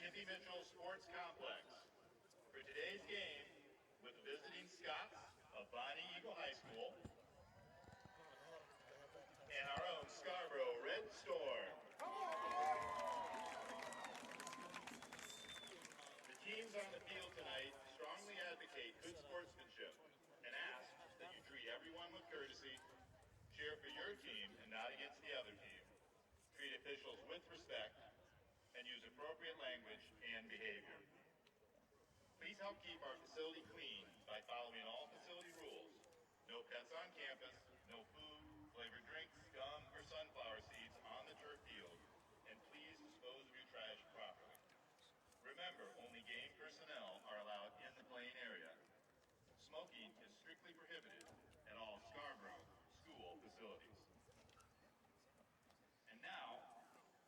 Mitchell Sports Complex for today's game with the visiting Scots of Bonny Eagle High School and our own Scarborough Red Storm. The teams on the field tonight strongly advocate good sportsmanship and ask that you treat everyone with courtesy, cheer for your team and not against the other team, treat officials with respect, and use appropriate language and behavior. Please help keep our facility clean by following all facility rules. No pets on campus, no food, flavored drinks, gum, or sunflower seeds on the turf field, and please dispose of your trash properly. Remember, only game personnel are allowed in the playing area. Smoking is strictly prohibited at all Scarborough school facilities. And now,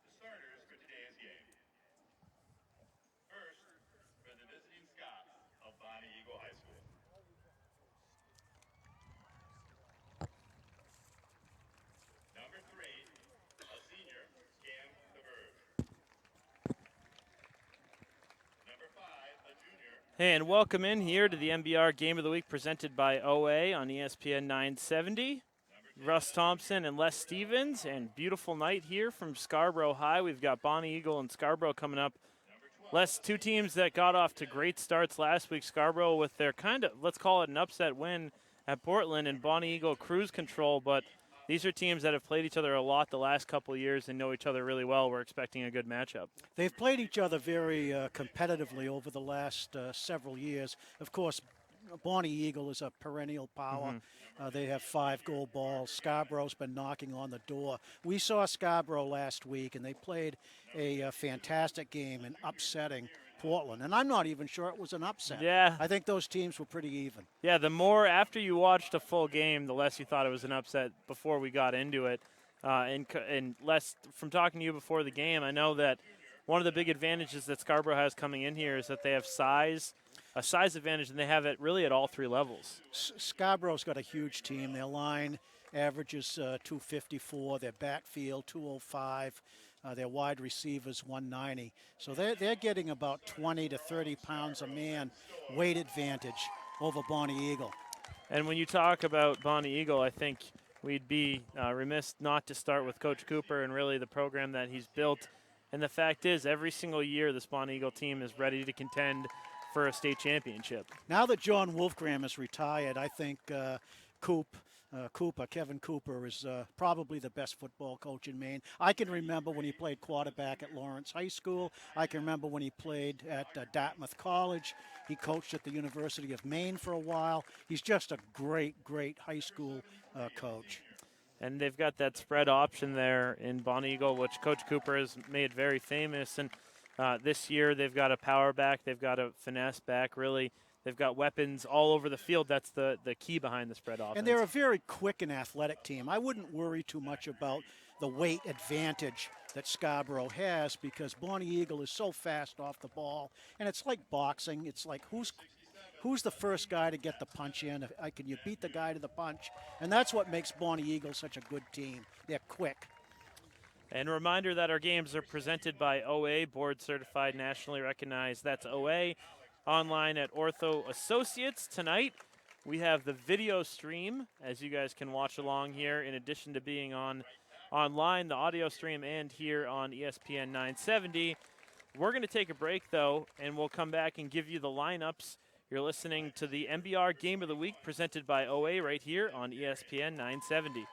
the starters for today's game. First, for the visiting Scots of Bonny Eagle High School. Number 3, a senior, Cam DeBerge. Number 5, a junior. Hey, and welcome in here to the MBR Game of the Week presented by OA on ESPN 970. Russ Thompson and Les Stevens, and beautiful night here from Scarborough High. We've got Bonny Eagle and Scarborough coming up. Les, two teams that got off to great starts last week. Scarborough with their kind of, let's call it an upset win at Portland, and Bonny Eagle cruise control, but these are teams that have played each other a lot the last couple of years and know each other really well. We're expecting a good matchup. They've played each other very competitively over the last several years. Of course, Bonny Eagle is a perennial power. They have 5 gold balls. Scarborough's been knocking on the door. We saw Scarborough last week, and they played a fantastic game in upsetting Portland. And I'm not even sure it was an upset. Yeah. I think those teams were pretty even. Yeah, the more after you watched a full game, the less you thought it was an upset before we got into it. And less from talking to you before the game, I know that one of the big advantages that Scarborough has coming in here is that they have a size advantage, and they have it really at all 3 levels. Scarborough's got a huge team. Their line averages 254. Their backfield 205. Their wide receivers 190. So they're getting about 20 to 30 pounds a man weight advantage over Bonny Eagle. And when you talk about Bonny Eagle, I think we'd be remiss not to start with Coach Cooper and really the program that he's built. And the fact is, every single year this Bonny Eagle team is ready to contend for a state championship. Now that John Wolfgram is retired, I think Kevin Cooper is probably the best football coach in Maine. I can remember when he played quarterback at Lawrence High School. I can remember when he played at Dartmouth College. He coached at the University of Maine for a while. He's just a great, great high school coach. And they've got that spread option there in Bonny Eagle, which Coach Cooper has made very famous. And this year they've got a power back, they've got a finesse back, really. They've got weapons all over the field. That's the key behind the spread offense. And they're a very quick and athletic team. I wouldn't worry too much about the weight advantage that Scarborough has because Bonny Eagle is so fast off the ball. And it's like boxing. It's like who's the first guy to get the punch in? Can you beat the guy to the punch? And that's what makes Bonny Eagle such a good team. They're quick. And a reminder that our games are presented by OA, board certified, nationally recognized. That's OA. Online at Ortho Associates. Tonight, we have the video stream, as you guys can watch along here, in addition to being online, the audio stream, and here on ESPN 970. We're going to take a break, though, and we'll come back and give you the lineups. You're listening to the MBR Game of the Week presented by OA right here on ESPN 970.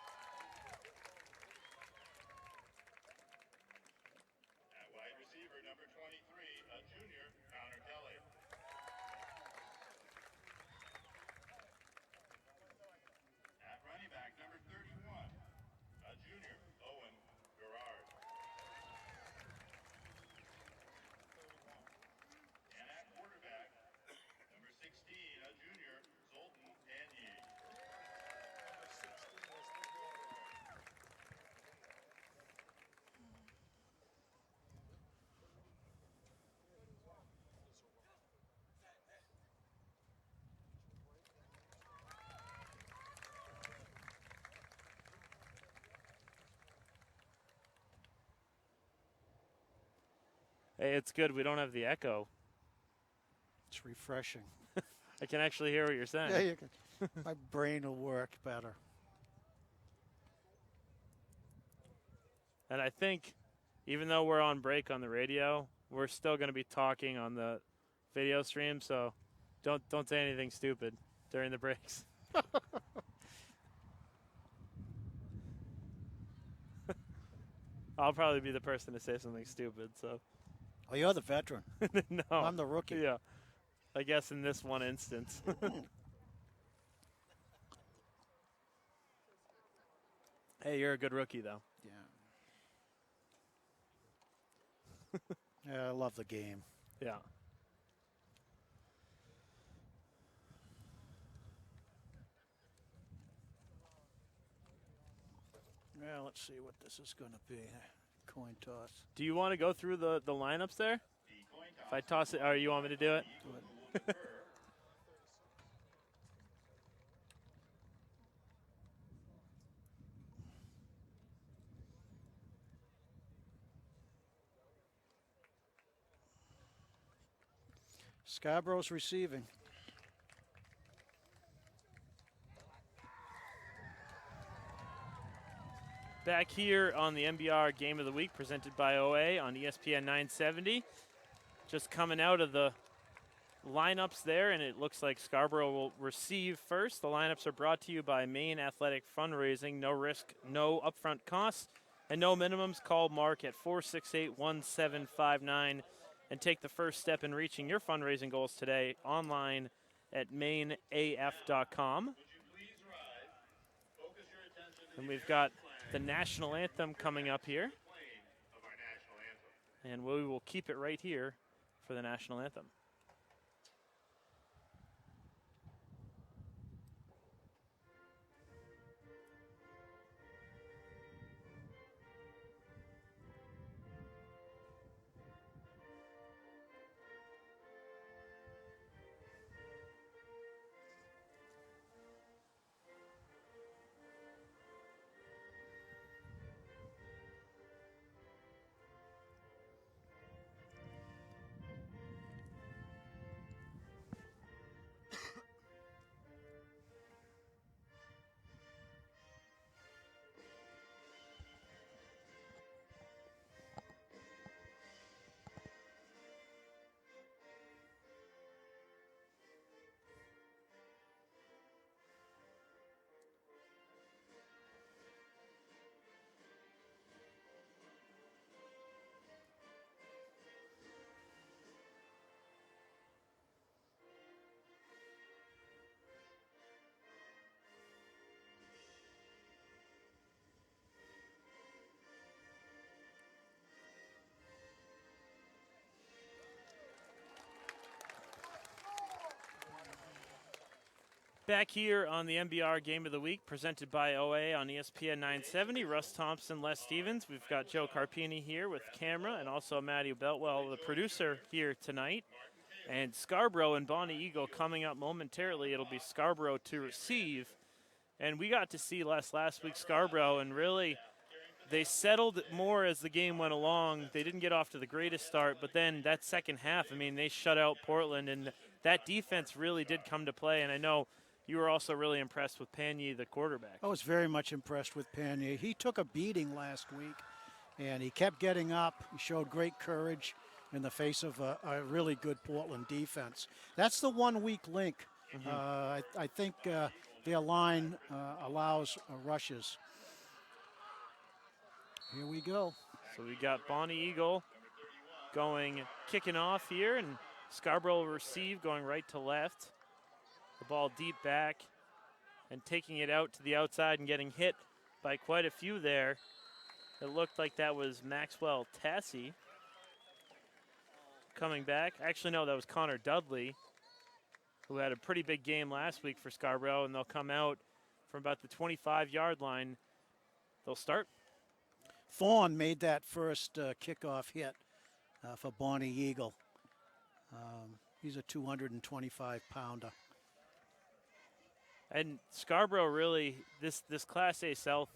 Hey, it's good we don't have the echo. It's refreshing. I can actually hear what you're saying. Yeah, you can. My brain will work better. And I think even though we're on break on the radio, we're still going to be talking on the video stream, so don't say anything stupid during the breaks. I'll probably be the person to say something stupid, so. Oh, you're the veteran. No. I'm the rookie. Yeah. I guess in this one instance. Hey, you're a good rookie, though. Yeah. Yeah, I love the game. Yeah. Yeah, let's see what this is going to be. Coin toss. Do you want to go through the lineups there? If I toss it, or you want me to do it? Do it. Scarborough's receiving. Back here on the MBR Game of the Week presented by OA on ESPN 970. Just coming out of the lineups there, and it looks like Scarborough will receive first. The lineups are brought to you by Maine Athletic Fundraising. No risk, no upfront costs, and no minimums. Call Mark at 468-1759 and take the first step in reaching your fundraising goals today online at maineaf.com. And we've got the national anthem coming up here. And we will keep it right here for the national anthem. Back here on the MBR Game of the Week, presented by OA on ESPN 970. Russ Thompson, Les Stevens. We've got Joe Carpini here with camera, and also Matty Beltwell, the producer, here tonight. And Scarborough and Bonny Eagle coming up momentarily. It'll be Scarborough to receive. And we got to see last week Scarborough, and really they settled more as the game went along. They didn't get off to the greatest start, but then that second half, I mean, they shut out Portland, and that defense really did come to play. And I know you were also really impressed with Panier, the quarterback. I was very much impressed with Panier. He took a beating last week, and he kept getting up. He showed great courage in the face of a really good Portland defense. That's the 1 weak link. I think their line allows rushes. Here we go. So we got Bonny Eagle kicking off here, and Scarborough will receive, going right to left. The ball deep back and taking it out to the outside and getting hit by quite a few there. It looked like that was Maxwell Tassi coming back. Actually, no, that was Connor Dudley, who had a pretty big game last week for Scarborough, and they'll come out from about the 25-yard line. They'll start. Thorne made that first kickoff hit for Bonny Eagle. He's a 225-pounder. And Scarborough really, this Class A South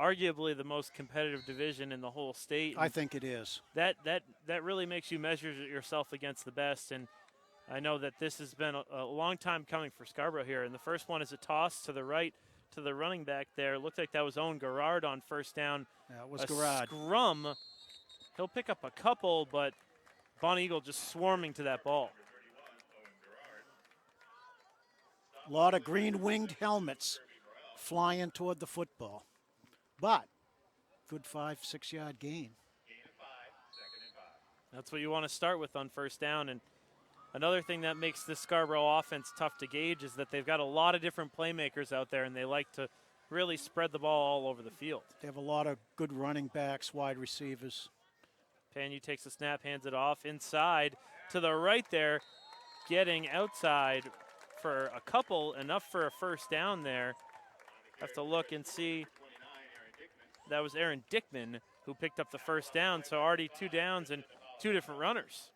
arguably the most competitive division in the whole state. I think it is. That really makes you measure yourself against the best. And I know that this has been a long time coming for Scarborough here. And the first one is a toss to the right to the running back there. Looked like that was Owen Garrard on first down. That was Garrard. Scrum. He'll pick up a couple, but Bonny Eagle just swarming to that ball. A lot of green-winged helmets flying toward the football. But good 5-6 yard gain. That's what you want to start with on first down. And another thing that makes this Scarborough offense tough to gauge is that they've got a lot of different playmakers out there, and they like to really spread the ball all over the field. They have a lot of good running backs, wide receivers. Panyu takes the snap, hands it off inside to the right there, getting outside for a couple, enough for a first down there. Have to look and see. That was Aaron Dickman who picked up the first down, so already 2 downs and 2 different runners.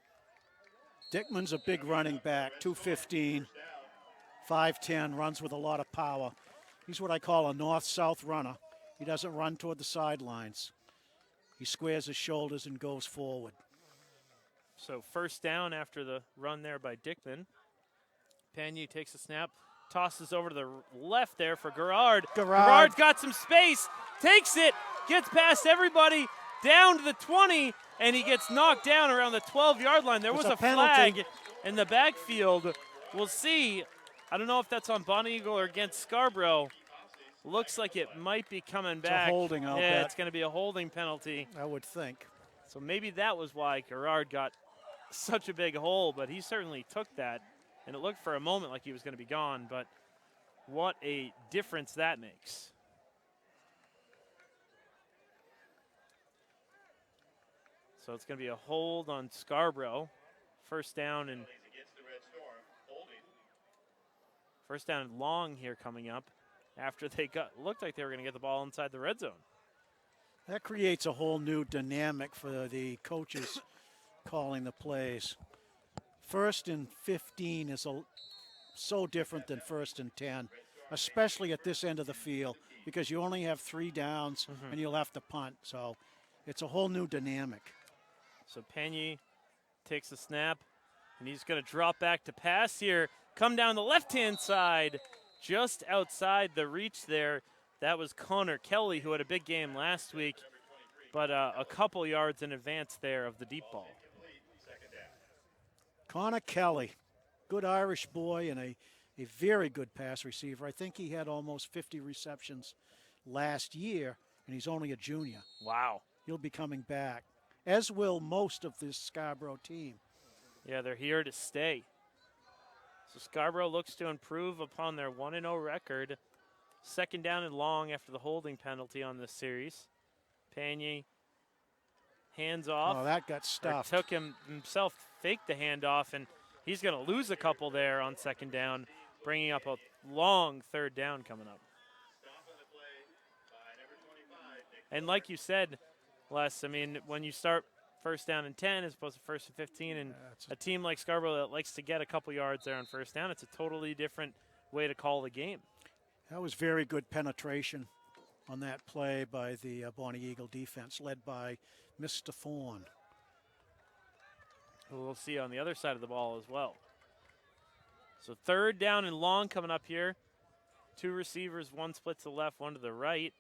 Dickman's a big running back, 215, 5'10", runs with a lot of power. He's what I call a north-south runner. He doesn't run toward the sidelines. He squares his shoulders and goes forward. So first down after the run there by Dickman. Panyu takes a snap, tosses over to the left there for Garrard. Garrard's got some space, takes it, gets past everybody, down to the 20, and he gets knocked down around the 12-yard line. There was a flag in the backfield. We'll see. I don't know if that's on Bonny Eagle or against Scarborough. Looks like it might be coming back. It's a holding, I'll bet. It's going to be a holding penalty. I would think. So maybe that was why Garrard got such a big hole, but he certainly took that. And it looked for a moment like he was going to be gone, but what a difference that makes. So it's going to be a hold on Scarborough. First down and long here coming up after they looked like they were going to get the ball inside the red zone. That creates a whole new dynamic for the coaches calling the plays. 1st and 15 is so different than 1st and 10, especially at this end of the field, because you only have 3 downs and you'll have to punt. So it's a whole new dynamic. So Panyu takes the snap, and he's going to drop back to pass here. Come down the left-hand side, just outside the reach there. That was Connor Kelly, who had a big game last week, but a couple yards in advance there of the deep ball. Connor Kelly, good Irish boy and a very good pass receiver. I think he had almost 50 receptions last year, and he's only a junior. Wow. He'll be coming back, as will most of this Scarborough team. Yeah, they're here to stay. So Scarborough looks to improve upon their 1-0 record. Second down and long after the holding penalty on this series. Panyu hands off. Oh, that got stuffed. Took himself, faked the handoff, and he's going to lose a couple there on second down, bringing up a long third down coming up. And like you said, Les, I mean, when you start first down and 10 as opposed to 1st and 15, and a team like Scarborough that likes to get a couple yards there on first down, it's a totally different way to call the game. That was very good penetration on that play by the Bonny Eagle defense, led by Mr. Thorne. Who we'll see on the other side of the ball as well. So third down and long coming up here. 2 receivers, 1 split to the left, 1 to the right.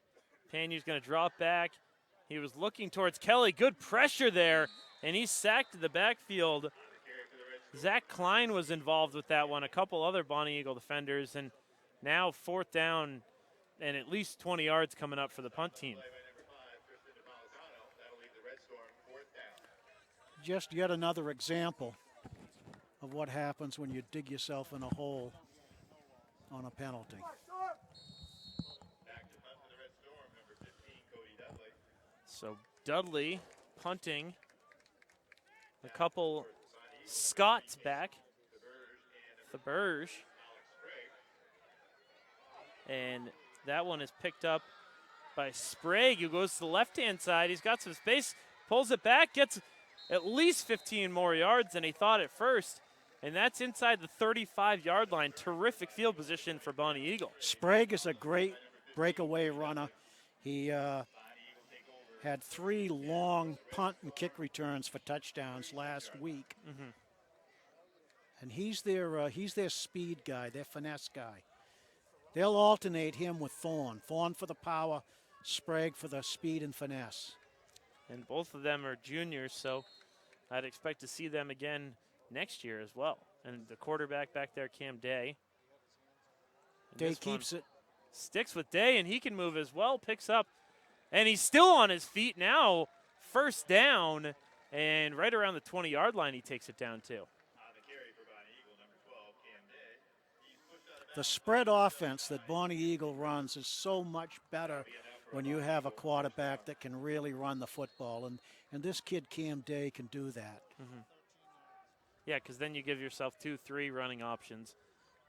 Panyu's going to drop back. He was looking towards Kelly. Good pressure there, and he's sacked to the backfield. Zach Klein was involved with that one, a couple other Bonny Eagle defenders, and now 4th down and at least 20 yards coming up for the punt team. Just yet another example of what happens when you dig yourself in a hole on a penalty. So Dudley punting. A couple Scots back. Thaberge. And that one is picked up by Sprague, who goes to the left-hand side. He's got some space, pulls it back, gets at least 15 more yards than he thought at first. And that's inside the 35-yard line. Terrific field position for Bonny Eagle. Sprague is a great breakaway runner. He had 3 long punt and kick returns for touchdowns last week. And he's their speed guy, their finesse guy. They'll alternate him with Thorne. Thorne for the power, Sprague for the speed and finesse. And both of them are juniors, so I'd expect to see them again next year as well. And the quarterback back there, Cam Day. And Day keeps it. Sticks with Day, and he can move as well, picks up. And he's still on his feet now. First down, and right around the 20-yard line he takes it down too. The spread offense that Bonny Eagle runs is so much better when you have a quarterback that can really run the football. And this kid, Cam Day, can do that. Yeah, because then you give yourself 2-3 running options.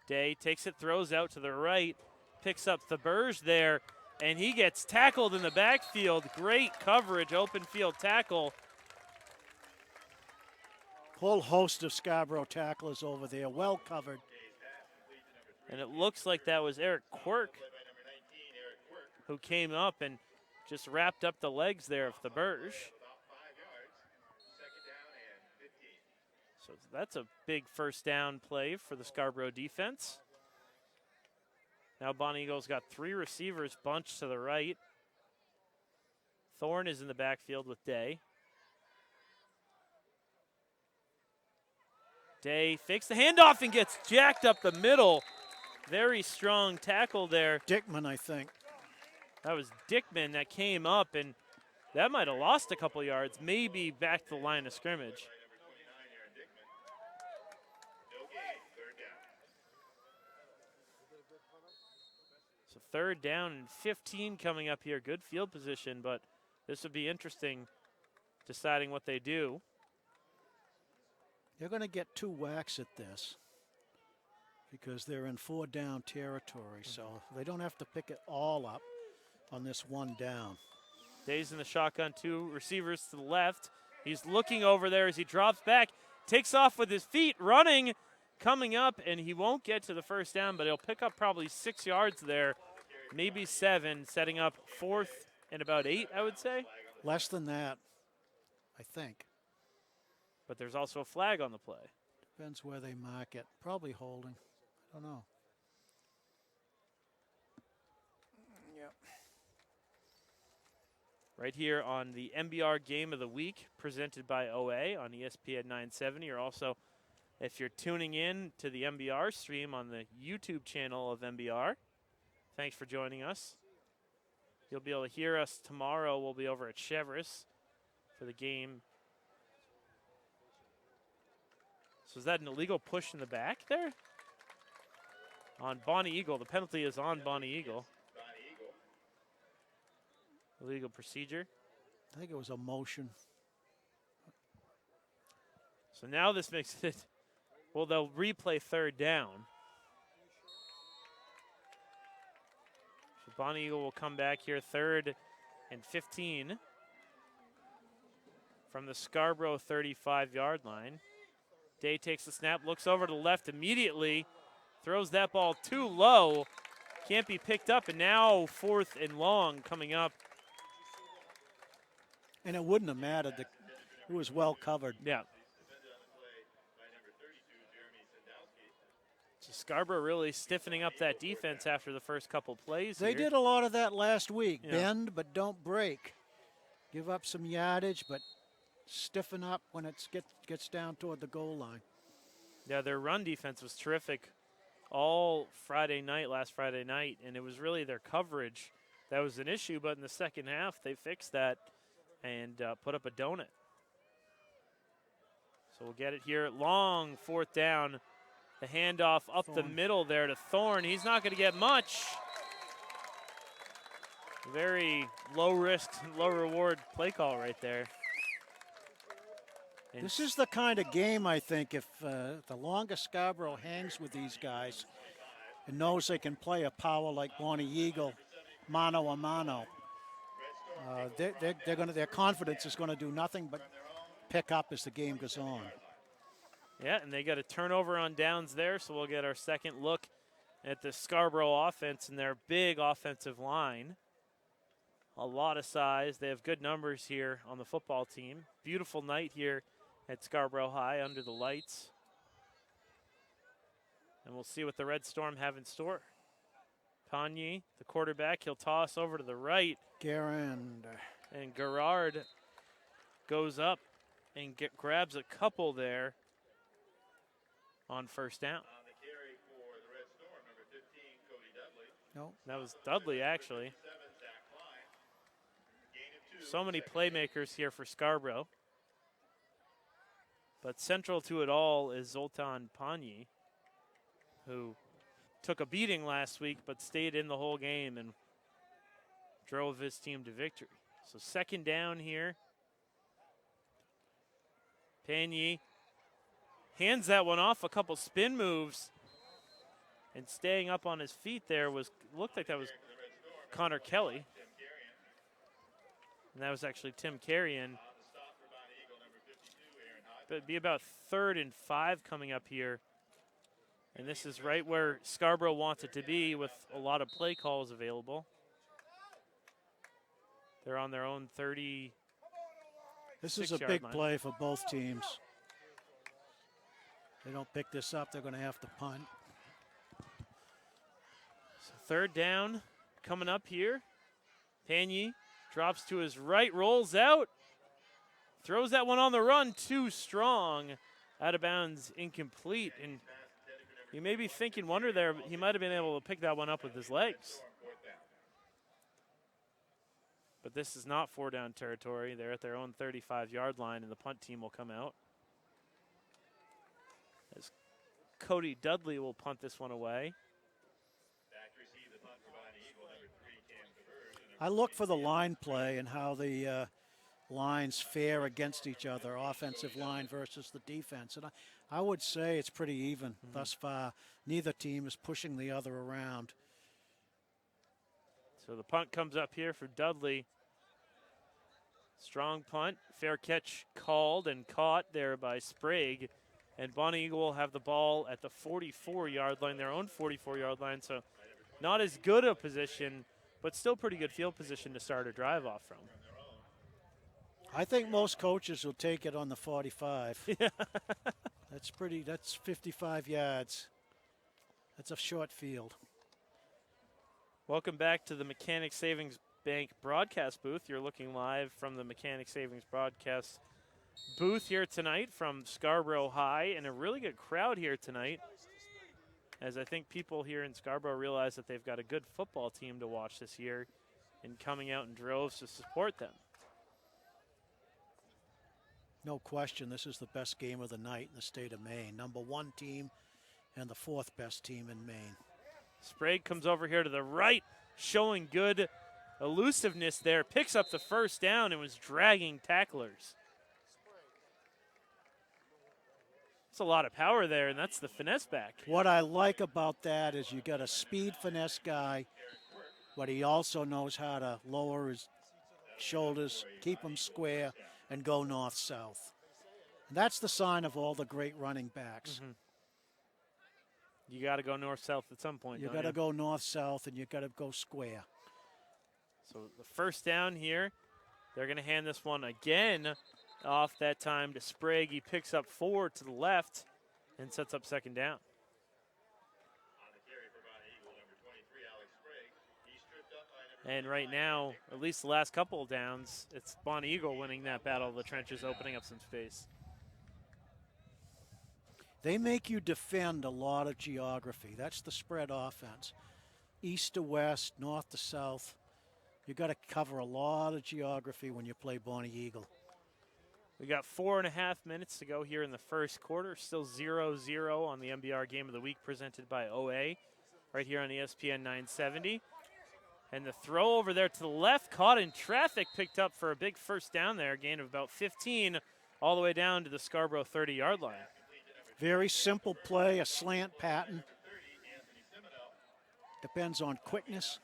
Day takes it, throws out to the right, picks up Thaberge there, and he gets tackled in the backfield. Great coverage, open field tackle. Whole host of Scarborough tacklers over there, well covered. And it looks like that was Eric Quirk who came up and just wrapped up the legs there of Thaberge. So that's a big first down play for the Scarborough defense. Now Bonny Eagles got 3 receivers bunched to the right. Thorne is in the backfield with Day. Day fakes the handoff and gets jacked up the middle. Very strong tackle there. Dickman, I think. That was Dickman that came up, and that might have lost a couple yards, maybe back to the line of scrimmage. So 3rd down and 15 coming up here. Good field position, but this would be interesting deciding what they do. They're going to get 2 whacks at this because they're in 4-down territory, so they don't have to pick it all up on this 1 down. Day's in the shotgun, 2 receivers to the left. He's looking over there as he drops back, takes off with his feet, running, coming up, and he won't get to the first down, but he'll pick up probably 6 yards there, maybe 7, setting up 4th and about 8, I would say. Less than that, I think. But there's also a flag on the play. Depends where they mark it. Probably holding. I don't know. Yep. Right here on the MBR Game of the Week, presented by OA on ESPN 970. Or also, if you're tuning in to the MBR stream on the YouTube channel of MBR, thanks for joining us. You'll be able to hear us tomorrow. We'll be over at Chevrolet for the game. So is that an illegal push in the back there? On Bonny Eagle. The penalty is on Bonny Eagle. Illegal procedure. I think it was a motion. So now this makes it, well, they'll replay 3rd down. So Bonny Eagle will come back here, 3rd and 15 from the Scarborough 35-yard line. Day takes the snap, looks over to the left immediately, throws that ball too low, can't be picked up, and now 4th and long coming up. And it wouldn't have mattered. It was well covered. Yeah. So Scarborough really stiffening up that defense after the first couple plays. They did a lot of that last week. Yeah. Bend, but don't break. Give up some yardage, but stiffen up when it gets down toward the goal line. Yeah, their run defense was terrific all last Friday night, and it was really their coverage that was an issue, but in the second half, they fixed that and put up a donut. So we'll get it here. Long 4th down. The handoff up the middle there to Thorne. He's not going to get much. Very low risk, low reward play call right there. And this is the kind of game, I think, if the longer Scarborough hangs with these guys and knows they can play a power like Bonny Eagle, mano a mano, their confidence is going to do nothing but pick up as the game goes on. Yeah, and they got a turnover on downs there, so we'll get our second look at the Scarborough offense and their big offensive line. A lot of size. They have good numbers here on the football team. Beautiful night here at Scarborough High under the lights. And we'll see what the Red Storm have in store. Bonny, the quarterback, he'll toss over to the right. Garand. And Gerard goes up and grabs a couple there on first down. On the carry for the Red Storm, number 15, Cody Dudley. No. That was Dudley, actually. 7, Zach Klein. Gain of 2, So many second playmakers here for Scarborough. But central to it all is Zoltan Bonny, who took a beating last week but stayed in the whole game and drove his team to victory. So second down here. Bonny hands that one off, a couple spin moves, and staying up on his feet there looked like that was Connor Kelly. And that was actually Tim Carrion. But it'd be about 3rd and 5 coming up here. And this is right where Scarborough wants it to be with a lot of play calls available. They're on their own 30. This is a big play for both teams. If they don't pick this up, they're going to have to punt. So third down coming up here. Bonny drops to his right, rolls out. Throws that one on the run, too strong. Out of bounds, incomplete. And you may be thinking, wonder there, he might have been able to pick that one up with his legs. But this is not 4-down territory. They're at their own 35-yard line, and the punt team will come out. As Cody Dudley will punt this one away. I look for the line play and how the lines fare against each other, offensive line versus the defense. And I would say it's pretty even thus far. Neither team is pushing the other around. So the punt comes up here for Dudley. Strong punt. Fair catch called and caught there by Sprague. And Bonny Eagle will have the ball at the 44-yard line, their own 44-yard line. So not as good a position, but still pretty good field position to start a drive off from. I think most coaches will take it on the 45. Yeah. That's 55 yards. That's a short field. Welcome back to the Mechanic Savings Bank broadcast booth. You're looking live from the Mechanic Savings broadcast booth here tonight from Scarborough High, and a really good crowd here tonight, as I think people here in Scarborough realize that they've got a good football team to watch this year and coming out in droves to support them. No question, this is the best game of the night in the state of Maine. Number 1 team and the 4th best team in Maine. Sprague comes over here to the right, showing good elusiveness there. Picks up the first down and was dragging tacklers. That's a lot of power there, and that's the finesse back. What I like about that is you got a speed finesse guy, but he also knows how to lower his shoulders, keep them square, and go north-south. And that's the sign of all the great running backs. You got to go north-south at some point. You got to go north-south, and you got to go square. So the first down here, they're going to hand this one again off that time to Sprague. He picks up 4 to the left and sets up second down. And right now, at least the last couple of downs, it's Bonny Eagle winning that battle of the trenches, opening up some space. They make you defend a lot of geography. That's the spread offense. East to west, north to south. You got to cover a lot of geography when you play Bonny Eagle. We got 4.5 minutes to go here in the first quarter. Still 0-0 on the MBR Game of the Week presented by OA right here on ESPN 970. And the throw over there to the left, caught in traffic, picked up for a big first down there, gain of about 15, all the way down to the Scarborough 30-yard line. Very simple play, a slant pattern. Depends on quickness.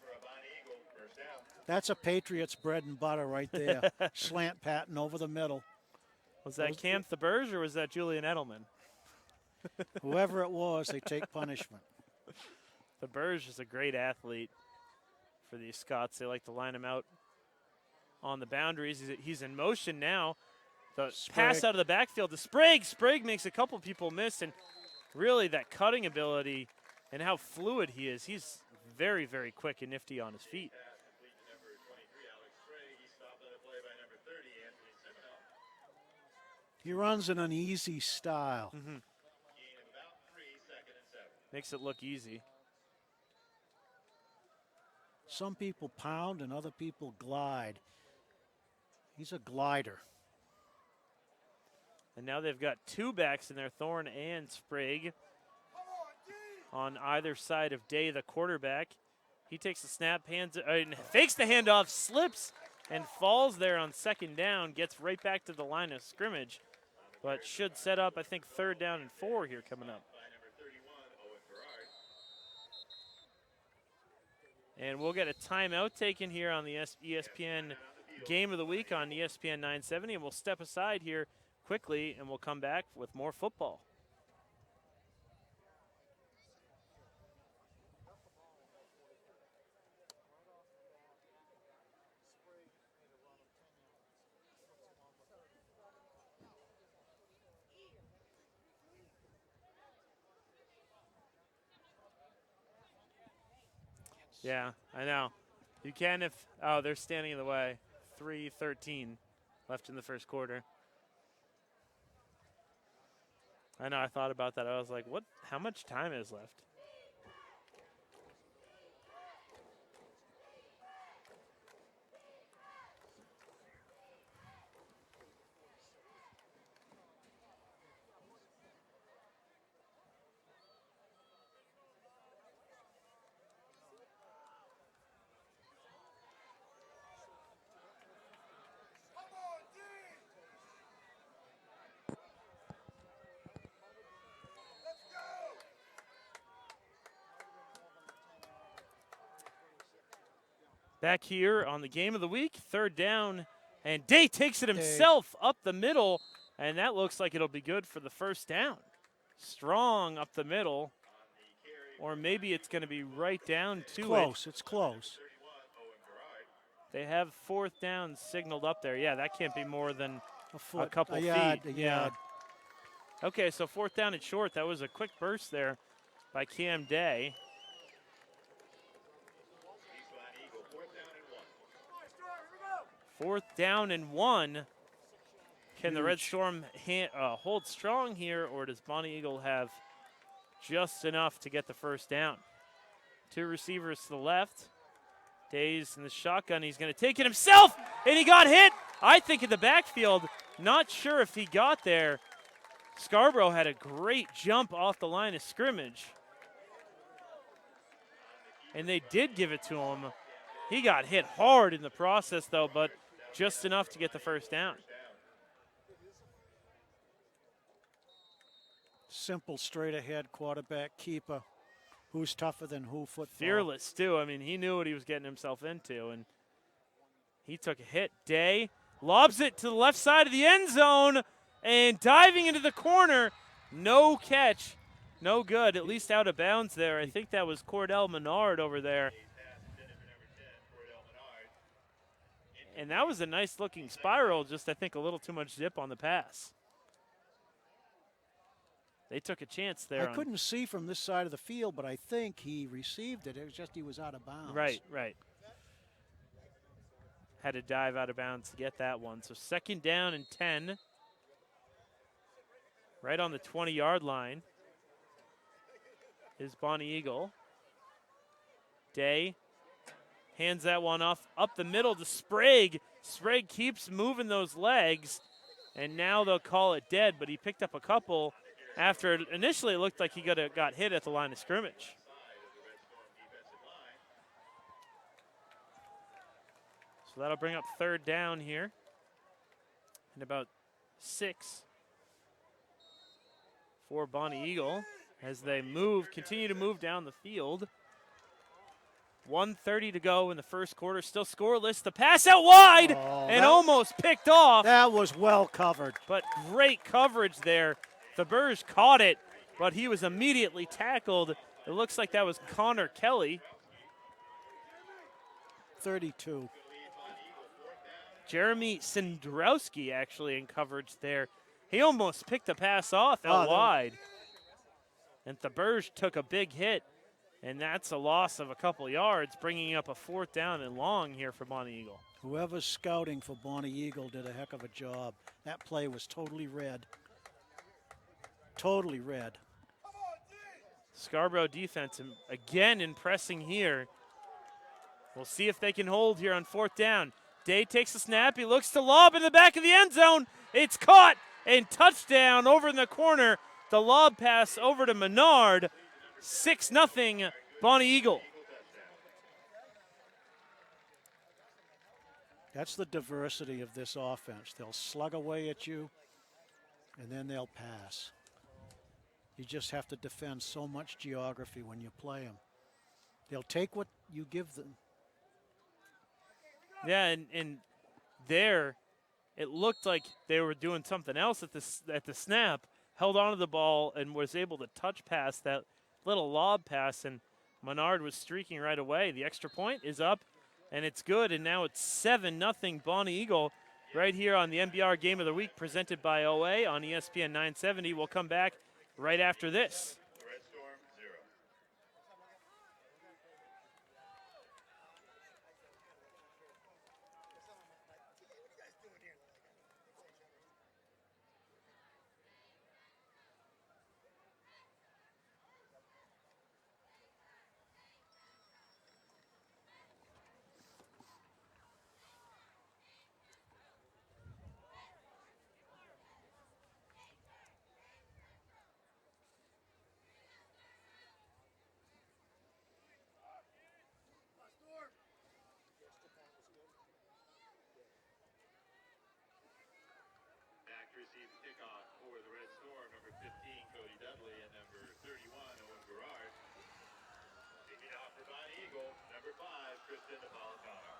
That's a Patriots bread and butter right there. Slant pattern over the middle. Was that Cam Thaberge or was that Julian Edelman? Whoever it was, they take punishment. Thaberge is a great athlete for these Scots. They like to line him out on the boundaries. He's in motion now. The Sprague. pass out of the backfield to Sprague. Sprague makes a couple people miss, and really that cutting ability and how fluid he is. He's very, very quick and nifty on his feet. Complete to number 23, Alex Sprague. He stopped on a play by number 30, Anthony Seminole. He runs in an easy style. Gain of about 3, 2nd and 7. Makes it look easy. Some people pound and other people glide. He's a glider. And now they've got two backs in there, Thorne and Sprague, on either side of Day, the quarterback. He takes the snap, fakes the handoff, slips, and falls there on 2nd down, gets right back to the line of scrimmage, but should set up, I think, 3rd down and 4 here coming up. By number 31, Owen Farrar. And we'll get a timeout taken here on the ESPN Game of the Week on ESPN 970, and we'll step aside here quickly, and we'll come back with more football. Yeah, I know. You can if, oh, they're standing in the way. 3:13 left in the first quarter. I know, I thought about that. I was like, what? How much time is left? Back here on the Game of the Week, 3rd down, and Day takes it himself up the middle, and that looks like it'll be good for the 1st down. Strong up the middle, or maybe it's going to be right down to Close, it's close. They have 4th down signaled up there. Yeah, that can't be more than A foot, a couple a yard, feet. a yard. Okay, so 4th down and short. That was a quick burst there by Cam Day. 4th down and 1. Can the Red Storm hold strong here, or does Bonny Eagle have just enough to get the 1st down? 2 receivers to the left. Day's in the shotgun. He's going to take it himself, and he got hit, I think, in the backfield. Not sure if he got there. Scarborough had a great jump off the line of scrimmage, and they did give it to him. He got hit hard in the process, though, but just enough to get the 1st down. Simple, straight ahead quarterback keeper. Who's tougher than who football? Fearless, too. I mean, he knew what he was getting himself into, and he took a hit. Day lobs it to the left side of the end zone, and diving into the corner. No catch. No good, at least out of bounds there. I think that was Cordell Menard over there. And that was a nice-looking spiral, just I think a little too much zip on the pass. They took a chance there. I couldn't see from this side of the field, but I think he received it. It was just he was out of bounds. Right, right. Had to dive out of bounds to get that one. So 2nd down and 10. Right on the 20-yard line is Bonny Eagle. Day hands that one off up the middle to Sprague. Sprague keeps moving those legs, and now they'll call it dead, but he picked up a couple after initially it looked like he got hit at the line of scrimmage. So that'll bring up 3rd down here and about 6 for Bonny Eagle as they continue to move down the field. 1:30 to go in the first quarter, still scoreless. The pass out wide and almost picked off. That was well covered. But great coverage there. The Burrs caught it, but he was immediately tackled. It looks like that was Connor Kelly. 32. Jeremy Sandrowski actually in coverage there. He almost picked the pass off out wide. And Thaberge took a big hit, and that's a loss of a couple yards, bringing up a 4th down and long here for Bonny Eagle. Whoever's scouting for Bonny Eagle did a heck of a job. That play was totally red. Totally red. Scarborough defense again impressing here. We'll see if they can hold here on 4th down. Day takes a snap. He looks to lob in the back of the end zone. It's caught and touchdown over in the corner. The lob pass over to Menard. 6-0 Bonny Eagle. That's the diversity of this offense. They'll slug away at you, and then they'll pass. You just have to defend so much geography when you play them. They'll take what you give them. Yeah, and there, it looked like they were doing something else at the snap, held onto the ball, and was able to touch pass that little lob pass, and Menard was streaking right away. The extra point is up, and it's good, and now it's 7-0 Bonny Eagle right here on the NBR Game of the Week presented by OA on ESPN 970. We'll come back right after this. Received the kickoff for the Red Storm, number 15, Cody Dudley, and number 31, Owen Garrard. Kicking off for Bonny Eagle, number 5, Kristen Napolitano.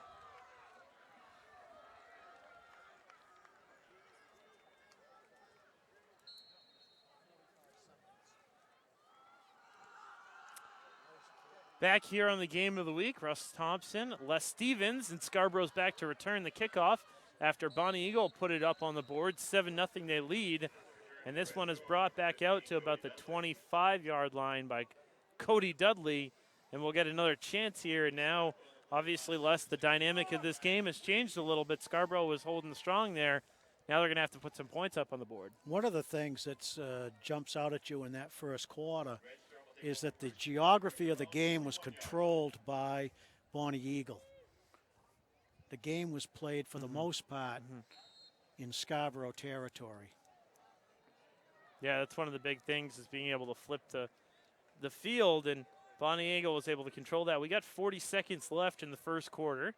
Back here on the Game of the Week, Russ Thompson, Les Stevens, and Scarborough's back to return the kickoff after Bonny Eagle put it up on the board. 7-0 they lead, and this one is brought back out to about the 25-yard line by Cody Dudley, and we'll get another chance here. And now, obviously, Les, the dynamic of this game has changed a little bit. Scarborough was holding strong there. Now they're going to have to put some points up on the board. One of the things that jumps out at you in that first quarter is that the geography of the game was controlled by Bonny Eagle. The game was played for the most part in Scarborough territory. Yeah, that's one of the big things is being able to flip the field, and Bonny Eagle was able to control that. We got 40 seconds left in the first quarter.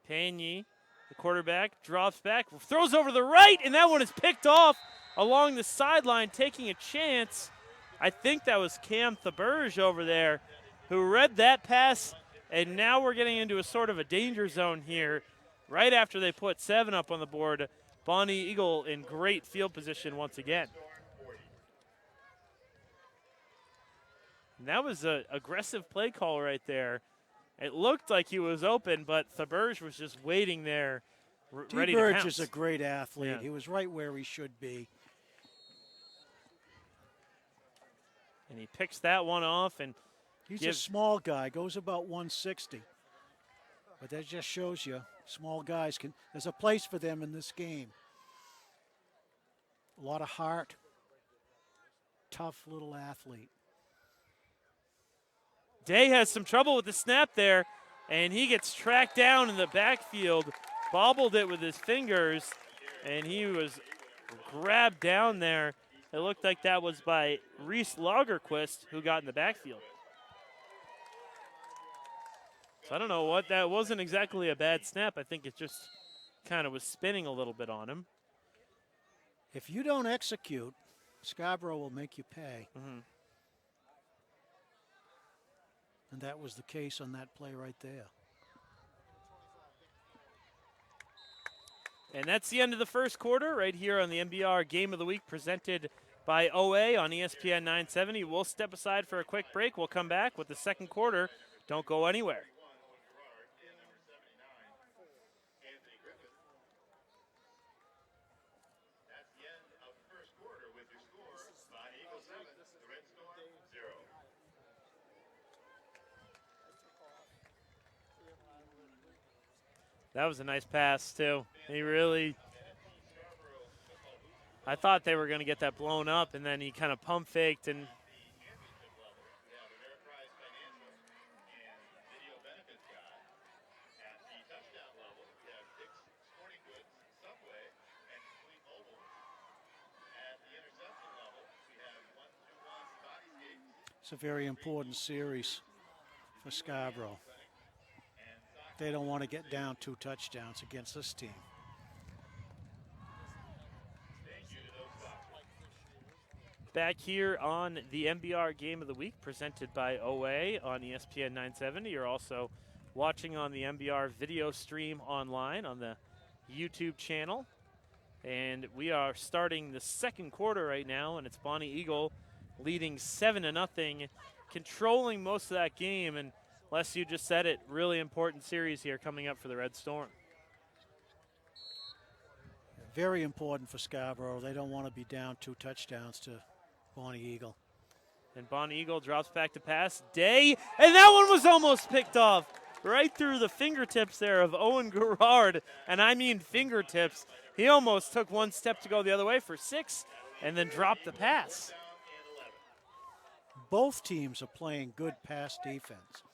Pagny, the quarterback, drops back, throws over to the right, and that one is picked off along the sideline, taking a chance. I think that was Cam Thaberge over there who read that pass, and now we're getting into a sort of a danger zone here right after they put 7 up on the board. Bonny Eagle in great field position once again. And that was an aggressive play call right there. It looked like he was open, but Thaberge was just waiting there, ready to pounce. Thaberge is a great athlete. Yeah. He was right where he should be. And he picks that one off, and he's a small guy, goes about 160. But that just shows you small guys can. There's a place for them in this game. A lot of heart, tough little athlete. Day has some trouble with the snap there, and he gets tracked down in the backfield, bobbled it with his fingers, and he was grabbed down there. It looked like that was by Reese Lagerquist, who got in the backfield. So I don't know what, that wasn't exactly a bad snap. I think it just kind of was spinning a little bit on him. If you don't execute, Scarborough will make you pay. And that was the case on that play right there. And that's the end of the first quarter right here on the NBR Game of the Week presented by OA on ESPN 970. We'll step aside for a quick break. We'll come back with the second quarter. Don't go anywhere. That was a nice pass, too. He really, I thought they were going to get that blown up, and then he kind of pump faked and It's a very important series for Scarborough. They don't want to get down 2 touchdowns against this team. back here on the MBR Game of the Week presented by OA on ESPN 970. You're also watching on the MBR video stream online on the YouTube channel. And we are starting the second quarter right now, and it's Bonny Eagle leading 7-0, controlling most of that game. And Les, you just said it, really important series here coming up for the Red Storm. Very important for Scarborough. They don't want to be down 2 touchdowns to Bonny Eagle. And Bonny Eagle drops back to pass. Day, and that one was almost picked off right through the fingertips there of Owen Gerard. And I mean fingertips. He almost took 1 step to go the other way for 6 and then dropped the pass. Both teams are playing good pass defense.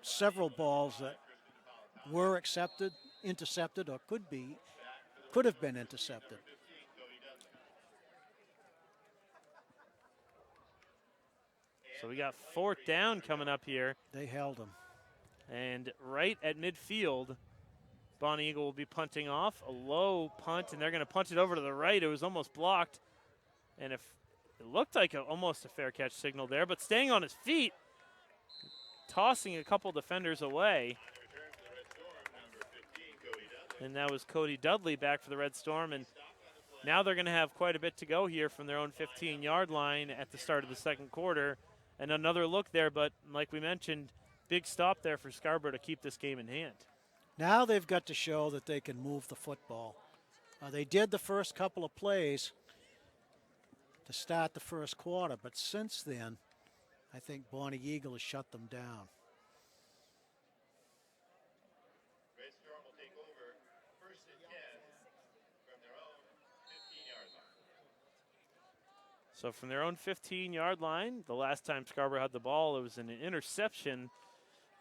Several balls that were intercepted, or could have been intercepted. So we got 4th down coming up here. They held them. And right at midfield, Bonny Eagle will be punting off. A low punt, and they're going to punt it over to the right. It was almost blocked. And if it looked like almost a fair catch signal there, but staying on his feet, tossing a couple defenders away. And that was Cody Dudley back for the Red Storm. And now they're going to have quite a bit to go here from their own 15-yard line at the start of the second quarter. And another look there, but like we mentioned, big stop there for Scarborough to keep this game in hand. Now they've got to show that they can move the football. They did the first couple of plays to start the first quarter, but since then, I think Bonny Eagle has shut them down. So from their own 15-yard line, the last time Scarborough had the ball, it was an interception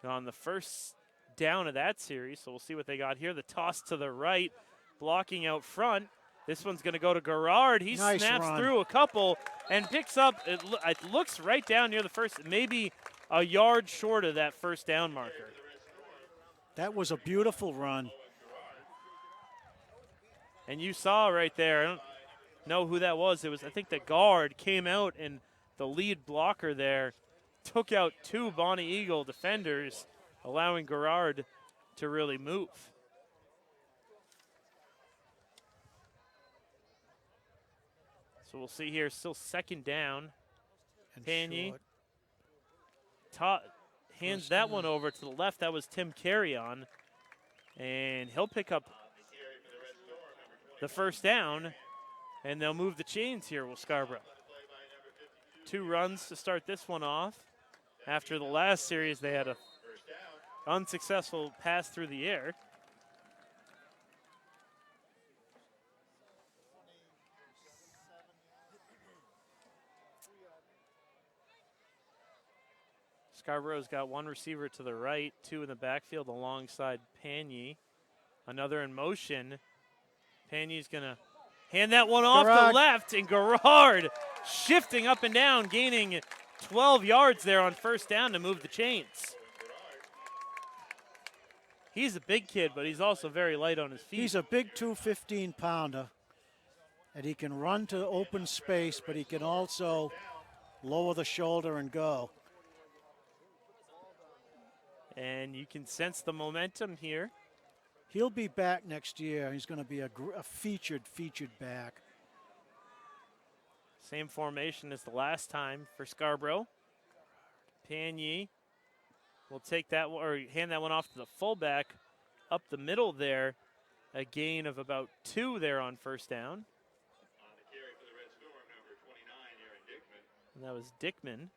on the first down of that series. So we'll see what they got here. The toss to the right, blocking out front. This one's going to go to Gerard. He nice snaps run through a couple and picks up, it looks right down near the first, maybe a yard short of that first down marker. That was a beautiful run. And you saw right there, I don't know who that was. It was, I think, the guard came out, and the lead blocker there took out 2 Bonny Eagle defenders, allowing Gerard to really move. So we'll see here, still second down. And Panye short. hands that one over to the left. That was Tim Carrion. And he'll pick up the first down. And they'll move the chains here with Scarborough. 2 runs to start this one off. After the last series, they had a unsuccessful pass through the air. Scarborough's got 1 receiver to the right, 2 in the backfield alongside Panye. Another in motion. Panye's going to hand that one off Gerard. the left, and Gerard shifting up and down, gaining 12 yards there on first down to move the chains. He's a big kid, but he's also very light on his feet. He's a big 215-pounder, and he can run to open space, but he can also lower the shoulder and go. And you can sense the momentum here. He'll be back next year. He's going to be a featured back. Same formation as the last time for Scarborough. Panye will take that one, or hand that one off to the fullback up the middle there. A gain of about 2 there on first down. And that was Dickman.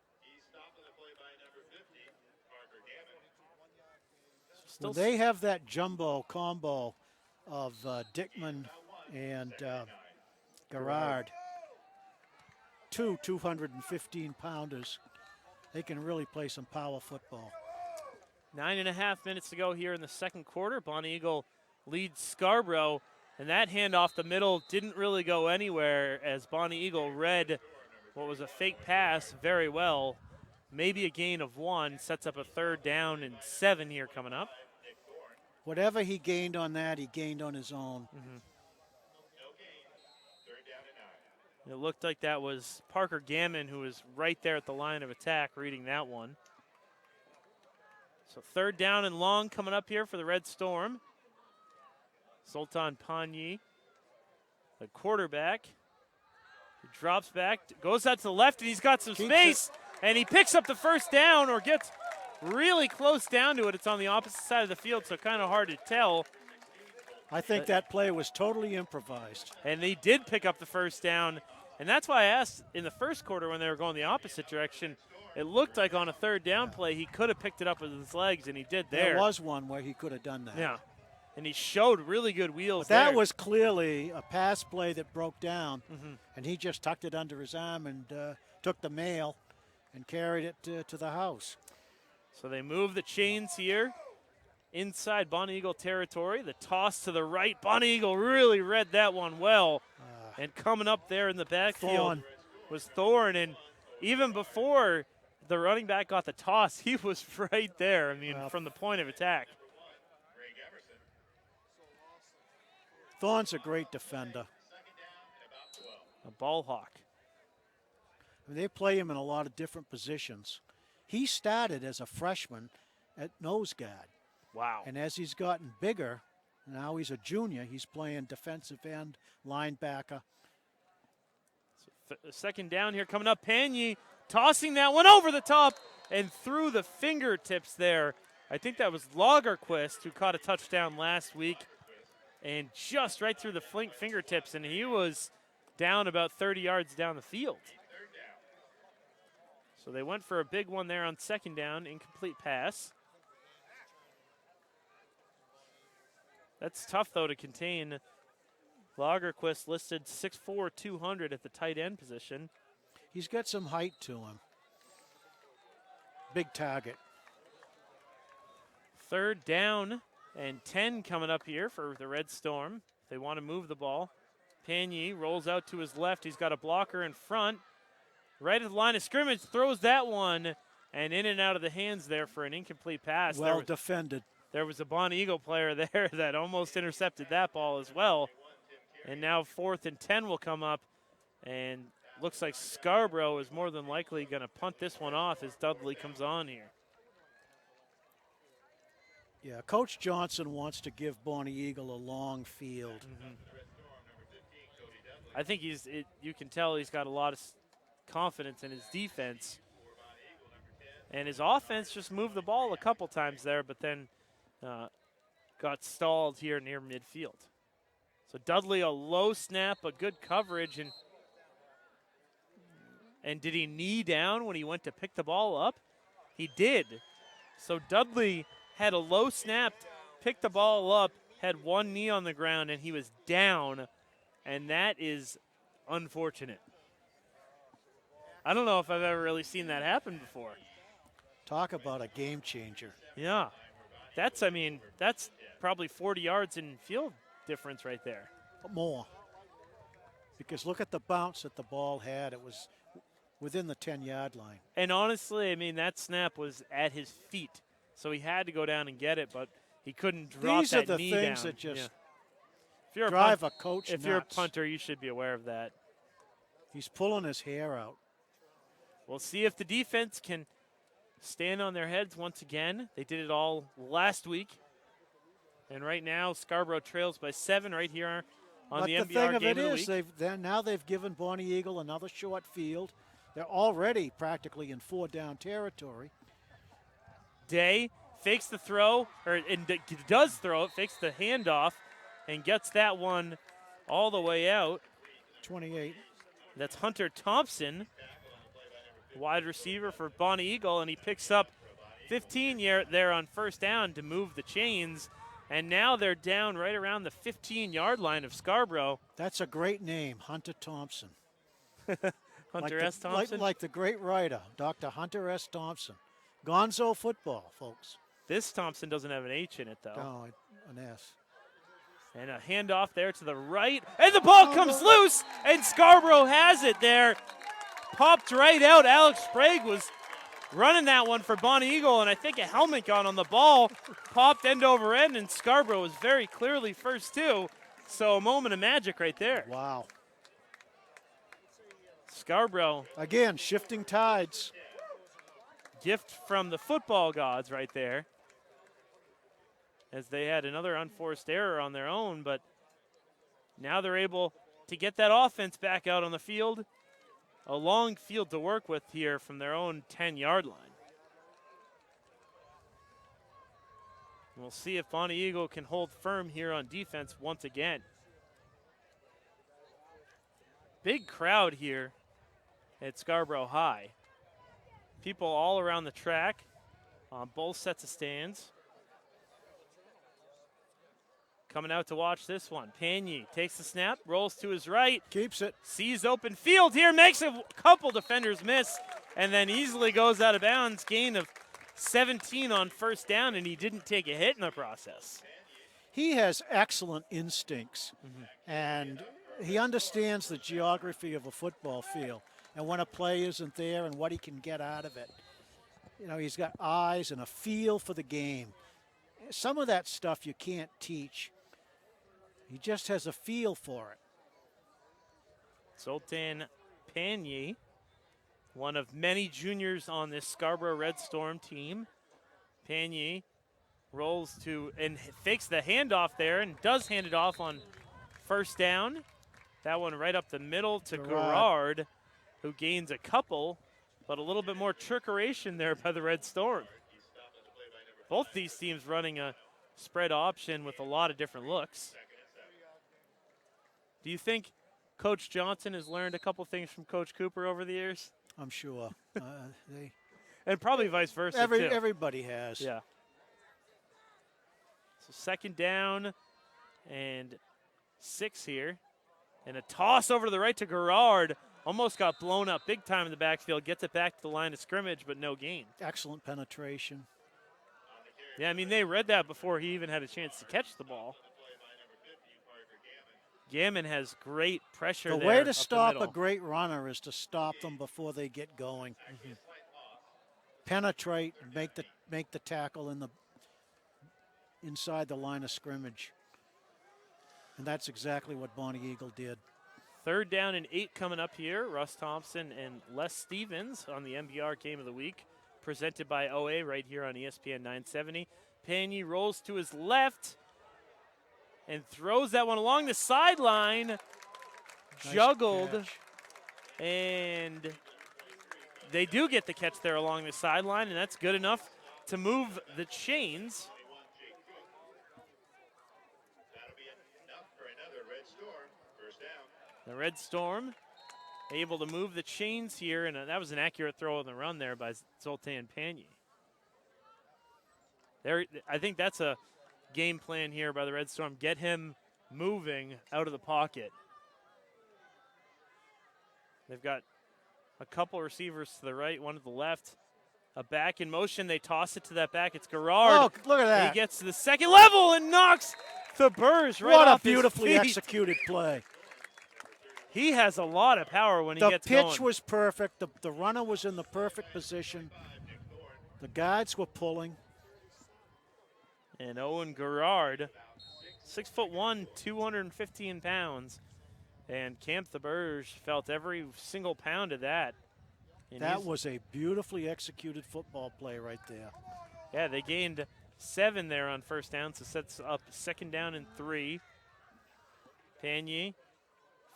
Still When they have that jumbo combo of Dickman and Garrard, two 215-pounders, they can really play some power football. 9.5 minutes to go here in the second quarter. Bonny Eagle leads Scarborough, and that handoff the middle didn't really go anywhere as Bonny Eagle read what was a fake pass very well. Maybe a gain of 1, sets up a 3rd down and 7 here coming up. Whatever he gained on that, he gained on his own. It looked like that was Parker Gammon, who was right there at the line of attack reading that one. So 3rd down and long coming up here for the Red Storm. Sultan Panyi, the quarterback. He drops back, goes out to the left, and he's got some space, and he picks up the 1st down or gets really close down to it. It's on the opposite side of the field, so kind of hard to tell. I think that play was totally improvised. And they did pick up the 1st down, and that's why I asked in the first quarter when they were going the opposite direction, it looked like on a 3rd down play he could have picked it up with his legs, and he did there. There was one where he could have done that. Yeah, and he showed really good wheels there. That was clearly a pass play that broke down, and he just tucked it under his arm and took the mail and carried it to the house. So they move the chains here inside Bonny Eagle territory. The toss to the right. Bonny Eagle really read that one well. And coming up there in the backfield was Thorne. And even before the running back got the toss, he was right there, I mean, from the point of attack. Thorne's a great defender. A ball hawk. I mean, they play him in a lot of different positions. He started as a freshman at nose guard. Wow. And as he's gotten bigger, now he's a junior, he's playing defensive end, linebacker. So 2nd down here coming up. Panyi tossing that one over the top and through the fingertips there. I think that was Lagerquist who caught a touchdown last week and just right through the fingertips, and he was down about 30 yards down the field. So they went for a big one there on 2nd down, incomplete pass. That's tough, though, to contain. Lagerquist listed 6'4", 200 at the tight end position. He's got some height to him. Big target. 3rd down and 10 coming up here for the Red Storm. They want to move the ball. Panyi rolls out to his left. He's got a blocker in front. Right at the line of scrimmage, throws that one, and in and out of the hands there for an incomplete pass. Well defended. There was a Bonny Eagle player there that almost intercepted that ball as well. And now 4th and 10 will come up, and looks like Scarborough is more than likely going to punt this one off as Dudley comes on here. Yeah, Coach Johnson wants to give Bonny Eagle a long field. I think you can tell he's got a lot of confidence in his defense. And his offense just moved the ball a couple times there, but then got stalled here near midfield. So Dudley, a low snap, a good coverage, and did he knee down when he went to pick the ball up? He did. So Dudley had a low snap, picked the ball up, had one knee on the ground, and he was down, and that is unfortunate. I don't know if I've ever really seen that happen before. Talk about a game changer. Yeah. That's probably 40 yards in field difference right there. More. Because look at the bounce that the ball had. It was within the 10-yard line. And honestly, I mean, that snap was at his feet. So he had to go down and get it, but he couldn't drop that knee down. These are the things that just drive a coach If nuts. you're a punter, you should be aware of that. He's pulling his hair out. We'll see if the defense can stand on their heads once again. They did it all last week. And right now, Scarborough trails by 7 right here on the NBR Game of the Week. But the thing of it is, now they've given Bonny Eagle another short field. They're already practically in 4-down territory. Day fakes the throw, does throw it, fakes the handoff, and gets that one all the way out. 28. That's Hunter Thompson, wide receiver for Bonny Eagle, and he picks up 15 there on first down to move the chains. And now they're down right around the 15-yard line of Scarborough. That's a great name, Hunter Thompson. Hunter S. Thompson? Like the great writer, Dr. Hunter S. Thompson. Gonzo football, folks. This Thompson doesn't have an H in it, though. No, an S. And a handoff there to the right. And the ball comes loose, and Scarborough has it there. Popped right out. Alex Sprague was running that one for Bonny Eagle, and I think a helmet got on the ball. Popped end over end, and Scarborough was very clearly first two. So a moment of magic right there. Wow. Scarborough. Again, shifting tides. Gift from the football gods right there, as they had another unforced error on their own, but now they're able to get that offense back out on the field. A long field to work with here from their own 10-yard line. We'll see if Bonny Eagle can hold firm here on defense once again. Big crowd here at Scarborough High. People all around the track on both sets of stands. Coming out to watch this one. Pagny takes the snap, rolls to his right. Keeps it. Sees open field here, makes a couple defenders miss, and then easily goes out of bounds. Gain of 17 on first down, and he didn't take a hit in the process. He has excellent instincts, and he understands the geography of a football field and when a play isn't there and what he can get out of it. You know, he's got eyes and a feel for the game. Some of that stuff you can't teach. He just has a feel for it. Zoltan Pagny, one of many juniors on this Scarborough Red Storm team. Pagny rolls to and fakes the handoff there and does hand it off on first down. That one right up the middle to Gerard, who gains a couple, but a little bit more trickeration there by the Red Storm. Both these teams running a spread option with a lot of different looks. Do you think Coach Johnson has learned a couple things from Coach Cooper over the years? I'm sure. And probably vice versa, too. Everybody has. Yeah. So second down and 6 here. And a toss over to the right to Gerard. Almost got blown up big time in the backfield. Gets it back to the line of scrimmage, but no gain. Excellent penetration. Yeah, I mean, they read that before he even had a chance to catch the ball. Gammon has great pressure there. The way to stop a great runner is to stop them before they get going. Penetrate and make the tackle inside the line of scrimmage. And that's exactly what Bonny Eagle did. Third down and 8 coming up here. Russ Thompson and Les Stevens on the MBR Game of the Week, presented by OA right here on ESPN 970. Pagny rolls to his left and throws that one along the sideline. Nice juggled. catch. And they do get the catch there along the sideline, and that's good enough to move the chains. That'll be enough for another Red Storm. First down. The Red Storm able to move the chains here, and that was an accurate throw on the run there by Zoltan Pagny. I think that's a game plan here by the Red Storm. Get him moving out of the pocket. They've got a couple receivers to the right, one to the left. A back in motion. They toss it to that back. It's Gerard. Oh, look at that. He gets to the second level and knocks the Burrs right what off a beautifully his feet. executed play. He has a lot of power when he gets going. The pitch was perfect. The runner was in the perfect position. The guards were pulling. And Owen Gerard, 6'1", 215 pounds. And Camp the Burge felt every single pound of that. And that was a beautifully executed football play right there. Yeah, they gained 7 there on first down, so sets up second down and 3. Pagny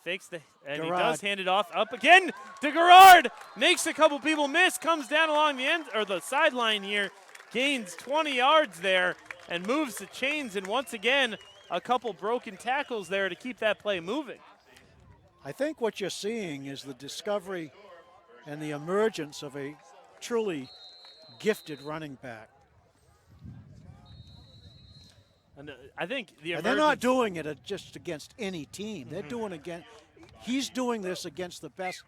fakes and Gerard. he does hand it off up again to Gerard. Makes a couple people miss, comes down along the end or the sideline here, gains 20 yards there and moves the chains. And once again, a couple broken tackles there to keep that play moving. I think what you're seeing is the discovery and the emergence of a truly gifted running back. And I think and they're not doing it just against any team. They're doing he's doing this against the best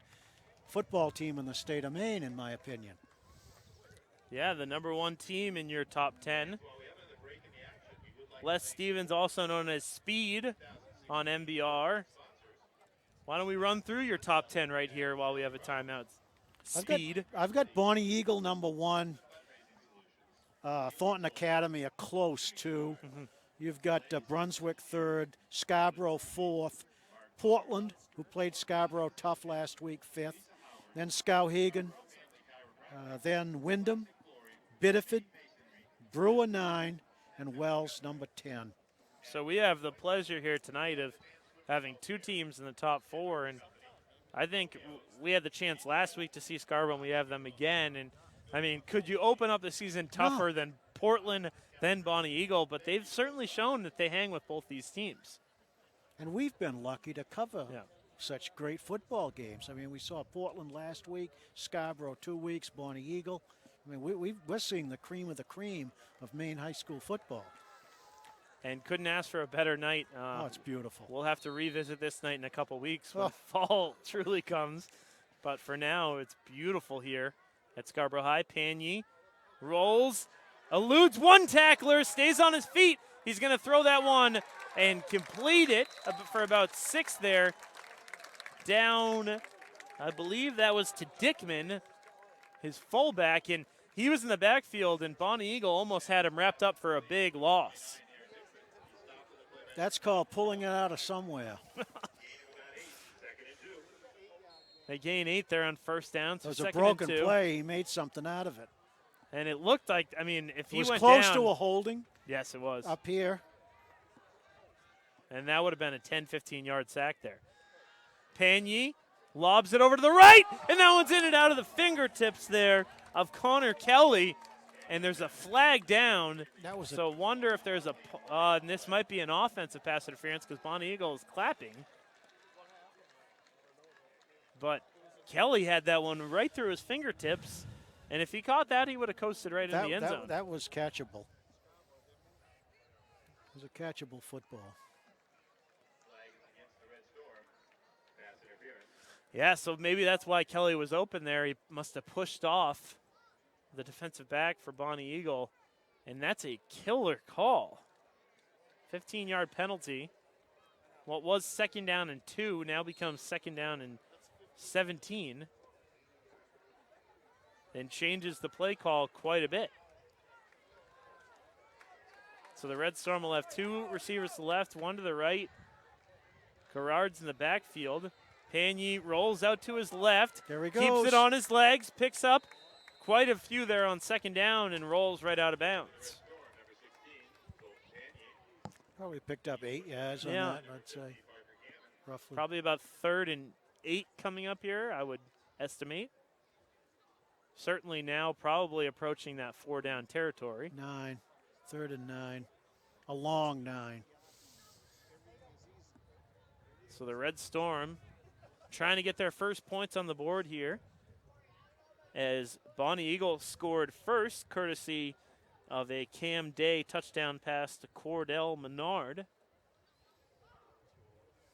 football team in the state of Maine, in my opinion. Yeah, the #1 team in your top 10. Les Stevens, also known as Speed on MBR. Why don't we run through your top 10 right here while we have a timeout? Speed. I've got Bonny Eagle #1. Thornton Academy a close 2. You've got Brunswick 3rd, Scarborough 4th, Portland, who played Scarborough tough last week, 5th, then Skowhegan, then Wyndham, Biddeford, Brewer 9, and Wells #10. So we have the pleasure here tonight of having 2 teams in the top 4, and I think we had the chance last week to see Scarborough, and we have them again. And I mean, could you open up the season tougher than Portland, then Bonny Eagle? But they've certainly shown that they hang with both these teams. And we've been lucky to cover such great football games. I mean, we saw Portland last week, Scarborough 2 weeks, Bonny Eagle. I mean, we're seeing the cream of Maine high school football. And couldn't ask for a better night. Oh, it's beautiful. We'll have to revisit this night in a couple weeks when fall truly comes. But for now, it's beautiful here at Scarborough High. Pagny rolls, eludes one tackler, stays on his feet. He's going to throw that one and complete it for about 6 there. Down, I believe that was to Dickman, his fullback. And he was in the backfield, and Bonny Eagle almost had him wrapped up for a big loss. That's called pulling it out of somewhere. They gain 8 there on first down. So it was a broken play. He made something out of it. And it looked like, I mean, if he went down. It was close to a holding. Yes, it was. Up here. And that would have been a 10, 15-yard sack there. Pagny lobs it over to the right, and that one's in and out of the fingertips there of Connor Kelly. And there's a flag down. So wonder if there's and this might be an offensive pass interference because Bonny Eagle is clapping. But Kelly had that one right through his fingertips. And if he caught that, he would have coasted right in the end zone. That was catchable. It was a catchable football. Yeah, so maybe that's why Kelly was open there. He must have pushed off the defensive back for Bonny Eagle, and that's a killer call. 15-yard penalty. What was 2nd down and 2 now becomes 2nd down and 17, and changes the play call quite a bit. So the Red Storm will have 2 receivers to the left, 1 to the right. Gerard's in the backfield. Pagny rolls out to his left. There he goes. Keeps it on his legs, picks up quite a few there on 2nd down, and rolls right out of bounds. Probably picked up 8 yards on that, I'd say, roughly. Probably about 3rd and 8 coming up here, I would estimate. Certainly now probably approaching that 4-down territory. 9, 3rd and 9, a long 9. So the Red Storm trying to get their first points on the board here, as Bonny Eagle scored first, courtesy of a Cam Day touchdown pass to Cordell Menard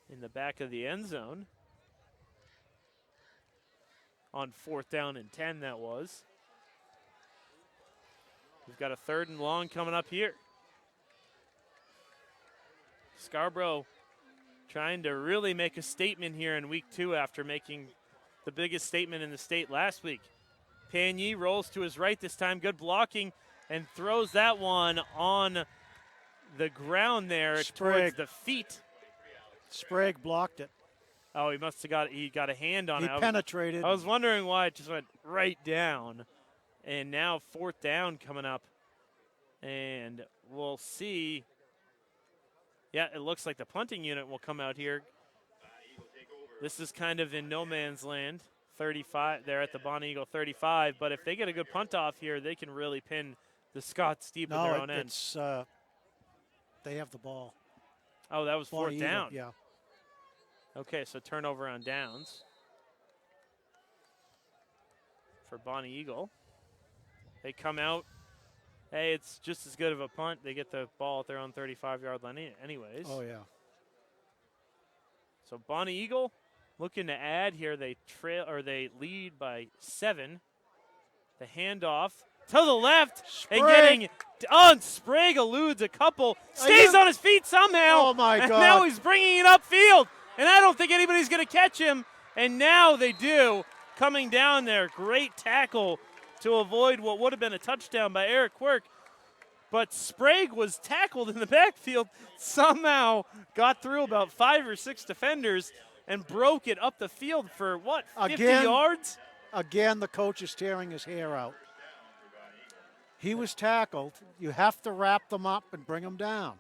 in the back of the end zone. On 4th down and 10, that was. We've got a 3rd and long coming up here. Scarborough trying to really make a statement here in week 2 after making the biggest statement in the state last week. Pagny rolls to his right this time, good blocking, and throws that one on the ground there towards the feet. Sprague blocked it. Oh, he must have got a hand on it. He penetrated. I was wondering why it just went right down. And now 4th down coming up. And we'll see. Yeah, it looks like the punting unit will come out here. This is kind of in no man's land. 35, they're at the Bonny Eagle 35. But if they get a good punt off here, they can really pin the Scots Steep at their own end. They have the ball. Oh, that was 4th down. Yeah. Okay, so turnover on downs for Bonny Eagle. They come out. Hey, it's just as good of a punt. They get the ball at their own 35-yard line anyways. Oh, yeah. So Bonny Eagle looking to add here. They they lead by 7. The handoff to the left. Sprague. And getting on. Sprague eludes a couple. Stays on his feet somehow. Oh, my and God. Now he's bringing it upfield. And I don't think anybody's going to catch him. And now they do. Coming down there. Great tackle to avoid what would have been a touchdown by Eric Quirk. But Sprague was tackled in the backfield, somehow got through about 5 or 6 defenders and broke it up the field for, 50 yards? Again, the coach is tearing his hair out. He was tackled. You have to wrap them up and bring them down.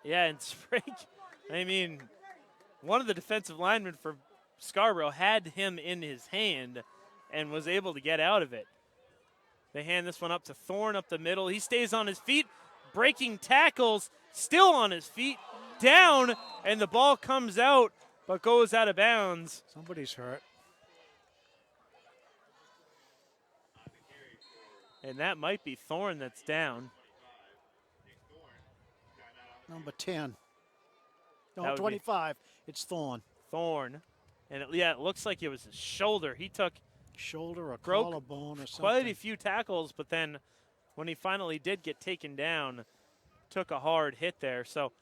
Yeah, and Sprague, I mean, one of the defensive linemen for Scarborough had him in his hand and was able to get out of it. They hand this one up to Thorne up the middle. He stays on his feet, breaking tackles, still on his feet, down, and the ball comes out but goes out of bounds. Somebody's hurt. And that might be Thorne that's down. Number 10. No, 25. It's Thorne. Thorne. And it looks like it was his shoulder. He took shoulder or collarbone or something. Quite a few tackles, but then when he finally did get taken down, took a hard hit there. So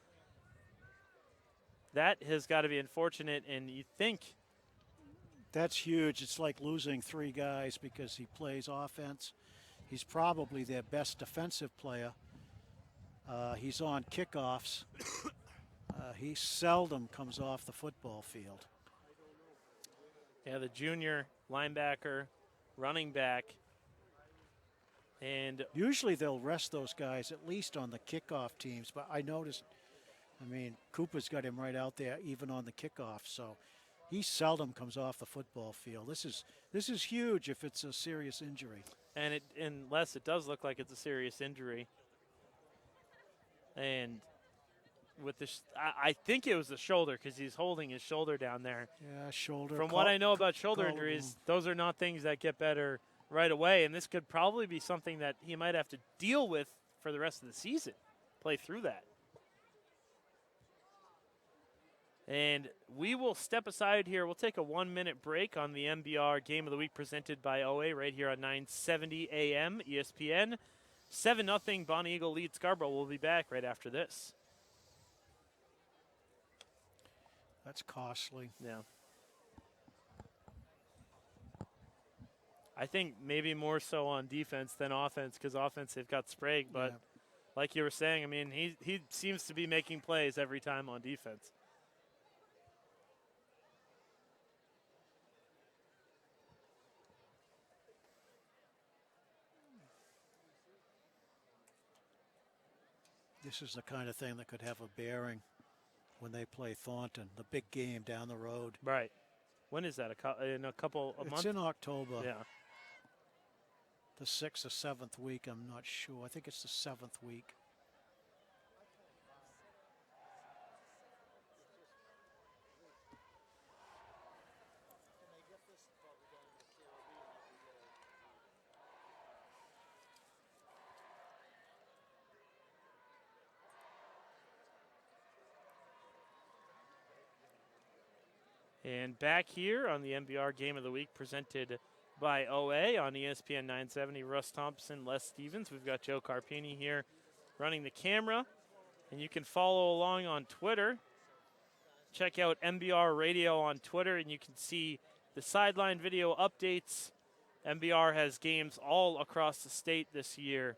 that has got to be unfortunate, and you think that's huge. It's like losing 3 guys because he plays offense. He's probably their best defensive player. He's on kickoffs. He seldom comes off the football field. Yeah, the junior linebacker, running back. And usually they'll rest those guys at least on the kickoff teams, but I noticed, Cooper's got him right out there even on the kickoff, so he seldom comes off the football field. This is huge if it's a serious injury. And unless it does look like it's a serious injury. And with this, I think it was the shoulder because he's holding his shoulder down there. Yeah, shoulder. From what I know about shoulder injuries, those are not things that get better right away, and this could probably be something that he might have to deal with for the rest of the season, play through that. And we will step aside here. We'll take a 1-minute break on the MBR Game of the Week presented by OA right here on 970 AM ESPN. 7-0 Bonny Eagle leads Scarborough. We'll be back right after this. That's costly. Yeah. I think maybe more so on defense than offense because offense they've got Sprague, but like you were saying, he seems to be making plays every time on defense. This is the kind of thing that could have a bearing when they play Thornton, the big game down the road. Right. When is that? In a month? It's in October. Yeah. The 6th or 7th week, I'm not sure. I think it's the 7th week. And back here on the MBR Game of the Week presented by OA on ESPN 970, Russ Thompson, Les Stevens. We've got Joe Carpini here running the camera. And you can follow along on Twitter. Check out MBR Radio on Twitter, and you can see the sideline video updates. MBR has games all across the state this year.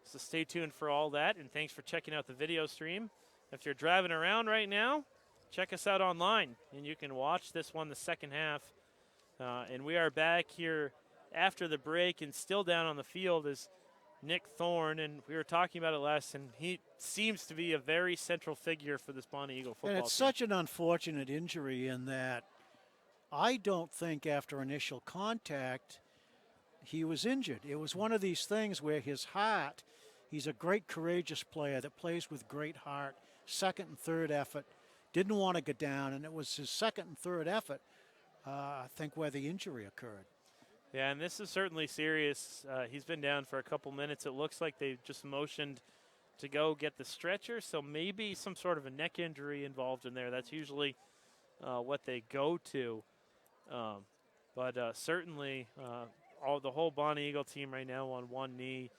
So stay tuned for all that, and thanks for checking out the video stream. If you're driving around right now, check us out online, and you can watch this one the second half. And we are back here after the break, and still down on the field is Nick Thorne, and we were talking about it last, and he seems to be a very central figure for this Bonny Eagle football team. And it's such an unfortunate injury in that I don't think after initial contact he was injured. It was one of these things where his heart, he's a great courageous player that plays with great heart, second and third effort, didn't want to go down, and it was his second and third effort, I think, where the injury occurred. Yeah, and this is certainly serious. He's been down for a couple minutes. It looks like they just motioned to go get the stretcher, so maybe some sort of a neck injury involved in there. That's usually what they go to. But certainly the whole Bonny Eagle team right now on one knee,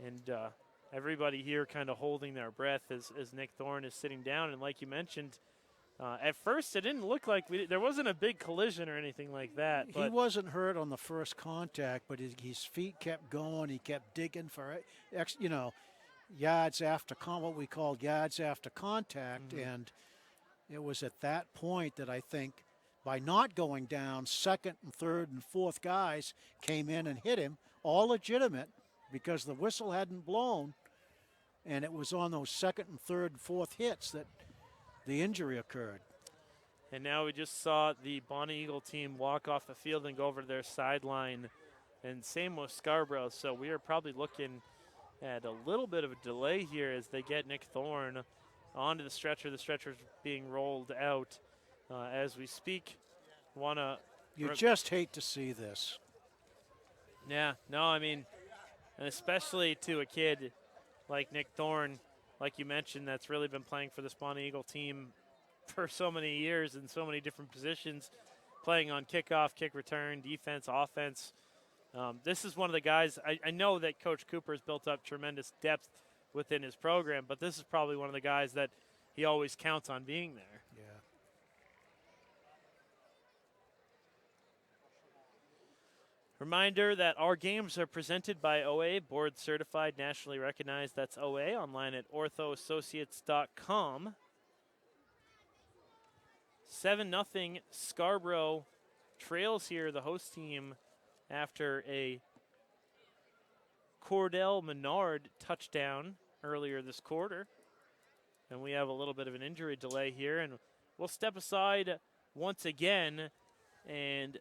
and everybody here kind of holding their breath as Nick Thorne is sitting down. And like you mentioned, at first it didn't look like there wasn't a big collision or anything like that. He wasn't hurt on the first contact, but his feet kept going. He kept digging for, yards after what we call yards after contact. Mm-hmm. And it was at that point that I think by not going down, second and third and fourth guys came in and hit him, all legitimate because the whistle hadn't blown. And it was on those second and third and fourth hits that the injury occurred. And now we just saw the Bonny Eagle team walk off the field and go over to their sideline. And same with Scarborough. So we are probably looking at a little bit of a delay here as they get Nick Thorne onto the stretcher. The stretcher's being rolled out as we speak. You just hate to see this. Yeah, no, I mean, and especially to a kid like Nick Thorne, like you mentioned, that's really been playing for this Bonny Eagle team for so many years in so many different positions, playing on kickoff, kick return, defense, offense. This is one of the guys, I know that Coach Cooper has built up tremendous depth within his program, but this is probably one of the guys that he always counts on being there. Yeah. Reminder that our games are presented by OA, board certified, nationally recognized. That's OA, online at orthoassociates.com. 7-0 Scarborough trails here, the host team, after a Cordell Menard touchdown earlier this quarter. And we have a little bit of an injury delay here, and we'll step aside once again and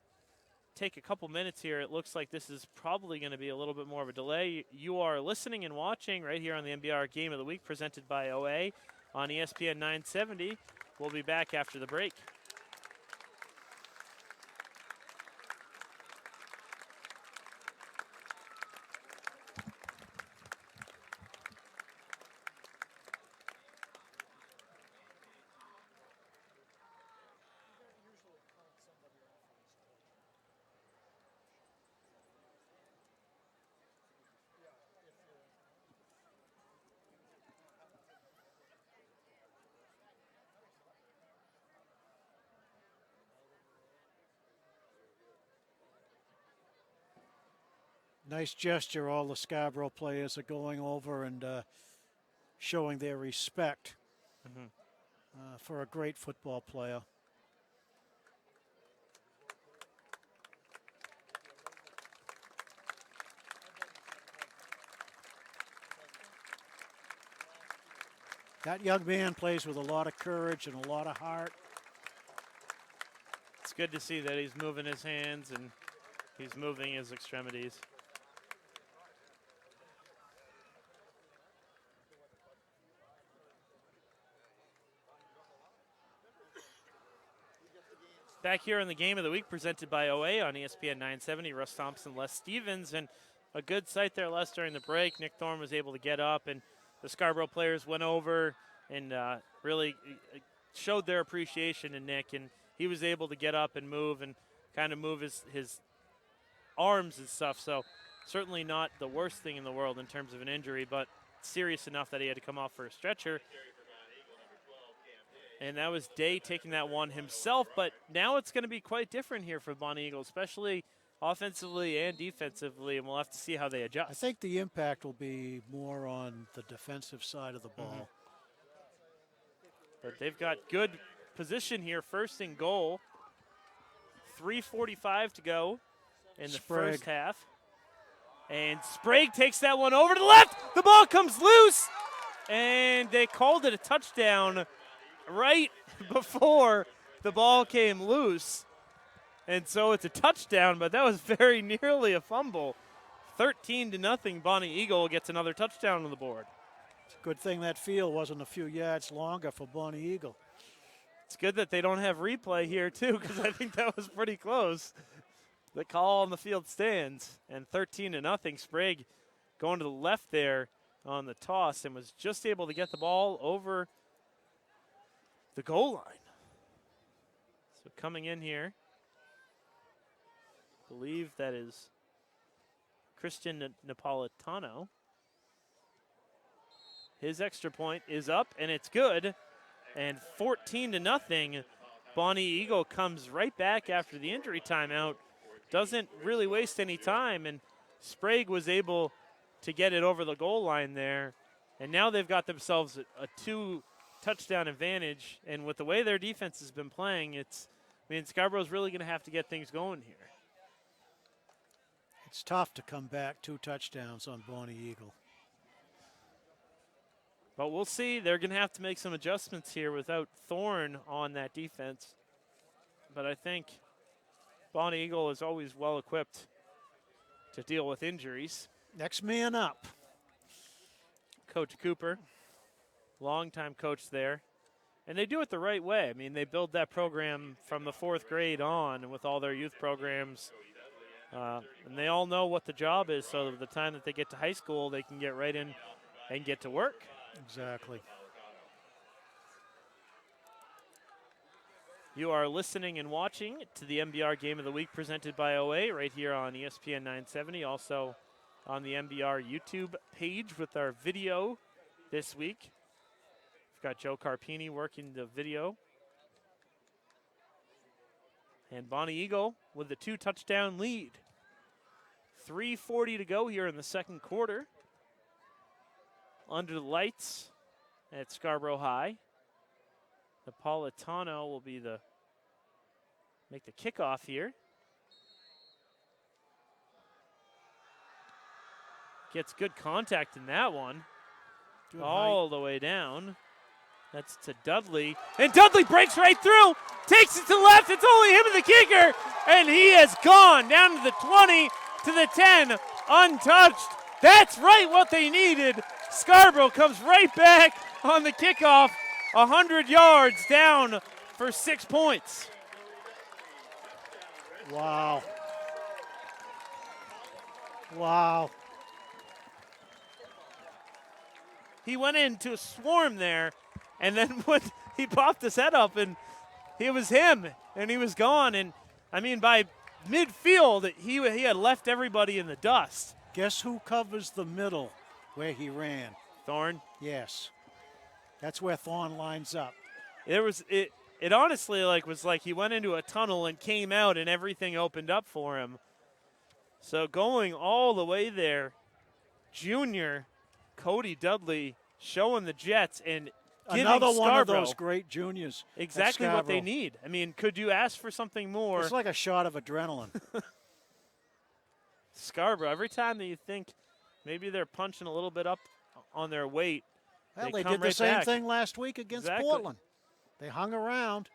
take a couple minutes here. It looks like this is probably going to be a little bit more of a delay. You are listening and watching right here on the NBR Game of the Week presented by OA on ESPN 970. We'll be back after the break. Nice gesture. All the Scarborough players are going over and showing their respect for a great football player. That young man plays with a lot of courage and a lot of heart. It's good to see that he's moving his hands and he's moving his extremities. Back here on the Game of the Week presented by OA on ESPN 970. Russ Thompson, Les Stevens, and a good sight there, Les, during the break. Nick Thorne was able to get up, and the Scarborough players went over and really showed their appreciation to Nick, and he was able to get up and move and kind of move his arms and stuff. So certainly not the worst thing in the world in terms of an injury, but serious enough that he had to come off for a stretcher. And that was Day taking that one himself, but now it's going to be quite different here for Bonny Eagle, especially offensively and defensively, and we'll have to see how they adjust. I think the impact will be more on the defensive side of the ball. But they've got good position here, first and goal. 3:45 to go in the first half. And Sprague takes that one over to the left. The ball comes loose, and they called it a touchdown right before the ball came loose. And so it's a touchdown, but that was very nearly a fumble. 13-0, Bonny Eagle gets another touchdown on the board. It's a good thing that field wasn't a few yards longer for Bonny Eagle. It's good that they don't have replay here, too, because I think that was pretty close. The call on the field stands, and 13-0. Sprague going to the left there on the toss and was just able to get the ball over the goal line. So coming in here, I believe that is Christian Napolitano. His extra point is up, and it's good. And 14-0. Bonny Eagle comes right back after the injury timeout. Doesn't really waste any time, and Sprague was able to get it over the goal line there. And now they've got themselves a 2-touchdown advantage. And with the way their defense has been playing, Scarborough's really going to have to get things going here. It's tough to come back 2 touchdowns on Bonny Eagle. But we'll see. They're going to have to make some adjustments here without Thorne on that defense. But I think Bonny Eagle is always well equipped to deal with injuries. Next man up. Coach Cooper, longtime coach there. And they do it the right way. I mean, they build that program from the 4th grade on with all their youth programs. And they all know what the job is, so that the time that they get to high school, they can get right in and get to work. Exactly. You are listening and watching to the MBR Game of the Week presented by OA right here on ESPN 970. Also on the MBR YouTube page with our video this week. We've got Joe Carpini working the video. And Bonny Eagle with the 2-touchdown lead. 3:40 to go here in the second quarter. Under the lights at Scarborough High. Napolitano will be make the kickoff here. Gets good contact in that one. Good all the way down. That's to Dudley. And Dudley breaks right through. Takes it to the left. It's only him and the kicker. And he has gone down to the 20, to the 10, untouched. That's right what they needed. Scarborough comes right back on the kickoff. 100 yards down for 6 points. Wow. Wow. He went into a swarm there, and then when he popped his head up, and it was him, and he was gone. And, I mean, by midfield, he had left everybody in the dust. Guess who covers the middle where he ran? Thorne? Yes. That's where Thorne lines up. It honestly was like he went into a tunnel and came out and everything opened up for him. So going all the way there, junior Cody Dudley showing the Jets and giving another Scarborough one of those great juniors. Exactly what they need. I mean, could you ask for something more? It's like a shot of adrenaline. Scarborough, every time that you think maybe they're punching a little bit up on their weight, well, they come did the right same back. thing last week against Exactly. Portland. They hung around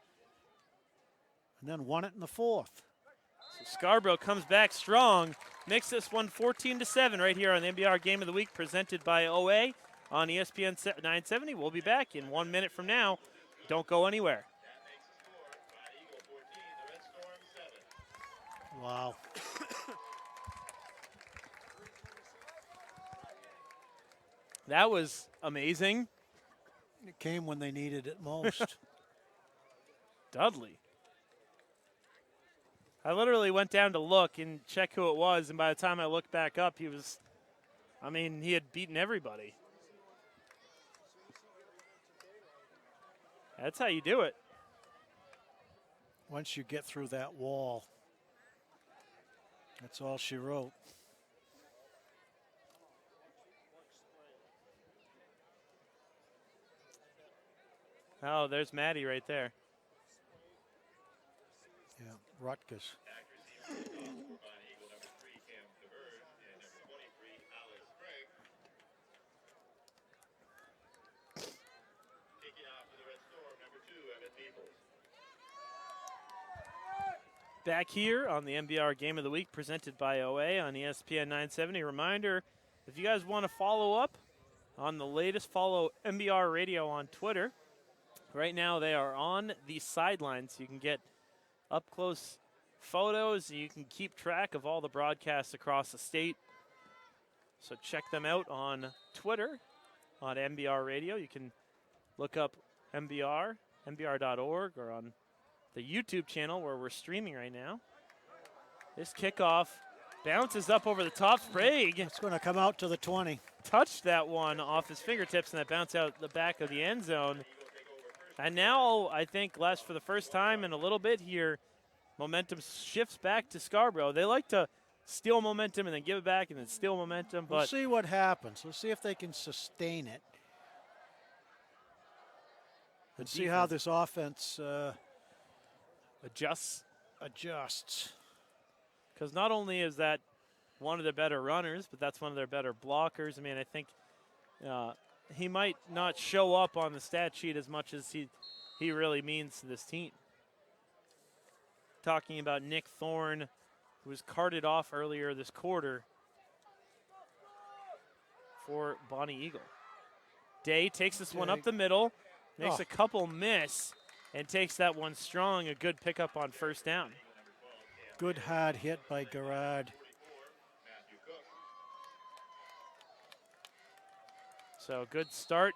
and then won it in the 4th. So Scarborough comes back strong, makes this one 14-7 right here on the MBR Game of the Week presented by OA on ESPN 970. We'll be back in 1 minute from now. Don't go anywhere. Wow. That was amazing. It came when they needed it most. Dudley. I literally went down to look and check who it was, and by the time I looked back up, he had beaten everybody. That's how you do it. Once you get through that wall, that's all she wrote. Oh, there's Maddie right there. Yeah, Rutgers. Back here on the MBR Game of the Week presented by OA on ESPN 970. Reminder, if you guys want to follow up on the latest, follow MBR Radio on Twitter. Right now they are on the sidelines, so you can get up close photos. You can keep track of all the broadcasts across the state. So check them out on Twitter, on MBR Radio. You can look up MBR, mbr.org, or on the YouTube channel where we're streaming right now. This kickoff bounces up over the top. Sprague. It's going to come out to the 20. Touched that one off his fingertips, and that bounced out the back of the end zone. And now, I think, Les, for the first time in a little bit here, momentum shifts back to Scarborough. They like to steal momentum and then give it back and then steal momentum. But we'll see what happens. We'll see if they can sustain it. And see how this offense adjusts. Because not only is that one of the better runners, but that's one of their better blockers. I mean, I think he might not show up on the stat sheet as much as he really means to this team. Talking about Nick Thorne, who was carted off earlier this quarter for Bonny Eagle. Day takes this one up the middle, makes a couple miss, and takes that one strong. A good pickup on first down. Good hard hit by Garrard. So good start.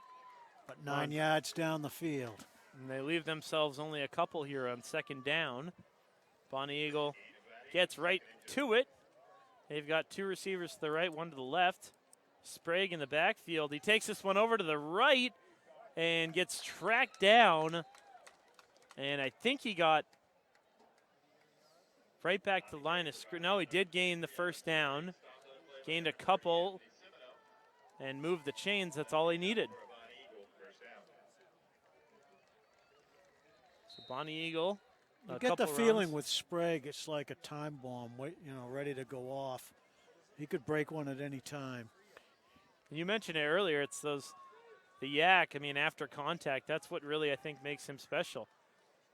But 9 yards down the field. And they leave themselves only a couple here on second down. Bonny Eagle gets right to it. They've got two receivers to the right, one to the left. Sprague in the backfield. He takes this one over to the right and gets tracked down. And I think he got right back to the line of scrimmage. No, he did gain the first down. Gained a couple and moved the chains. That's all he needed. So Bonny Eagle. You get the feeling with Sprague, it's like a time bomb, ready to go off. He could break one at any time. You mentioned it earlier. It's the yak. I mean, after contact, that's what really I think makes him special.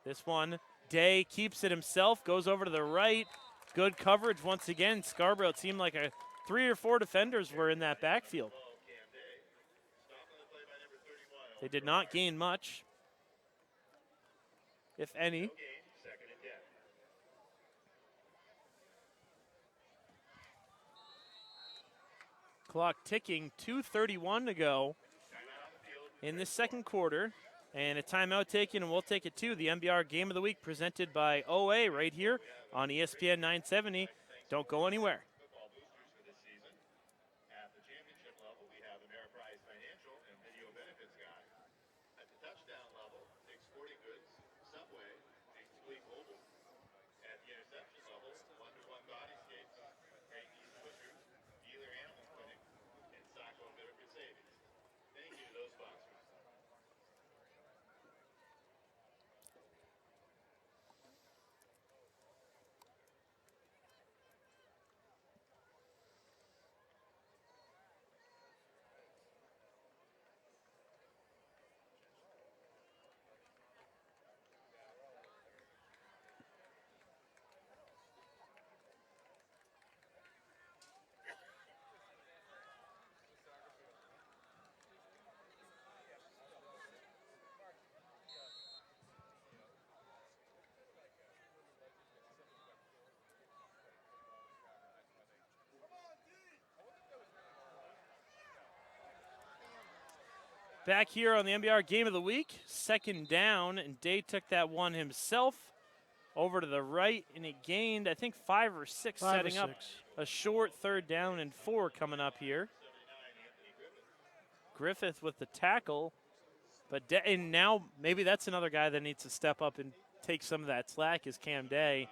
This one, Day keeps it himself, goes over to the right. Good coverage once again. Scarborough, it seemed like 3 or 4 defenders were in that backfield. They did not gain much, if any. Clock ticking, 2:31 to go in the second quarter. And a timeout taken, and we'll take it to the MBR Game of the Week presented by OA right here on ESPN 970. Don't go anywhere. Back here on the MBR Game of the Week, second down, and Day took that one himself over to the right, and he gained, I think, 5 or 6, setting up a short 3rd down and 4 coming up here. Griffith with the tackle, and now maybe that's another guy that needs to step up and take some of that slack is Cam Day,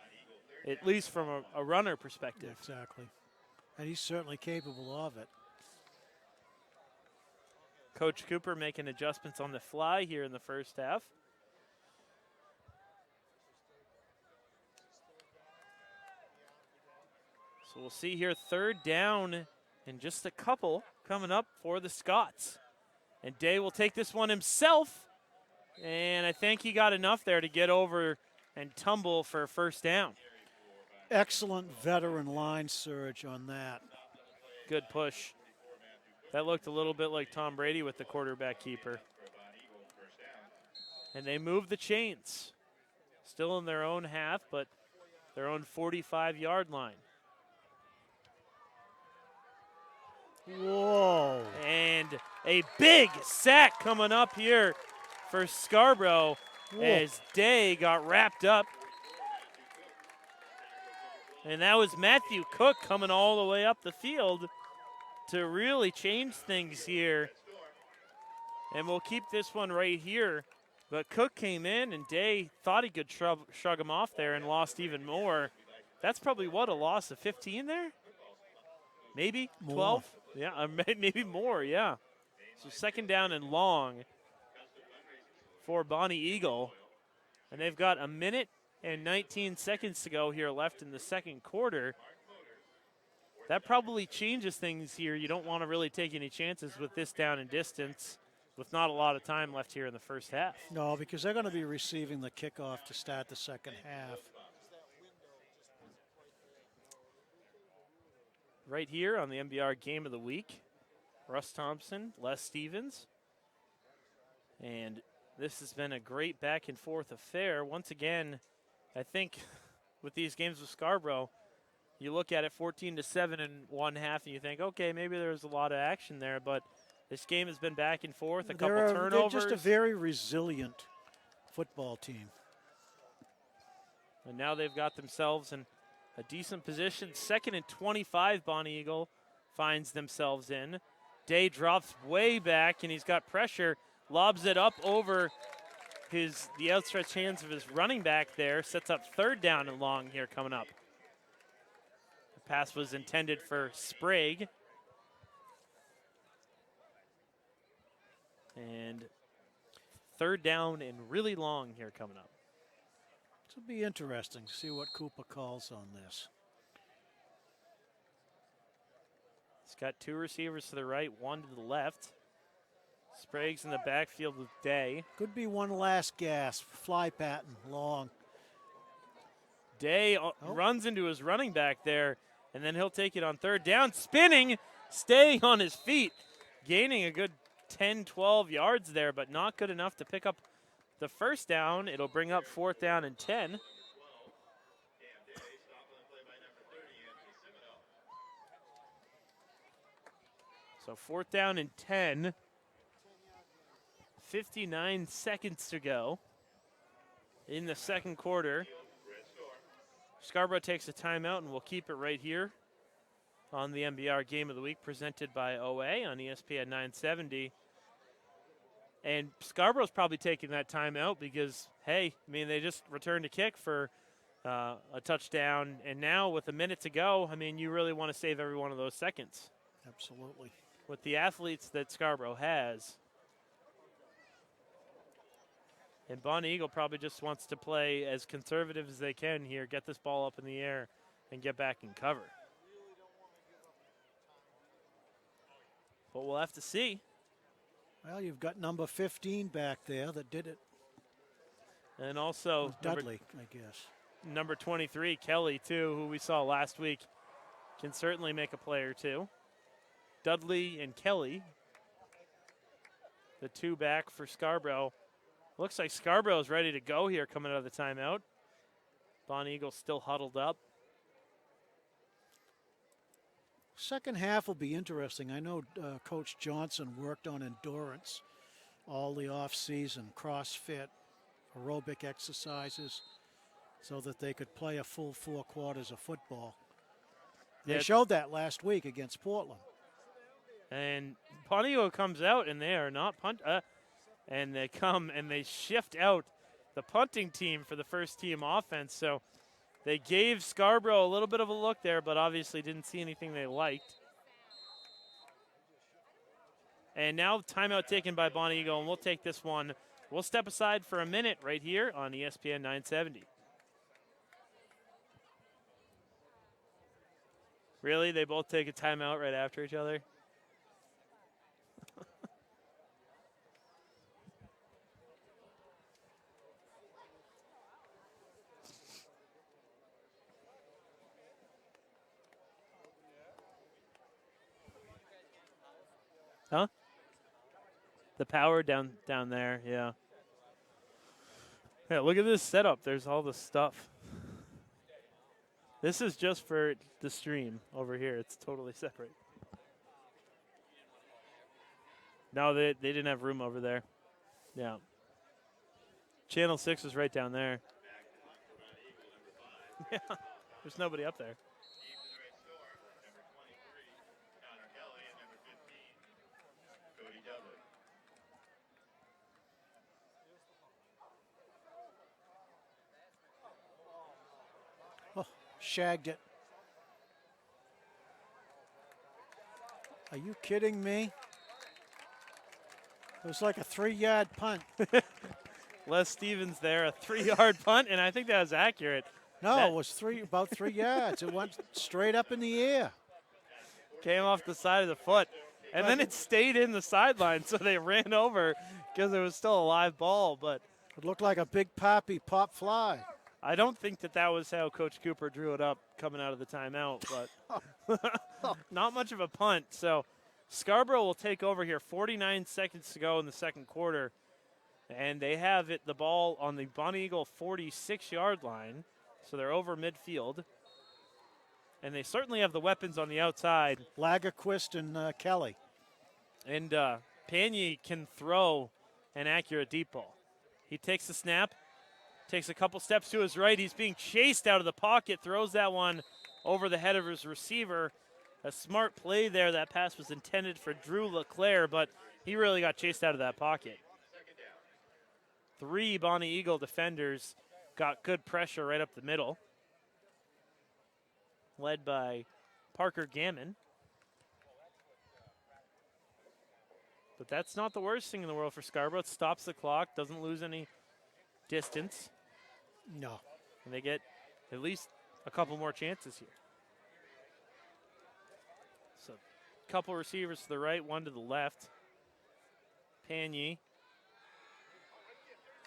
at least from a runner perspective. Yeah, exactly, and he's certainly capable of it. Coach Cooper making adjustments on the fly here in the first half. So we'll see here, 3rd down and just a couple coming up for the Scots. And Day will take this one himself. And I think he got enough there to get over and tumble for a first down. Excellent veteran line surge on that. Good push. That looked a little bit like Tom Brady with the quarterback keeper. And they move the chains. Still in their own half, but their own 45-yard line. Whoa. And a big sack coming up here for Scarborough as Day got wrapped up. And that was Matthew Cook coming all the way up the field to really change things here. And we'll keep this one right here. But Cook came in, and Day thought he could shrug him off there and lost even more. That's probably, what, a loss of 15 there? Maybe 12? Yeah, maybe more, yeah. So second down and long for Bonny Eagle. And they've got a minute and 19 seconds to go here left in the second quarter. That probably changes things here. You don't want to really take any chances with this down and distance with not a lot of time left here in the first half. No, because they're going to be receiving the kickoff to start the second half. Right here on the MBR Game of the Week, Russ Thompson, Les Stevens. And this has been a great back and forth affair. Once again, I think with these games with Scarborough, you look at it 14-7 in one half and you think, okay, maybe there's a lot of action there, but this game has been back and forth, a couple turnovers. They're just a very resilient football team. And now they've got themselves in a decent position. 2nd and 25, Bonny Eagle finds themselves in. Day drops way back, and he's got pressure, lobs it up over the outstretched hands of his running back there, sets up third down and long here coming up. The pass was intended for Sprague. And third down and really long here coming up. It'll be interesting to see what Cooper calls on this. He's got two receivers to the right, one to the left. Sprague's in the backfield with Day. Could be one last gasp. Fly pattern, long. Day runs into his running back there, and then he'll take it on third down. Spinning, staying on his feet, gaining a good 10, 12 yards there, but not good enough to pick up the first down. It'll bring up fourth down and 10. So fourth down and 10. 59 seconds to go in the second quarter. Scarborough takes a timeout, and we'll keep it right here on the MBR Game of the Week presented by OA on ESPN 970. And Scarborough's probably taking that timeout because, hey, I mean, they just returned a kick for a touchdown. And now with a minute to go, I mean, you really want to save every one of those seconds. Absolutely. With the athletes that Scarborough has. And Bonny Eagle probably just wants to play as conservative as they can here, get this ball up in the air, and get back and cover. But we'll have to see. Well, you've got number 15 back there that did it. And also Dudley, I guess. Number 23, Kelly, too, who we saw last week, can certainly make a play or two. Dudley and Kelly, the two back for Scarborough. Looks like Scarborough is ready to go here coming out of the timeout. Bonny Eagle still huddled up. Second half will be interesting. I know Coach Johnson worked on endurance all the off-season, CrossFit, aerobic exercises, so that they could play a full 4 quarters of football. They showed that last week against Portland. And Bonny Eagle comes out, and they are not and they come and they shift out the punting team for the first team offense. So they gave Scarborough a little bit of a look there, but obviously didn't see anything they liked. And now timeout taken by Bonny Eagle, and we'll take this one. We'll step aside for a minute right here on ESPN 970. Really? They both take a timeout right after each other? Huh? The power down there, yeah. Yeah, look at this setup. There's all the stuff. This is just for the stream over here. It's totally separate. No, they didn't have room over there. Yeah. Channel 6 is right down there. Yeah, there's nobody up there. Oh, shagged it. Are you kidding me? It was like a 3-yard punt. Les Stevens there, a 3-yard punt, and I think that was accurate. No, it was about 3 yards. It went straight up in the air. Came off the side of the foot. And then it stayed in the sideline, so they ran over because it was still a live ball. But it looked like a big poppy pop fly. I don't think that was how Coach Cooper drew it up coming out of the timeout, but not much of a punt. So Scarborough will take over here. 49 seconds to go in the second quarter. And they have the ball on the Bonny Eagle 46-yard line. So they're over midfield. And they certainly have the weapons on the outside. Lagerquist and Kelly. And Pagny can throw an accurate deep ball. He takes the snap, takes a couple steps to his right. He's being chased out of the pocket, throws that one over the head of his receiver. A smart play there. That pass was intended for Drew LeClaire, but he really got chased out of that pocket. 3 Bonny Eagle defenders got good pressure right up the middle, led by Parker Gammon. But that's not the worst thing in the world for Scarborough. It stops the clock, doesn't lose any distance. No. And they get at least a couple more chances here. So a couple receivers to the right, one to the left. Pagny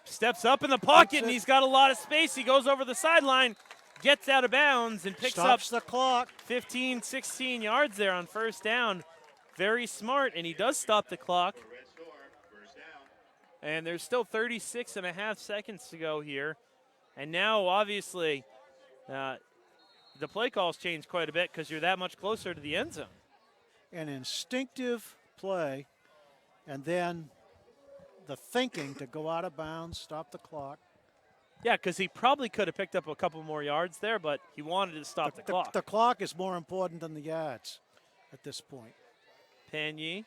steps up in the pocket, and he's got a lot of space. He goes over the sideline, gets out of bounds, and picks Stops up the clock. 15, 16 yards there on first down. Very smart, and he does stop the clock. And there's still 36 and a half seconds to go here. And now, obviously, the play calls change quite a bit because you're that much closer to the end zone. An instinctive play, and then the thinking to go out of bounds, stop the clock. Yeah, because he probably could have picked up a couple more yards there, but he wanted to stop the clock. The clock is more important than the yards at this point. Pagny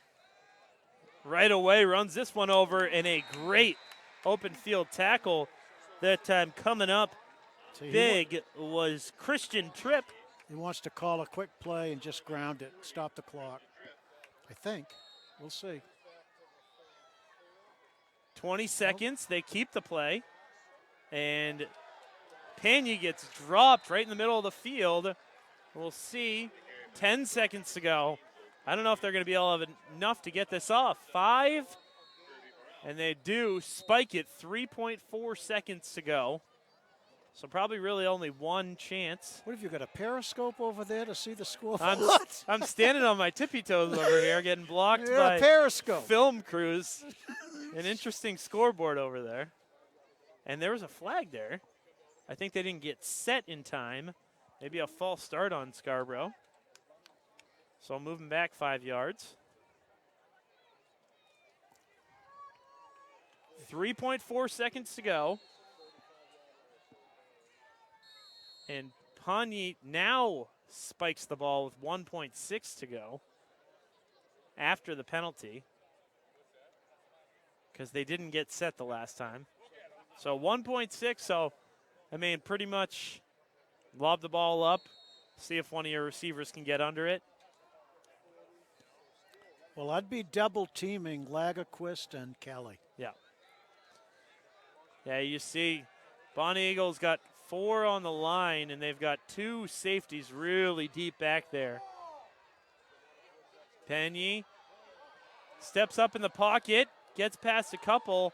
right away runs this one over, and a great open field tackle. That time coming up big was Christian Tripp. He wants to call a quick play and just ground it, stop the clock. I think. We'll see. 20 seconds. They keep the play. And Pagny gets dropped right in the middle of the field. We'll see. 10 seconds to go. I don't know if they're going to be able to have enough to get this off. 5. And they do spike it. 3.4 seconds to go. So probably really only one chance. What have you got, a periscope over there to see the score? I'm standing on my tippy toes over here getting blocked by periscope. film crews. An interesting scoreboard over there. And there was a flag there. I think they didn't get set in time. Maybe a false start on Scarborough. So moving back 5 yards. 3.4 seconds to go. And Pagny now spikes the ball with 1.6 to go after the penalty because they didn't get set the last time. So 1.6, so, I mean, pretty much lob the ball up, see if one of your receivers can get under it. Well, I'd be double teaming Lagerquist and Kelly. Yeah. Yeah, you see Bonny Eagles got 4 on the line, and they've got 2 safeties really deep back there. Pagny steps up in the pocket, gets past a couple,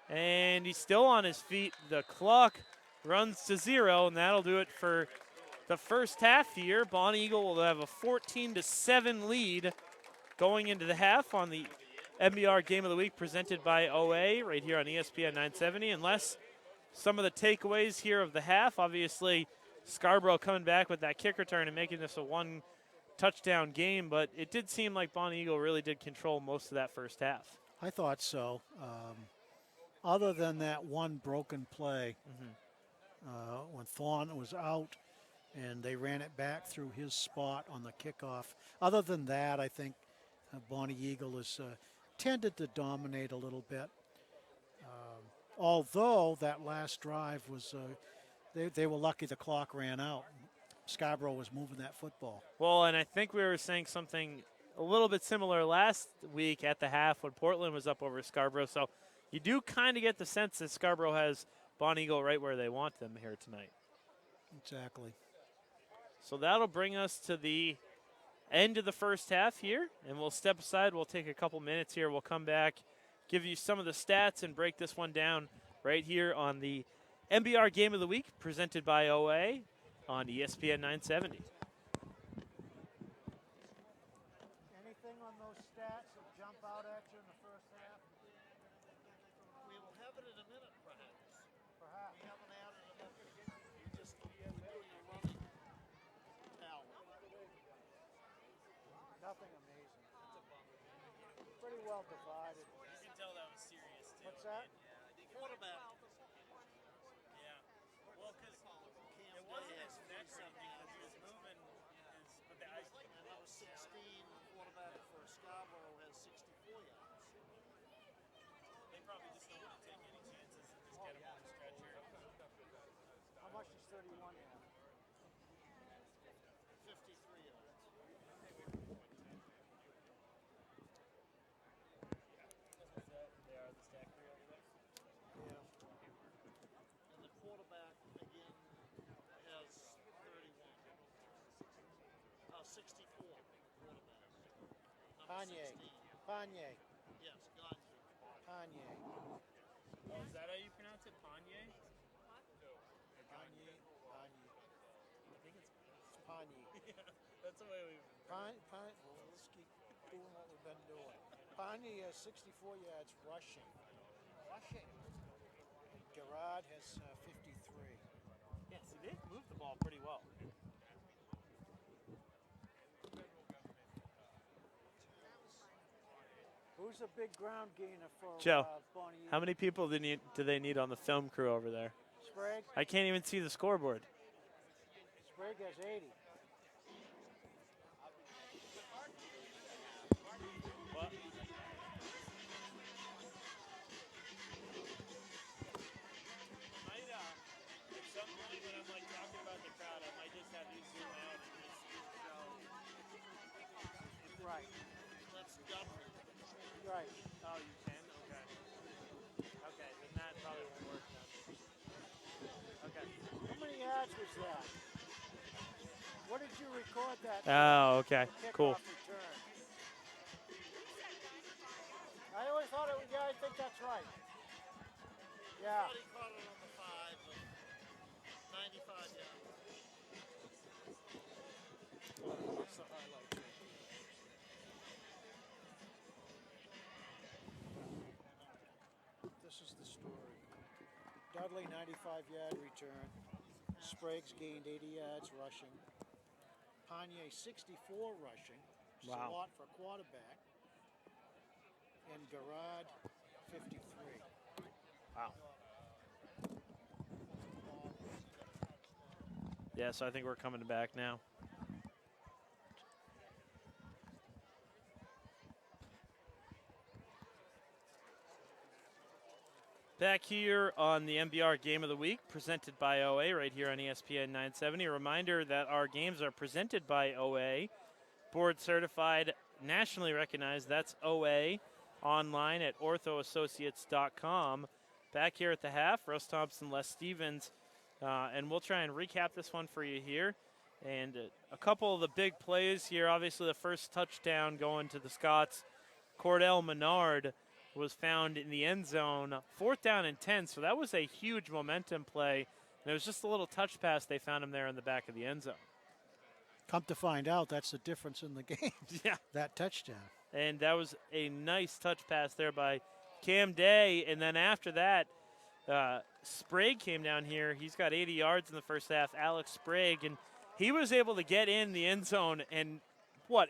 and he's still on his feet. The clock runs to 0, and that'll do it for the first half here. Bonny Eagle will have a 14-7 lead going into the half on the MBR Game of the Week presented by OA right here on ESPN 970. Unless some of the takeaways here of the half, obviously Scarborough coming back with that kick return and making this a one-touchdown game, but it did seem like Bonny Eagle really did control most of that first half. I thought so. Other than that one broken play, when Thorne was out and they ran it back through his spot on the kickoff. Other than that, I think Bonny Eagle has tended to dominate a little bit. Although that last drive was, they were lucky the clock ran out. Scarborough was moving that football. Well, and I think we were saying something a little bit similar last week at the half when Portland was up over Scarborough. So you do kind of get the sense that Scarborough has Bonny Eagle right where they want them here tonight. Exactly. So that'll bring us to the end of the first half here, and we'll step aside. We'll take a couple minutes here. We'll come back, give you some of the stats, and break this one down right here on the MBR Game of the Week presented by OA on ESPN 970. Anything on those stats that jump out at you in the first half? We will have it in a minute, perhaps. Perhaps. We haven't added enough. You just doing your running towel. Nothing amazing. Pretty well divided. You can tell that was serious, too. What's that? Quarterback. Yeah. Well, because it wasn't his neck or anything, because he was moving but the ice. And that was 16. Quarterback for Scarborough has 64 yards. They probably just don't want to take any chances and just get him on the stretch here. How much does 31 have? 53 yards. They are the stack three over there. Yeah. And the quarterback, again, has 31. 64 quarterback. Number Panye. 16. Panye. Yes, Gagne. Panye. Oh, is that how you pronounce it? Panye? Panye. Panye. I think it's Panye. that's the way we've. Well, let's keep doing what we've been doing. Bonny has 64 yards rushing. And Gerard has 53. Yeah, see, they've moved the ball pretty well. Who's a big ground gainer for Joe, Bonny? how many people do they need on the film crew over there? Sprague? I can't even see the scoreboard. Sprague has 80. What? At some point when I'm like talking about the crowd, I might just have you zoom out and just show. Right. That's double. Right. Oh, you can? Okay. Okay, then that probably won't work then. Okay. How many yards was that? What did you record that? Oh, okay. Cool. Kickoff return. I always thought it was, yeah, I think that's right. Yeah. He caught it on the 5, but 95 yards. That's the highlight. This is the story. Dudley, 95-yard return. Sprague's gained 80 yards rushing. Panye, 64 rushing. Which is a lot for a quarterback. And Gerard, 53. Wow. Yeah, so I think we're coming back now. Back here on the MBR Game of the Week, presented by OA, right here on ESPN 970. A reminder that our games are presented by OA, board certified, nationally recognized. That's OA, online at orthoassociates.com. Back here at the half, Russ Thompson, Les Stevens, and we'll try and recap this one for you here. And a couple of the big plays here. Obviously, the first touchdown going to the Scots. Cordell Menard was found in the end zone, 4th down and 10. So that was a huge momentum play. And it was just a little touch pass. They found him there in the back of the end zone. Come to find out, that's the difference in the game. Yeah. That touchdown. And that was a nice touch pass there by Cam Day. And then after that, Sprague came down here. He's got 80 yards in the first half, Alex Sprague, and he was able to get in the end zone. And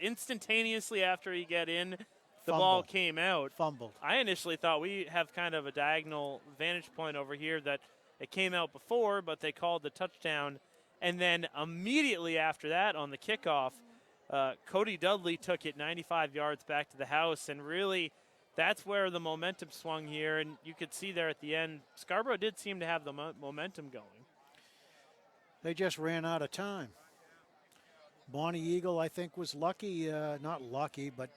instantaneously after he got in, the ball came out. Fumbled. I initially thought we have kind of a diagonal vantage point over here that it came out before, but they called the touchdown. And then immediately after that, on the kickoff, Cody Dudley took it 95 yards back to the house, and really that's where the momentum swung here. And you could see there at the end, Scarborough did seem to have the momentum going. They just ran out of time. Bonny Eagle, I think, was lucky, not lucky, but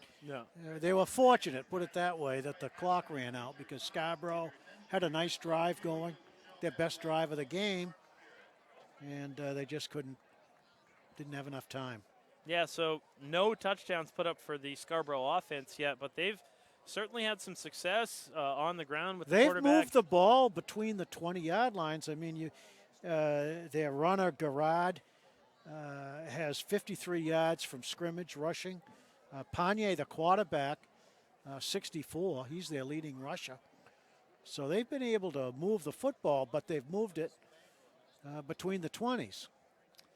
they were fortunate, put it that way, that the clock ran out because Scarborough had a nice drive going, their best drive of the game, and they just didn't have enough time. Yeah, so no touchdowns put up for the Scarborough offense yet, but they've certainly had some success on the ground with the quarterback. They've moved the ball between the 20-yard lines. I mean, their runner, Garrard, has 53 yards from scrimmage rushing. Panier, the quarterback, 64. He's their leading rusher. So they've been able to move the football, but they've moved it between the 20s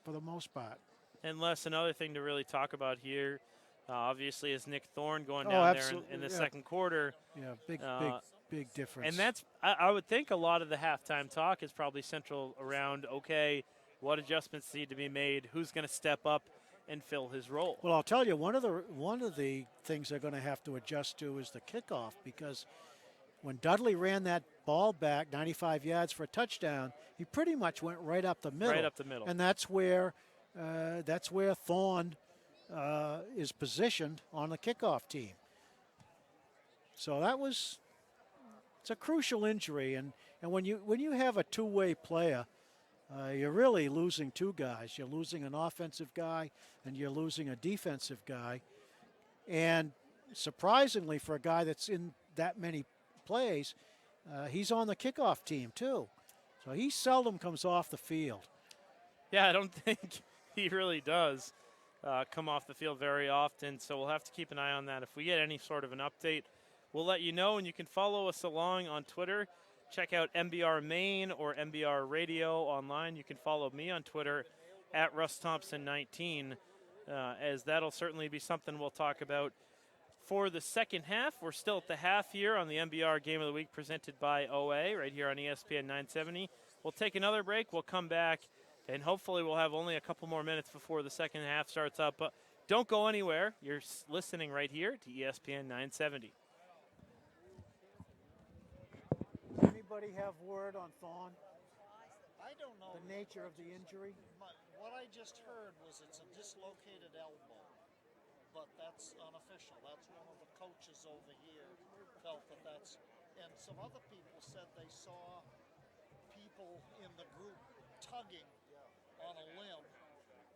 for the most part. And Les, another thing to really talk about here, obviously, is Nick Thorne going down there in the second quarter. Yeah, big difference. And that's, I would think a lot of the halftime talk is probably central around, okay, what adjustments need to be made, who's going to step up and fill his role. Well, I'll tell you, one of the things they're going to have to adjust to is the kickoff, because when Dudley ran that ball back 95 yards for a touchdown, he pretty much went right up the middle. Right up the middle. And that's where Thorne is positioned on the kickoff team. So it's a crucial injury, and when you have a two-way player, you're really losing two guys. You're losing an offensive guy, and you're losing a defensive guy. And surprisingly, for a guy that's in that many plays, he's on the kickoff team too. So he seldom comes off the field. Yeah, I don't think he really does come off the field very often, so we'll have to keep an eye on that. If we get any sort of an update, we'll let you know, and you can follow us along on Twitter. Check out MBR Maine or MBR Radio online. You can follow me on Twitter at Russ Thompson19, as that'll certainly be something we'll talk about for the second half. We're still at the half here on the MBR Game of the Week presented by OA right here on ESPN 970. We'll take another break. We'll come back, and hopefully we'll have only a couple more minutes before the second half starts up. But don't go anywhere. You're listening right here to ESPN 970. Anybody have word on Thorne? I don't know. The nature of the injury? What I just heard was it's a dislocated elbow, but that's unofficial. That's one of the coaches over here felt that's, and some other people said they saw people in the group tugging on a limb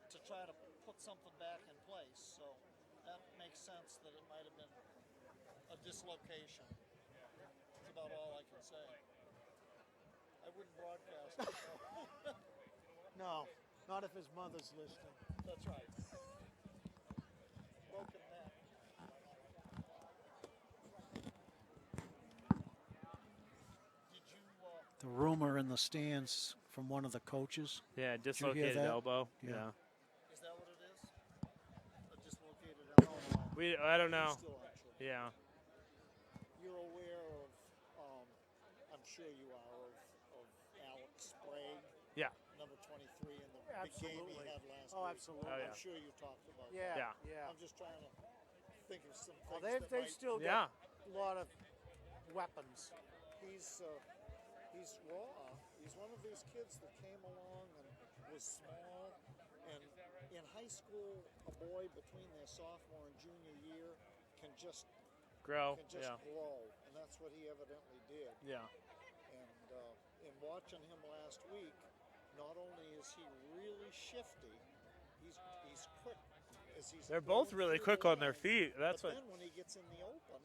to try to put something back in place. So that makes sense that it might have been a dislocation. That's about all I can say. I wouldn't broadcast it. No, not if his mother's listening. That's right. Broken neck. Did you? The rumor in the stands from one of the coaches. Yeah, Did you hear dislocated that? elbow. Yeah. Is that what it is? A dislocated elbow? I don't know. Still unsure. Yeah. You're aware of, I'm sure you are, of Alex Sprague, Yeah. number 23 in the big game he had last week. Absolutely. Oh, yeah. I'm sure you talked about Yeah. yeah. I'm just trying to think of some things Well, that they might, still Yeah. got a lot of weapons. He's raw. He's one of these kids that came along and was small. And in high school, a boy between their sophomore and junior year can just Grow. grow, and that's what he evidently did. Yeah. And in watching him last week, not only is he really shifty, he's quick. As he's They're both going really through quick the on their line. feet. That's but what. then when he gets in the open,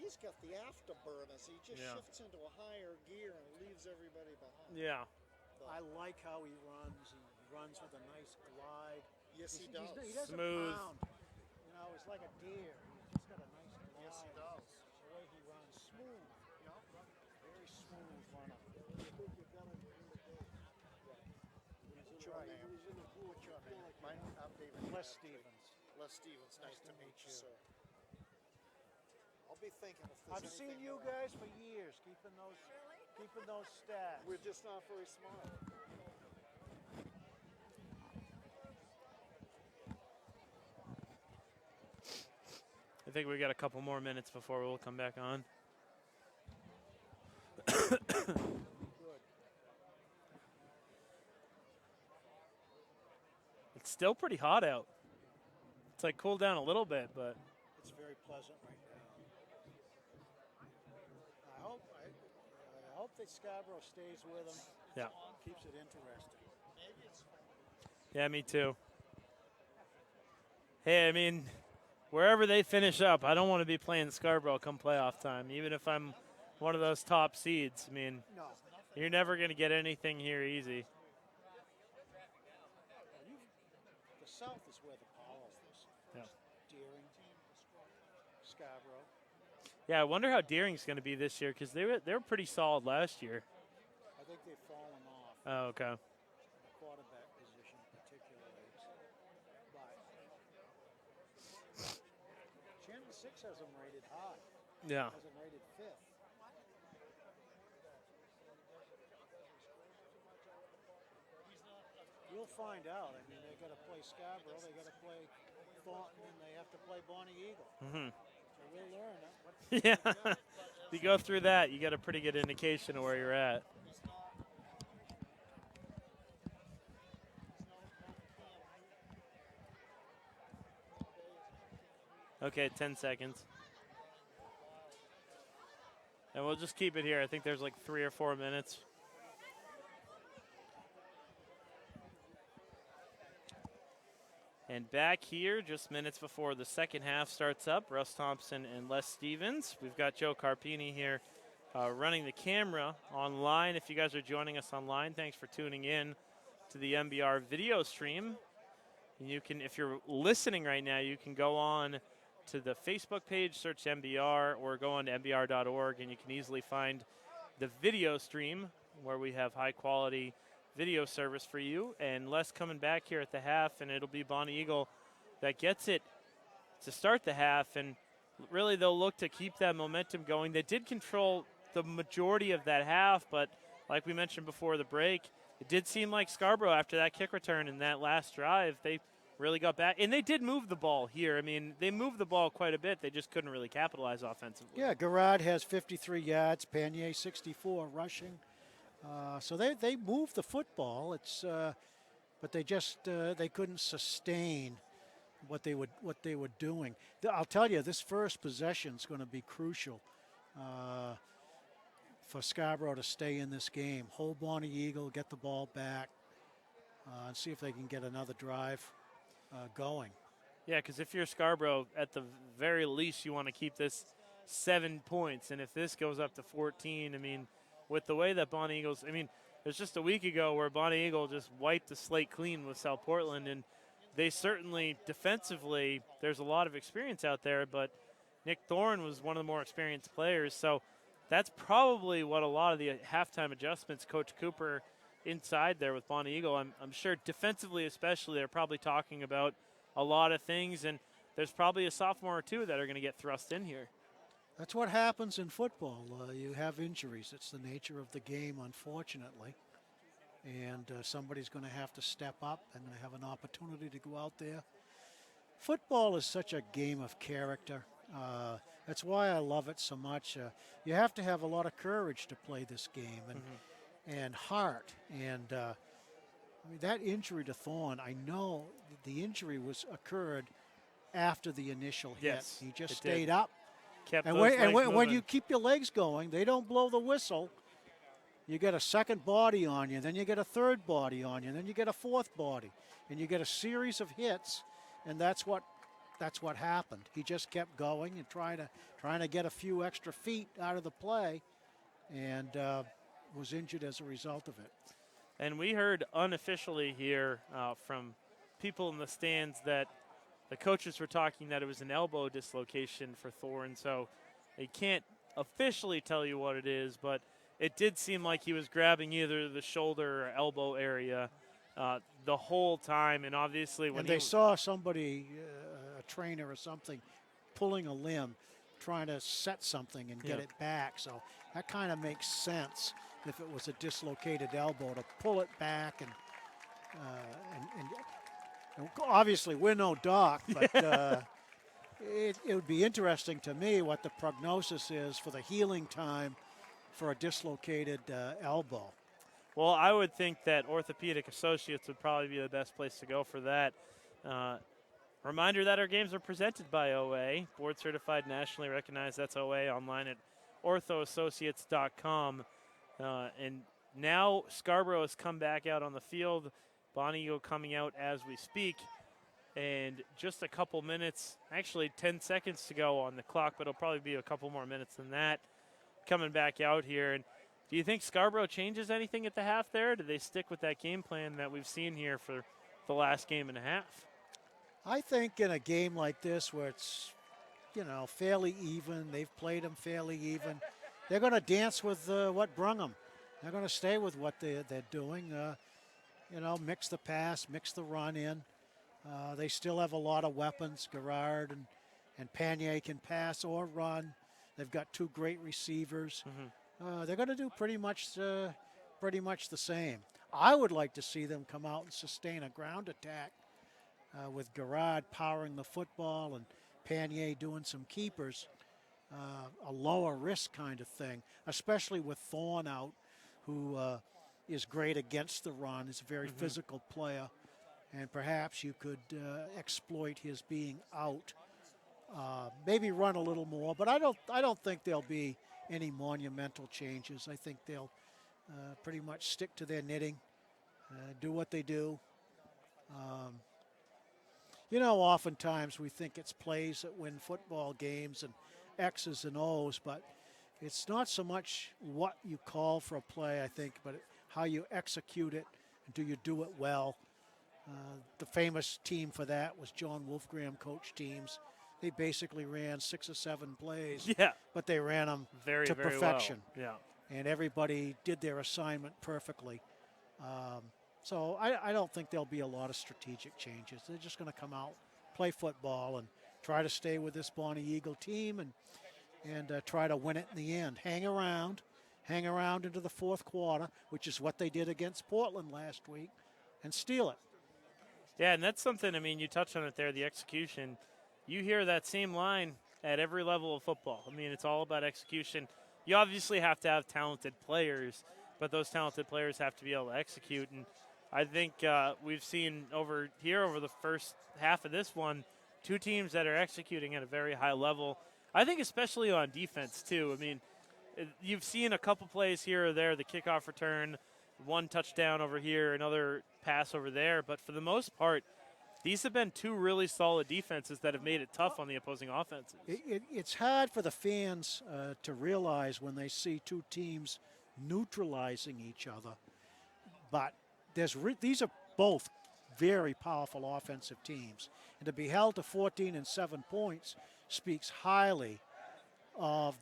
he's got the afterburners. He just shifts into a higher gear and leaves everybody behind. Yeah. I like how he runs. He runs with a nice glide. Yes, he He does. doesn't Smooth. pound. You know, it's like a deer. He's just got a nice glide. Yes, he does. The way he runs, smooth. Yep. Very smooth runner. What's your name? I'm David. Les Stevens. Les Stevens. Nice to meet you, sir. I'll be thinking if there's I've seen anything you around. guys for years, keeping those stats. We're just not very smart. I think we got a couple more minutes before we'll come back on. Good. It's still pretty hot out. It's like cooled down a little bit, but It's very pleasant right now. I hope that Scarborough stays with them. yeah. Keeps it interesting. Yeah, me too. Hey, I mean, wherever they finish up, I don't want to be playing Scarborough come playoff time, even if I'm one of those top seeds. I mean, No. you're never going to get anything here easy. The South is where the power is. Yeah. Deering, Scarborough. Yeah, I wonder how Deering's going to be this year because they were pretty solid last year. I think they've fallen off. Oh, okay. The quarterback position particularly. But Channel 6 has them rated high. Yeah. Has them rated 5th. You'll find out. I mean, they got to play Scarborough, they got to play Thornton, and they have to play Bonny Eagle. Mm-hmm. So we'll learn that. Yeah. You go through that, you get a pretty good indication of where you're at. Okay, 10 seconds. And we'll just keep it here. I think there's like 3 or 4 minutes. And back here, just minutes before the second half starts up, Russ Thompson and Les Stevens. We've got Joe Carpini here running the camera online. If you guys are joining us online, thanks for tuning in to the MBR video stream. You can, if you're listening right now, you can go on to the Facebook page, search MBR, or go on to mbr.org, and you can easily find the video stream where we have high quality video service for you. And Les coming back here at the half, and it'll be Bonny Eagle that gets it to start the half, and really they'll look to keep that momentum going. They did control the majority of that half, but like we mentioned before the break, it did seem like Scarborough, after that kick return in that last drive, they really got back. And they did move the ball here. I mean, they moved the ball quite a bit. They just couldn't really capitalize offensively. Yeah, Garrard has 53 yards, Panier 64 rushing. So they moved the football. But they just they couldn't sustain what they were doing. I'll tell you, this first possession is going to be crucial for Scarborough to stay in this game. Hold Bonny Eagle, get the ball back, and see if they can get another drive going. Yeah, because if you're Scarborough, at the very least, you want to keep this 7 points. And if this goes up to 14, I mean, with the way that Bonny Eagles, I mean, there's just a week ago where Bonny Eagle just wiped the slate clean with South Portland, and they certainly defensively, there's a lot of experience out there, but Nick Thorne was one of the more experienced players. So that's probably what a lot of the halftime adjustments, Coach Cooper inside there with Bonny Eagle, I'm sure defensively especially, they're probably talking about a lot of things, and there's probably a sophomore or two that are going to get thrust in here. That's what happens in football. You have injuries. It's the nature of the game, unfortunately. And somebody's going to have to step up and have an opportunity to go out there. Football is such a game of character. That's why I love it so much. You have to have a lot of courage to play this game, and heart. And I mean, that injury to Thorne, I know the injury occurred after the initial hit. Yes, He just it stayed did. up. Kept And, those legs when moving. you keep your legs going, they don't blow the whistle. You get a second body on you, then you get a third body on you, then you get a fourth body, and you get a series of hits, and that's what happened. He just kept going and trying to get a few extra feet out of the play, and was injured as a result of it. And we heard unofficially here from people in the stands that the coaches were talking that it was an elbow dislocation for Thorne, so they can't officially tell you what it is, but it did seem like he was grabbing either the shoulder or elbow area the whole time. And obviously when And they saw somebody, a trainer or something, pulling a limb, trying to set something and get it back. So that kind of makes sense if it was a dislocated elbow to pull it back and obviously we're no doc, but it would be interesting to me what the prognosis is for the healing time for a dislocated elbow. Well, I would think that Orthopedic Associates would probably be the best place to go for that. Reminder that our games are presented by OA, board certified, nationally recognized. That's OA, online at orthoassociates.com. And now Scarborough has come back out on the field. Bonny Eagle coming out as we speak. And just a couple minutes, actually 10 seconds to go on the clock, but it'll probably be a couple more minutes than that, coming back out here. And do you think Scarborough changes anything at the half there? Do they stick with that game plan that we've seen here for the last game and a half? I think in a game like this where it's, fairly even, they've played them fairly even, they're going to dance with what brung them. They're going to stay with what they're doing. Mix the pass, mix the run in. They still have a lot of weapons. Garrard and Panier can pass or run. They've got two great receivers. They're going to do pretty much the same. I would like to see them come out and sustain a ground attack with Garrard powering the football and Panier doing some keepers, a lower risk kind of thing, especially with Thorne out, who is great against the run, is a very physical player, and perhaps you could exploit his being out. Maybe run a little more, but I don't think there'll be any monumental changes. I think they'll pretty much stick to their knitting, do what they do. Oftentimes we think it's plays that win football games and X's and O's, but it's not so much what you call for a play, I think, but how you execute it, and do you do it well. The famous team for that was John Wolfgram coach teams. They basically ran 6 or 7 plays, but they ran them to perfection. Well. And everybody did their assignment perfectly. So I don't think there'll be a lot of strategic changes. They're just going to come out, play football, and try to stay with this Bonny Eagle team and try to win it in the end. Hang around into the fourth quarter, which is what they did against Portland last week, and steal it. Yeah, and that's something, you touched on it there, the execution. You hear that same line at every level of football. It's all about execution. You obviously have to have talented players, but those talented players have to be able to execute. And I think we've seen over the first half of this one, 2 teams that are executing at a very high level. I think especially on defense, too. You've seen a couple plays here or there, the kickoff return, 1 touchdown over here, another pass over there. But for the most part, these have been 2 really solid defenses that have made it tough on the opposing offenses. It's hard for the fans to realize when they see 2 teams neutralizing each other. But these are both very powerful offensive teams. And to be held to 14 and 7 points speaks highly of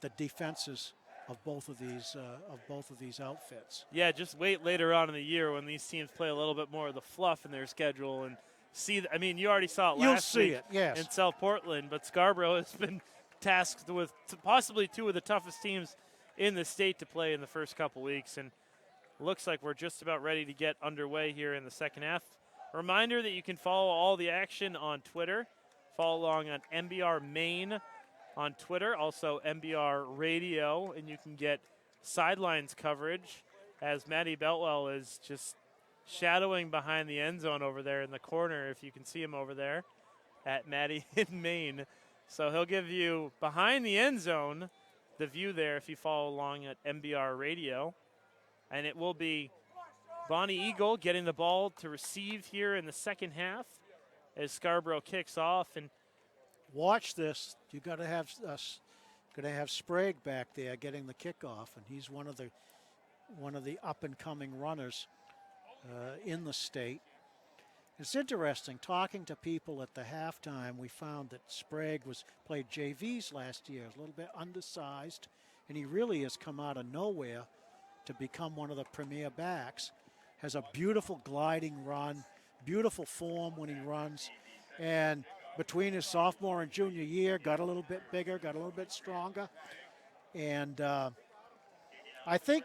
the defenses of both of these outfits. Yeah, just wait later on in the year when these teams play a little bit more of the fluff in their schedule and see. You already saw it last week in South Portland, but Scarborough has been tasked with possibly 2 of the toughest teams in the state to play in the first couple weeks, and looks like we're just about ready to get underway here in the second half. Reminder that you can follow all the action on Twitter. Follow along on MBR Maine on Twitter, also MBR Radio, and you can get sidelines coverage as Matty Beltwell is just shadowing behind the end zone over there in the corner, if you can see him over there at Matty in Maine. So he'll give you behind the end zone the view there if you follow along at MBR Radio. And it will be Bonny Eagle getting the ball to receive here in the second half as Scarborough kicks off. And watch this. You got to have Sprague back there getting the kickoff, and he's one of the up and coming runners in the state. It's interesting talking to people at the halftime. We found that Sprague played JVs last year, a little bit undersized, and he really has come out of nowhere to become one of the premier backs. has a beautiful gliding run, beautiful form when he runs. And between his sophomore and junior year, got a little bit bigger, got a little bit stronger. And I think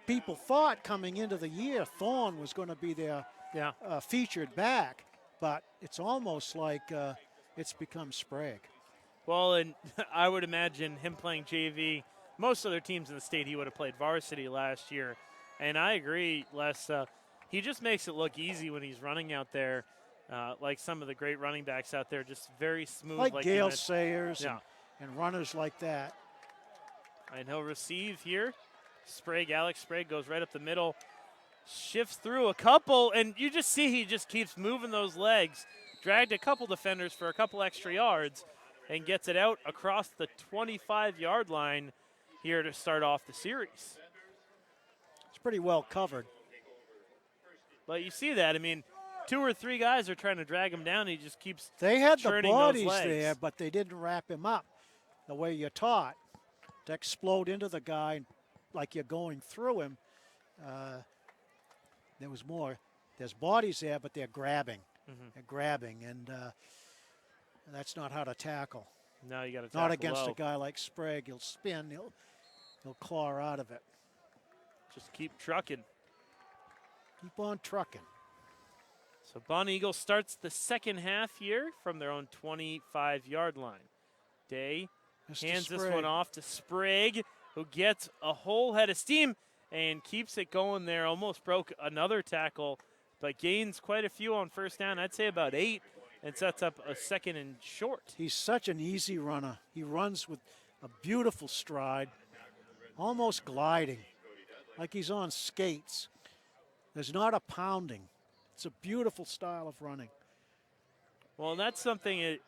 people thought coming into the year Thorne was going to be their featured back, but it's almost like it's become Sprague. Well, and I would imagine him playing JV. Most other teams in the state, he would have played varsity last year. And I agree, Les. He just makes it look easy when he's running out there, like some of the great running backs out there, just very smooth. Like Gale Sayers and runners like that. And he'll receive here. Sprague, Alex Sprague goes right up the middle, shifts through a couple, and you just see he just keeps moving those legs. Dragged a couple defenders for a couple extra yards and gets it out across the 25-yard line here to start off the series. It's pretty well covered. But you see that. I mean, 2 or 3 guys are trying to drag him down. And he just keeps They had the churning bodies those legs there, but they didn't wrap him up the way you're taught to explode into the guy like you're going through him. There was more. There's bodies there, but they're grabbing. They're grabbing, and that's not how to tackle. No, you got to tackle Not against low. a guy like Sprague. He'll spin. He'll claw out of it. Just keep trucking. Keep on trucking. So Bonny Eagle starts the second half here from their own 25-yard line. Day hands this one off to Sprague, who gets a whole head of steam and keeps it going there. Almost broke another tackle, but gains quite a few on first down. I'd say about 8, and sets up a second and short. He's such an easy runner. He runs with a beautiful stride, almost gliding, like he's on skates. There's not a pounding. It's a beautiful style of running. Well, that's something,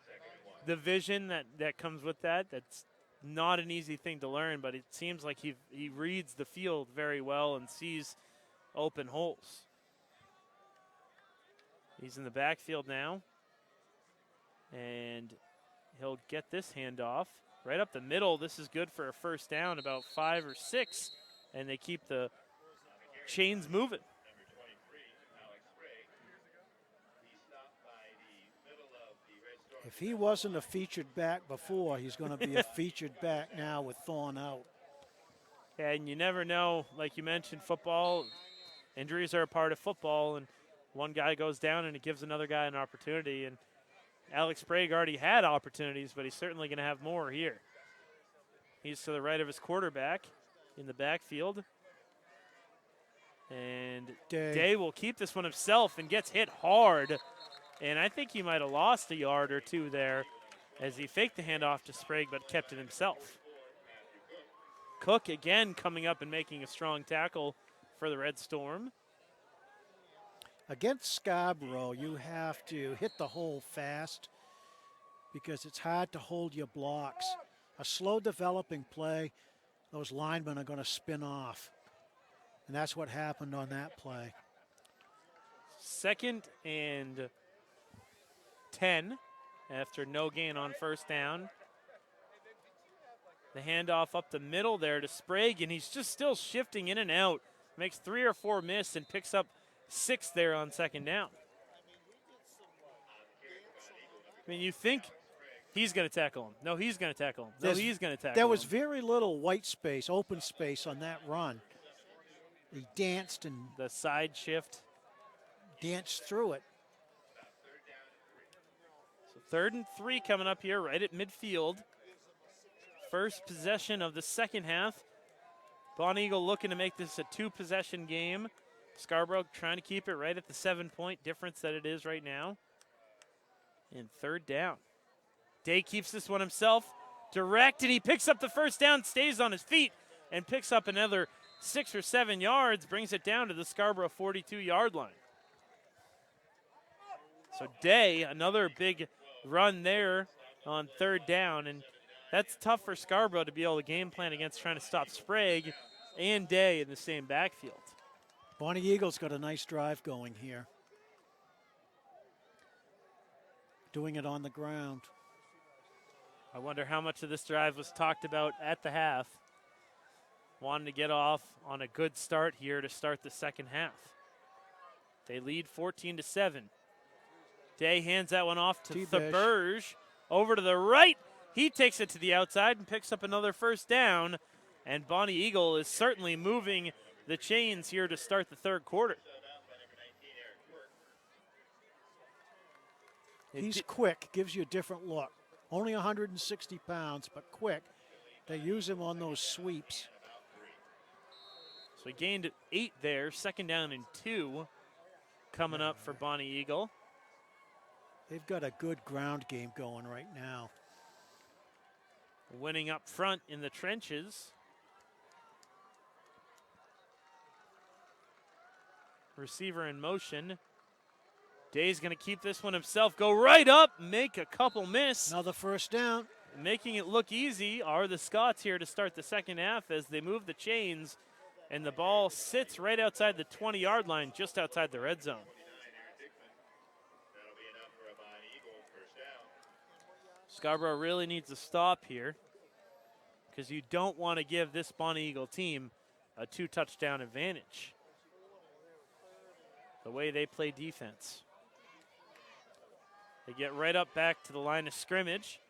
the vision that comes with that's not an easy thing to learn, but it seems like he reads the field very well and sees open holes. He's in the backfield now, and he'll get this handoff right up the middle. This is good for a first down, about 5 or 6, and they keep the chains moving. If he wasn't a featured back before, he's going to be a featured back now with Thorne out. And you never know, like you mentioned, football, injuries are a part of football, and one guy goes down and it gives another guy an opportunity. And Alex Sprague already had opportunities, but he's certainly going to have more here. He's to the right of his quarterback in the backfield. And Day will keep this one himself and gets hit hard. And I think he might have lost a yard or 2 there as he faked the handoff to Sprague but kept it himself. Cook again coming up and making a strong tackle for the Red Storm. Against Scarborough, you have to hit the hole fast because it's hard to hold your blocks. A slow developing play, those linemen are going to spin off. And that's what happened on that play. 2nd and 10 after no gain on first down. The handoff up the middle there to Sprague, and he's just still shifting in and out. Makes 3 or 4 miss and picks up 6 there on second down. I mean, you think he's going to tackle him. No, he's going to tackle him. No, he's going to tackle him. There was very little white space, open space on that run. He danced and the side shift. Danced through it. So 3rd and 3 coming up here right at midfield. First possession of the second half. Bonny Eagle looking to make this a 2-possession game. Scarborough trying to keep it right at the 7-point difference that it is right now. And 3rd down. Day keeps this one himself. Direct, and he picks up the first down, stays on his feet, and picks up another 6 or 7 yards, brings it down to the Scarborough 42-yard line. So Day, another big run there on 3rd down, and that's tough for Scarborough to be able to game plan against trying to stop Sprague and Day in the same backfield. Bonny Eagle's got a nice drive going here. Doing it on the ground. I wonder how much of this drive was talked about at the half. Wanting to get off on a good start here to start the second half. They lead 14-7. Day hands that one off to T-Bish. Thaberge. Over to the right. He takes it to the outside and picks up another first down. And Bonny Eagle is certainly moving the chains here to start the third quarter. He's quick, gives you a different look. Only 160 pounds, but quick. They use him on those sweeps. So he gained 8 there. Second down and 2 coming up for Bonny Eagle. They've got a good ground game going right now. Winning up front in the trenches. Receiver in motion. Day's going to keep this one himself. Go right up, make a couple miss. Another first down. Making it look easy are the Scots here to start the second half as they move the chains. And the ball sits right outside the 20-yard line, just outside the red zone. Scarborough really needs to stop here because you don't want to give this Bonny Eagle team a 2-touchdown advantage. The way they play defense. They get right up back to the line of scrimmage.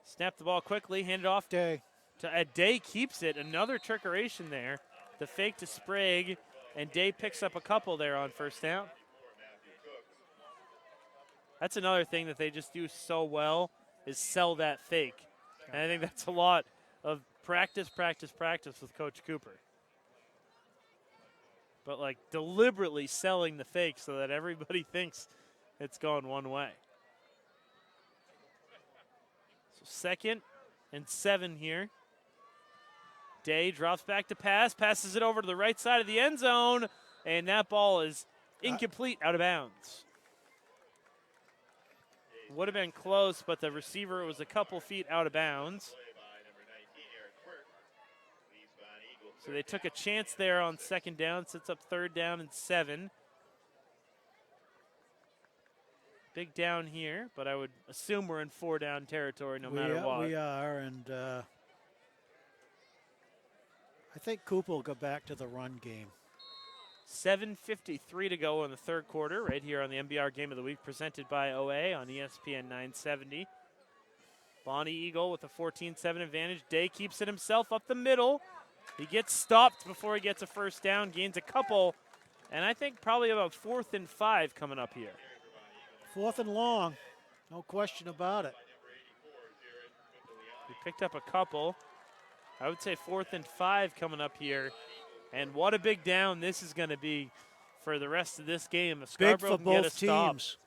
Snap the ball quickly, hand it off Day. to Day keeps it. Another trickeration there. The fake to Sprague, and Day picks up a couple there on first down. That's another thing that they just do so well is sell that fake. And I think that's a lot of practice with Coach Cooper. But like deliberately selling the fake so that everybody thinks it's going one way. So 2nd and 7 here. Day drops back to pass, passes it over to the right side of the end zone, and that ball is incomplete, out of bounds. Would have been close, but the receiver was a couple feet out of bounds. So they took a chance there on second down, sets up third down and 7. Big down here, but I would assume we're in 4-down territory no matter what. We are, and I think Cooper will go back to the run game. 7:53 to go in the third quarter, right here on the MBR Game of the Week, presented by OA on ESPN 970. Bonny Eagle with a 14-7 advantage. Day keeps it himself up the middle. He gets stopped before he gets a first down, gains a couple, and I think probably about 4th and 5 coming up here. 4th and long, no question about it. He picked up a couple. I would say 4th and 5 coming up here. And what a big down this is going to be for the rest of this game. If Big Scarborough for can get a both stop. teams.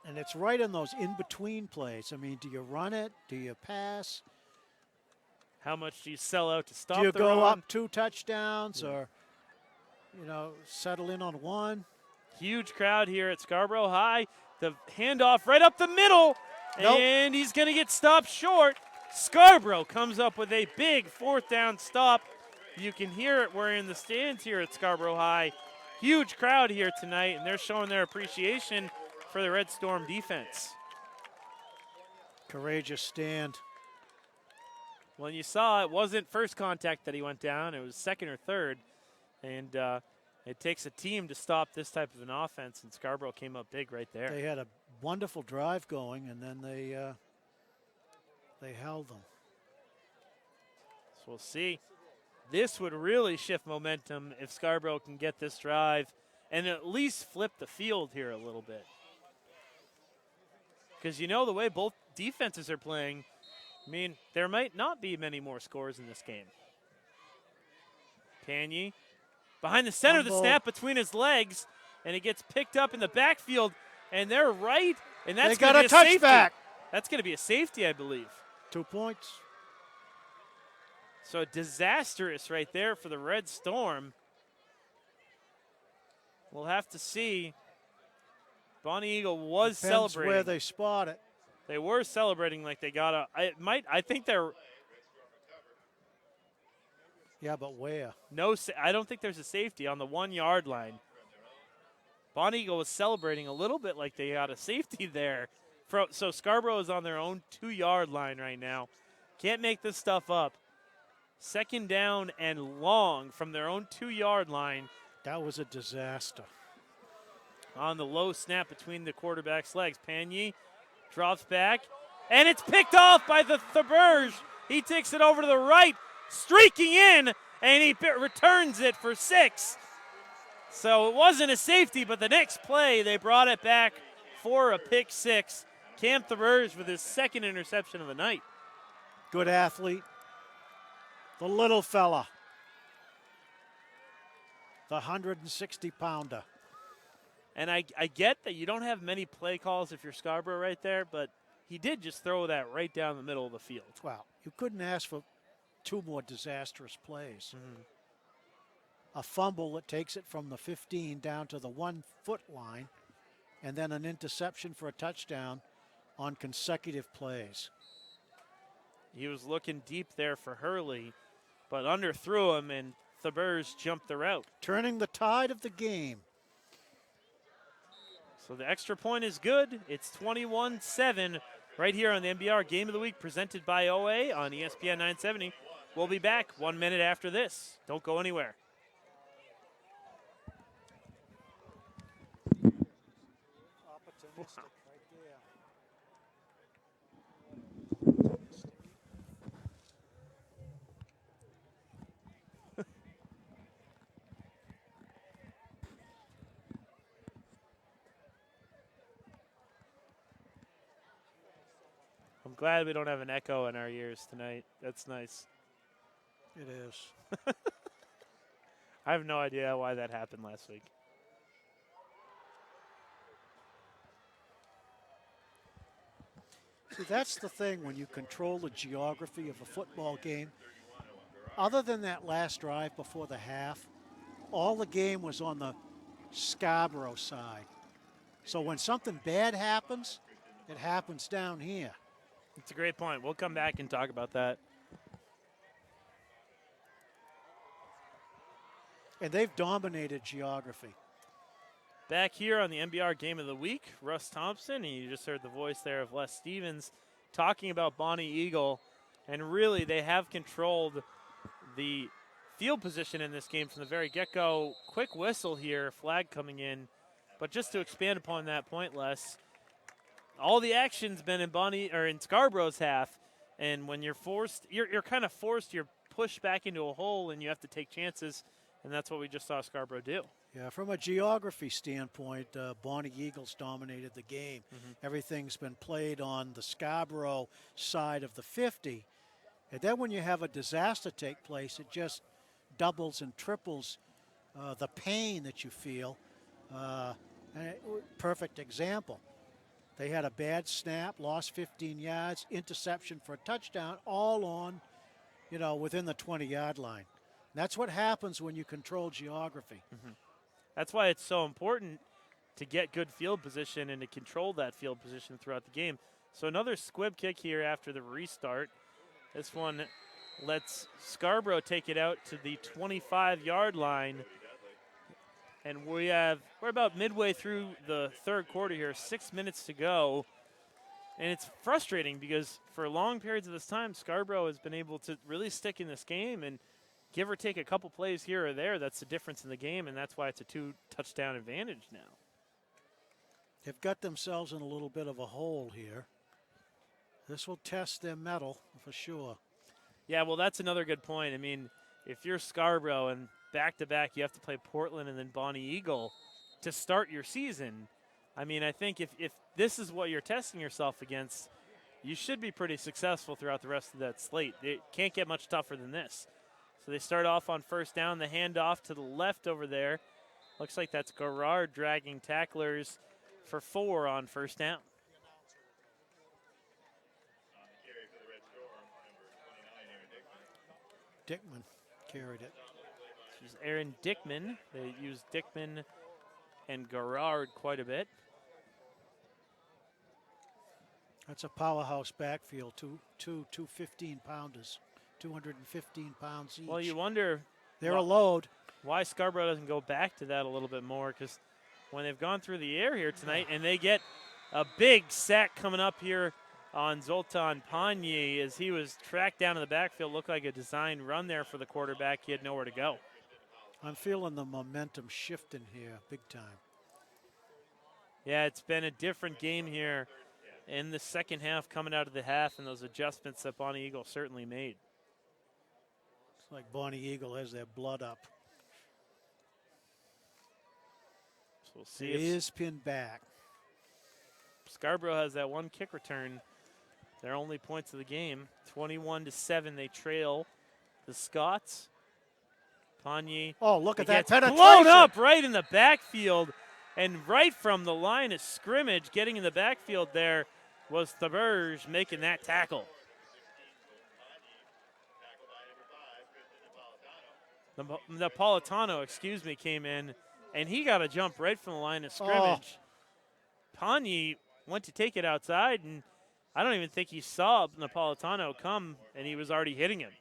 And it's right in those in-between plays. I mean, do you run it? Do you pass? How much do you sell out to stop Do you the go run? up 2 touchdowns or, settle in on 1? Huge crowd here at Scarborough High. The handoff right up the middle. Nope. And he's going to get stopped short. Scarborough comes up with a big 4th down stop. You can hear it. We're in the stands here at Scarborough High. Huge crowd here tonight, and they're showing their appreciation for the Red Storm defense. Courageous stand. When you saw it wasn't first contact that he went down. It was second or third. And it takes a team to stop this type of an offense, and Scarborough came up big right there. They had a wonderful drive going, and then they held them. So we'll see. This would really shift momentum if Scarborough can get this drive and at least flip the field here a little bit. Because the way both defenses are playing, I mean, there might not be many more scores in this game. Pagny behind the center of the snap between his legs, and it gets picked up in the backfield, and they're right, and that's They got gonna a be a safety. touchback. That's going to be a safety, I believe. 2 points. So disastrous right there for the Red Storm. We'll have to see. Bonny Eagle was Depends celebrating. where they spot it. They were celebrating like they got a. I think they're. Yeah, but where? I don't think there's a safety on the 1 yard line. Bonny Eagle was celebrating a little bit like they got a safety there. So Scarborough is on their own 2 yard line right now. Can't make this stuff up. 2nd down and long from their own 2-yard line. That was a disaster. On the low snap between the quarterback's legs. Pagny drops back, and it's picked off by the Thaberge. He takes it over to the right, streaking in, and he returns it for 6. So it wasn't a safety, but the next play, they brought it back for a pick 6. Cam Thaberge with his 2nd interception of the night. Good athlete. The little fella. The 160-pounder. And I get that you don't have many play calls if you're Scarborough right there, but he did just throw that right down the middle of the field. Wow, you couldn't ask for 2 more disastrous plays. A fumble that takes it from the 15 down to the 1-foot line, and then an interception for a touchdown on consecutive plays. He was looking deep there for Hurley, but underthrew him, and Thaberge jumped the route. Turning the tide of the game. So the extra point is good. It's 21-7 right here on the NBR Game of the Week presented by OA on ESPN 970. We'll be back 1 minute after this. Don't go anywhere. Opportunistic right there. I'm glad we don't have an echo in our ears tonight. That's nice. It is. I have no idea why that happened last week. See, that's the thing when you control the geography of a football game. Other than that last drive before the half, all the game was on the Scarborough side. So when something bad happens, it happens down here. It's a great point. We'll come back and talk about that. And they've dominated geography. Back here on the NBR Game of the Week, Russ Thompson, and you just heard the voice there of Les Stevens talking about Bonny Eagle. And really, they have controlled the field position in this game from the very get-go. Quick whistle here, flag coming in. But just to expand upon that point, Les, all the action's been in Scarborough's half, and when you're forced, you're kind of forced, you're pushed back into a hole, and you have to take chances, and that's what we just saw Scarborough do. Yeah, from a geography standpoint, Bonny Eagles dominated the game. Everything's been played on the Scarborough side of the 50, and then when you have a disaster take place, it just doubles and triples the pain that you feel. Perfect example. They had a bad snap, lost 15 yards, interception for a touchdown, all on, within the 20-yard line. That's what happens when you control geography. That's why it's so important to get good field position and to control that field position throughout the game. So another squib kick here after the restart. This one lets Scarborough take it out to the 25-yard line. And we're about midway through the third quarter here, 6 minutes to go. And it's frustrating because for long periods of this time, Scarborough has been able to really stick in this game and give or take a couple plays here or there. That's the difference in the game, and that's why it's a 2-touchdown advantage now. They've got themselves in a little bit of a hole here. This will test their mettle for sure. Yeah, well, that's another good point. I mean, if you're Scarborough and back-to-back you have to play Portland and then Bonny Eagle to start your season, I mean, I think if this is what you're testing yourself against, you should be pretty successful throughout the rest of that slate. It can't get much tougher than this. So they start off on first down, the handoff to the left over there. Looks like that's Garrard dragging tacklers for 4 on first down. Dickman carried it. This is Aaron Dickman. They use Dickman and Garrard quite a bit. That's a powerhouse backfield, two 15-pounders, 215 pounds each. Well, you wonder they're a load. Why Scarborough doesn't go back to that a little bit more, because when they've gone through the air here tonight and they get a big sack coming up here on Zoltan Panyi as he was tracked down in the backfield. Looked like a designed run there for the quarterback. He had nowhere to go. I'm feeling the momentum shifting here big time. Yeah, it's been a different game here in the second half coming out of the half, and those adjustments that Bonny Eagle certainly made. It's like Bonny Eagle has their blood up. So we'll see It if is pinned back. Scarborough has that one kick return. Their only points of the game. 21-7, they trail the Scots. Panyi. Oh, look at that gets penetration. blown up right in the backfield. And right from the line of scrimmage, getting in the backfield there was Thaberge making that tackle. Napolitano, came in, and he got a jump right from the line of scrimmage. Panyi went to take it outside, and I don't even think he saw Napolitano come, and he was already hitting him.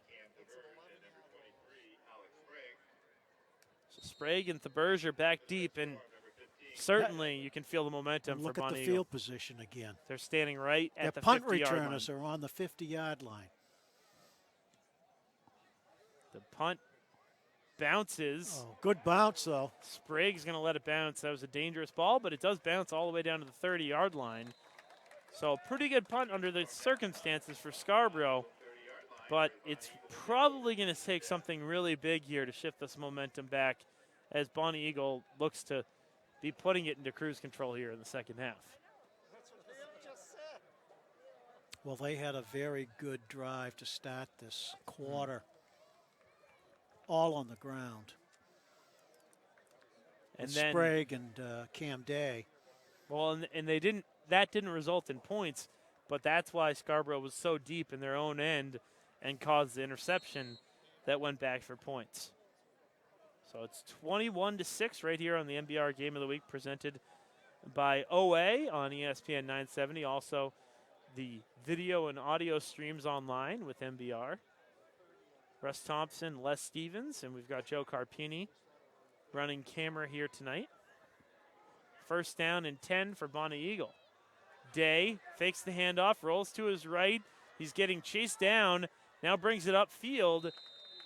So Sprague and Thaberge are back deep, and certainly you can feel the momentum for Bonny Eagle. Look at the field position again. They're standing right at the 50-yard line. Punt returners are on the 50-yard line. The punt bounces. Oh, good bounce, though. Sprague's going to let it bounce. That was a dangerous ball, but it does bounce all the way down to the 30-yard line. So pretty good punt under the circumstances for Scarborough, but it's probably going to take something really big here to shift this momentum back as Bonny Eagle looks to be putting it into cruise control here in the second half. Well, they had a very good drive to start this quarter, all on the ground. And then Sprague and Cam Day. Well, and they didn't. That didn't result in points, but that's why Scarborough was so deep in their own end and caused the interception that went back for points. So it's 21-6 right here on the MBR Game of the Week, presented by OA on ESPN 970. Also, the video and audio streams online with MBR. Russ Thompson, Les Stevens, and we've got Joe Carpini running camera here tonight. First down and 10 for Bonny Eagle. Day fakes the handoff, rolls to his right. He's getting chased down, now brings it upfield,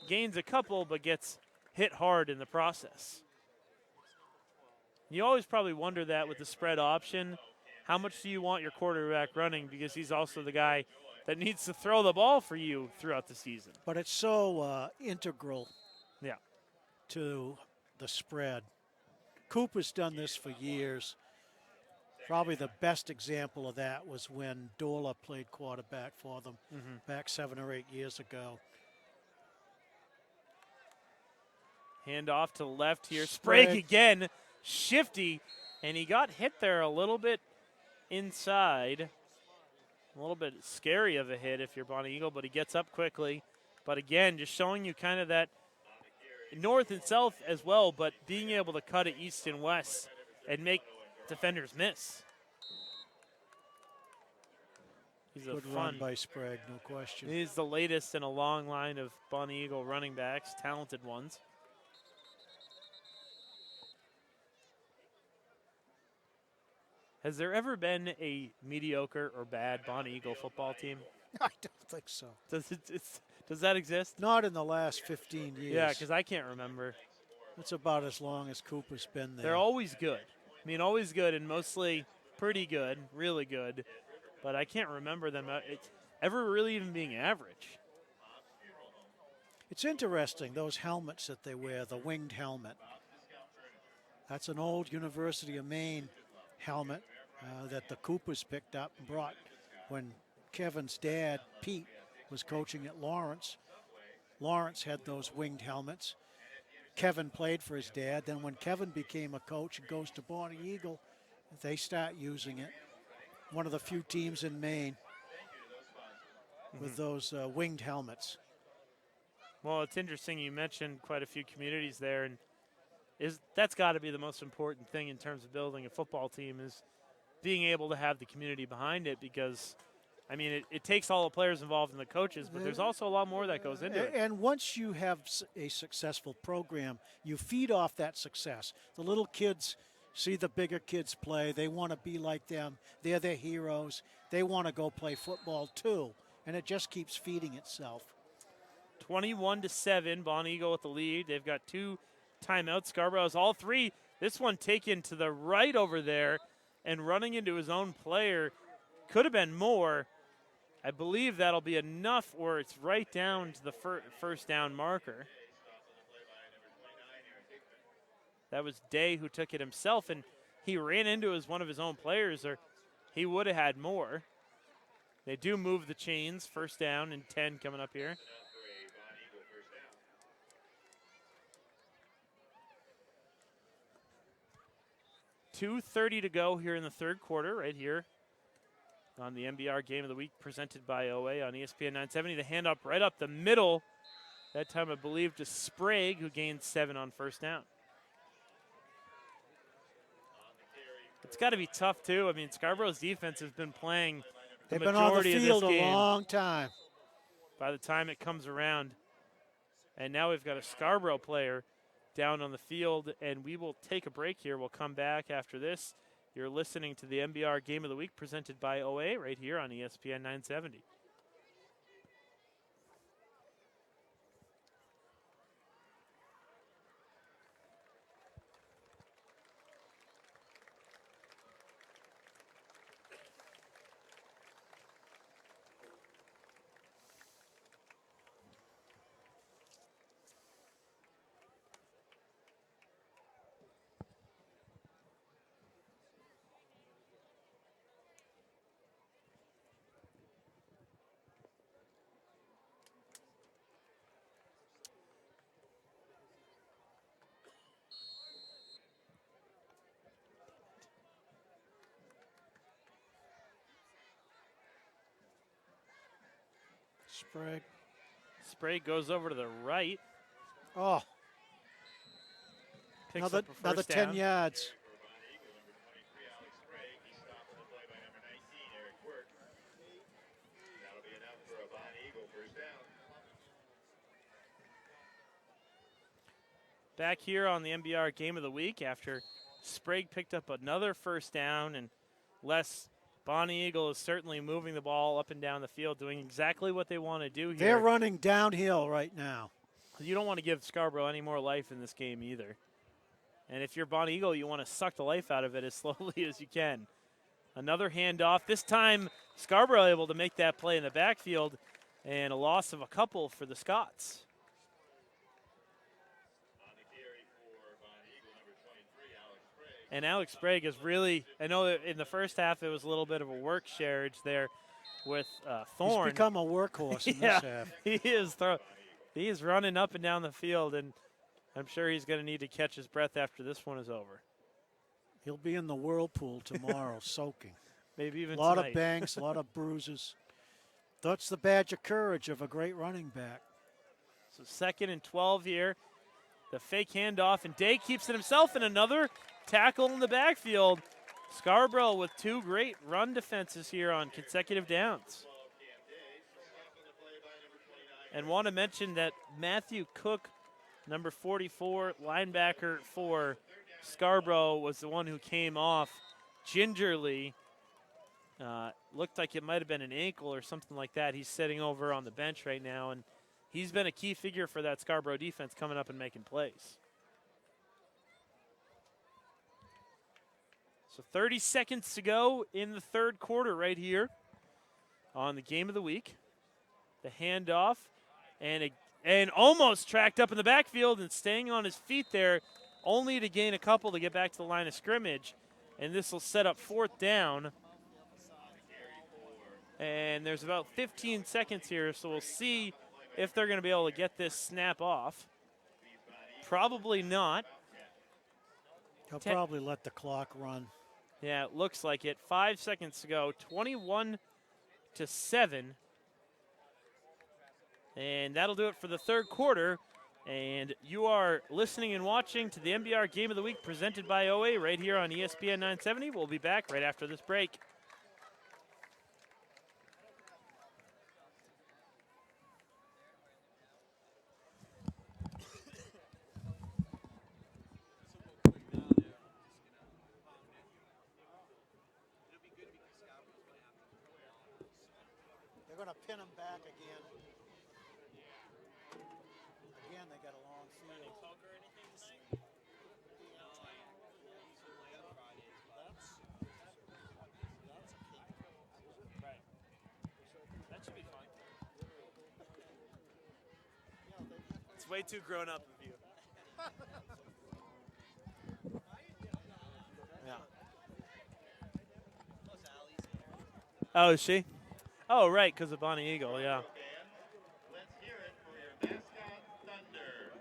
gains a couple, but gets hit hard in the process. You always probably wonder that with the spread option. How much do you want your quarterback running? Because he's also the guy that needs to throw the ball for you throughout the season. But it's so integral to the spread. Cooper's done this for years. Probably the best example of that was when Dorla played quarterback for them back 7 or 8 years ago. Hand off to the left here. Sprague again, shifty, and he got hit there a little bit inside. A little bit scary of a hit if you're Bonny Eagle, but he gets up quickly. But again, just showing you kind of that north and south as well, but being able to cut it east and west and make defenders miss. He's a Good run by Sprague, no question. He's the latest in a long line of Bonny Eagle running backs, talented ones. Has there ever been a mediocre or bad Bonny Eagle football team? I don't think so. Does that exist? Not in the last 15 years. Yeah, because I can't remember. It's about as long as Cooper's been there. They're always good. I mean, always good and mostly pretty good, really good. But I can't remember them ever really even being average. It's interesting, those helmets that they wear, the winged helmet. That's an old University of Maine helmet that the Coopers picked up and brought when Kevin's dad, Pete, was coaching at Lawrence. Lawrence had those winged helmets. Kevin played for his dad. Then when Kevin became a coach and goes to Bonny Eagle, they start using it. One of the few teams in Maine with those winged helmets. Well, it's interesting you mentioned quite a few communities there, and that's got to be the most important thing in terms of building a football team is being able to have the community behind it, because I mean, it takes all the players involved and the coaches, but there's also a lot more that goes into it. And once you have a successful program, you feed off that success. The little kids see the bigger kids play. They want to be like them. They're their heroes. They want to go play football too. And it just keeps feeding itself. 21-7, Bonny Eagle with the lead. They've got 2 timeouts. Scarborough has all 3. This one taken to the right over there and running into his own player. Could have been more. I believe that'll be enough, or it's right down to the first down marker. That was Day who took it himself, and he ran into one of his own players, or he would have had more. They do move the chains. First down and 10 coming up here. .230 to go here in the third quarter, right here on the MBR Game of the Week presented by OA on ESPN 970. The handoff right up the middle. That time, I believe, to Sprague, who gained 7 on first down. It's got to be tough, too. I mean, Scarborough's defense has been playing the They've been on the majority field of this game a long time. by the time it comes around. And now we've got a Scarborough player down on the field, and we will take a break here. We'll come back after this. You're listening to the MBR Game of the Week presented by OA right here on ESPN 970. Sprague. Sprague goes over to the right. Oh, Picks another, up a another first 10 down. yards. Back here on the MBR Game of the Week after Sprague picked up another first down, and Bonny Eagle is certainly moving the ball up and down the field, doing exactly what they want to do here. They're running downhill right now. You don't want to give Scarborough any more life in this game either. And if you're Bonny Eagle, you want to suck the life out of it as slowly as you can. Another handoff. This time, Scarborough able to make that play in the backfield, and a loss of a couple for the Scots. And Alex Sprague is really, I know that in the first half it was a little bit of a work sharage there with Thorne. He's become a workhorse in Yeah, this half. he is. He is running up and down the field, and I'm sure he's going to need to catch his breath after this one is over. He'll be in the whirlpool tomorrow, soaking. Maybe even a lot tonight. of bangs, a lot of bruises. That's the badge of courage of a great running back. So 2nd and 12 here. The fake handoff, and Day keeps it himself, and another tackle in the backfield. Scarborough with 2 great run defenses here on consecutive downs. And want to mention that Matthew Cook, number 44, linebacker for Scarborough, was the one who came off gingerly. Looked like it might have been an ankle or something like that. He's sitting over on the bench right now, and he's been a key figure for that Scarborough defense coming up and making plays. So 30 seconds to go in the third quarter right here on the Game of the Week. The handoff, and almost tracked up in the backfield and staying on his feet there, only to gain a couple to get back to the line of scrimmage. And this will set up 4th down. And there's about 15 seconds here, so we'll see if they're going to be able to get this snap off. Probably not. He'll probably let the clock run. Yeah, it looks like it. 5 seconds to go, 21-7. And that'll do it for the third quarter. And you are listening and watching to the MBR Game of the Week presented by OA right here on ESPN 970. We'll be back right after this break. pin them back again. Again, they got a long field. That's a key. Right. That should be fun. It's way too grown up of you. Yeah. Oh, is she? Oh, right, because of Bonny Eagle, yeah. Let's hear it for your mascot, Thunder.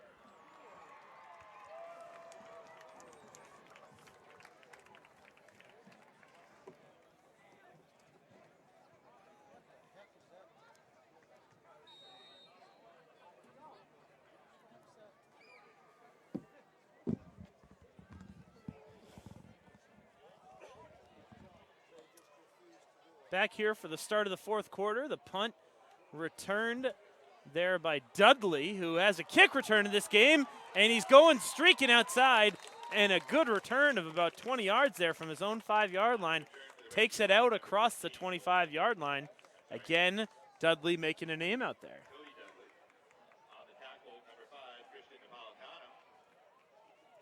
Back here for the start of the fourth quarter. The punt returned there by Dudley, who has a kick return in this game, and he's going streaking outside, and a good return of about 20 yards there from his own 5-yard line. Takes it out across the 25-yard line. Again, Dudley making a name out there.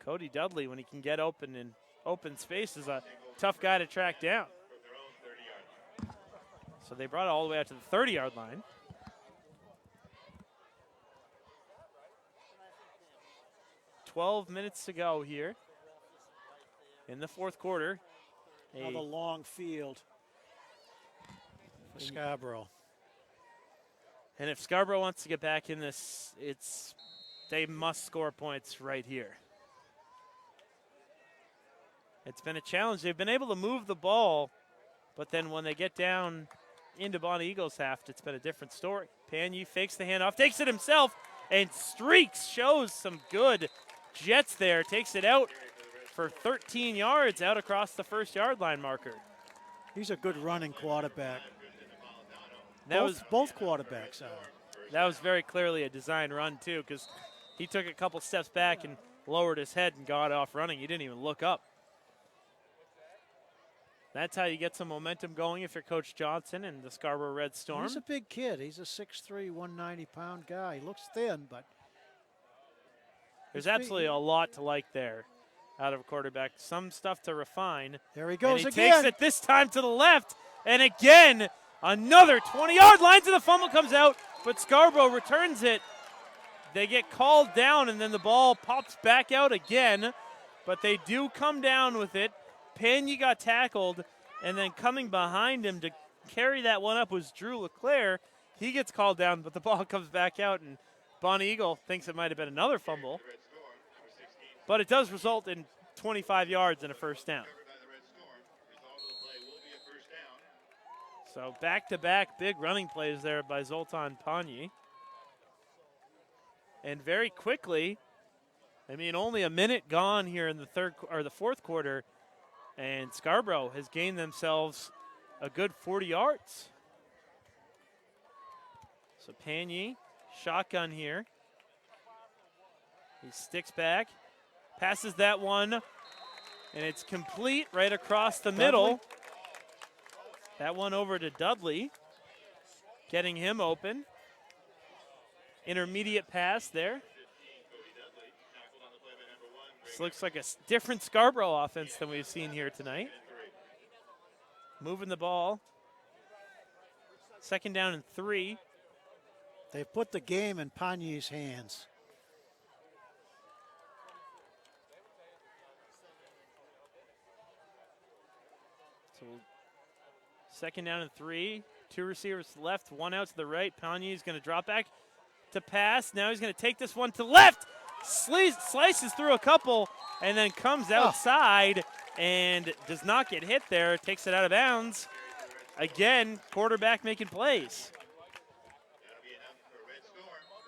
Cody Dudley, when he can get open in open space, is a tough guy to track down. So they brought it all the way out to the 30-yard line. "12 minutes to go here in the fourth quarter." Another long field for Scarborough. And if Scarborough wants to get back in this, they must score points right here. It's been a challenge. They've been able to move the ball, but then when they get down into Bonny Eagles half, it's been a different story. Panyi fakes the handoff, takes it himself, and streaks, shows some good jets there, takes it out for 13 yards out across the first-yard line marker. He's a good running quarterback. That Both quarterbacks are. That was very clearly a design run, too, because he took a couple steps back and lowered his head and got off running. He didn't even look up. That's how you get some momentum going if you're Coach Johnson and the Scarborough Red Storm. He's a big kid. He's a 6'3", 190-pound guy. He looks thin, but there's absolutely a lot to like there out of a quarterback. Some stuff to refine. There he goes and he again. takes it this time to the left. And again, another 20-yard line to the fumble comes out, but Scarborough returns it. They get called down, and then the ball pops back out again, but they do come down with it. Panyi got tackled, and then coming behind him to carry that one up was Drew LeClaire. He gets called down, but the ball comes back out, and Bonny Eagle thinks it might have been another fumble. But it does result in 25 yards and a first down. So back-to-back big running plays there by Zoltan Panyi. And very quickly, only a minute gone here in the fourth quarter, and Scarborough has gained themselves a good 40 yards. So Panyi, shotgun here. He sticks back, passes that one, and it's complete right across the middle. That one over to Dudley, getting him open. Intermediate pass there. This looks like a different Scarborough offense than we've seen here tonight. Moving the ball. 2nd down and 3. They've put the game in Panyi's hands. So 2nd down and 3. 2 receivers left, 1 out to the right. Panyi is going to drop back to pass. Now he's going to take this one to left. Slices through a couple and then comes outside and does not get hit there. Takes it out of bounds. Again, quarterback making plays.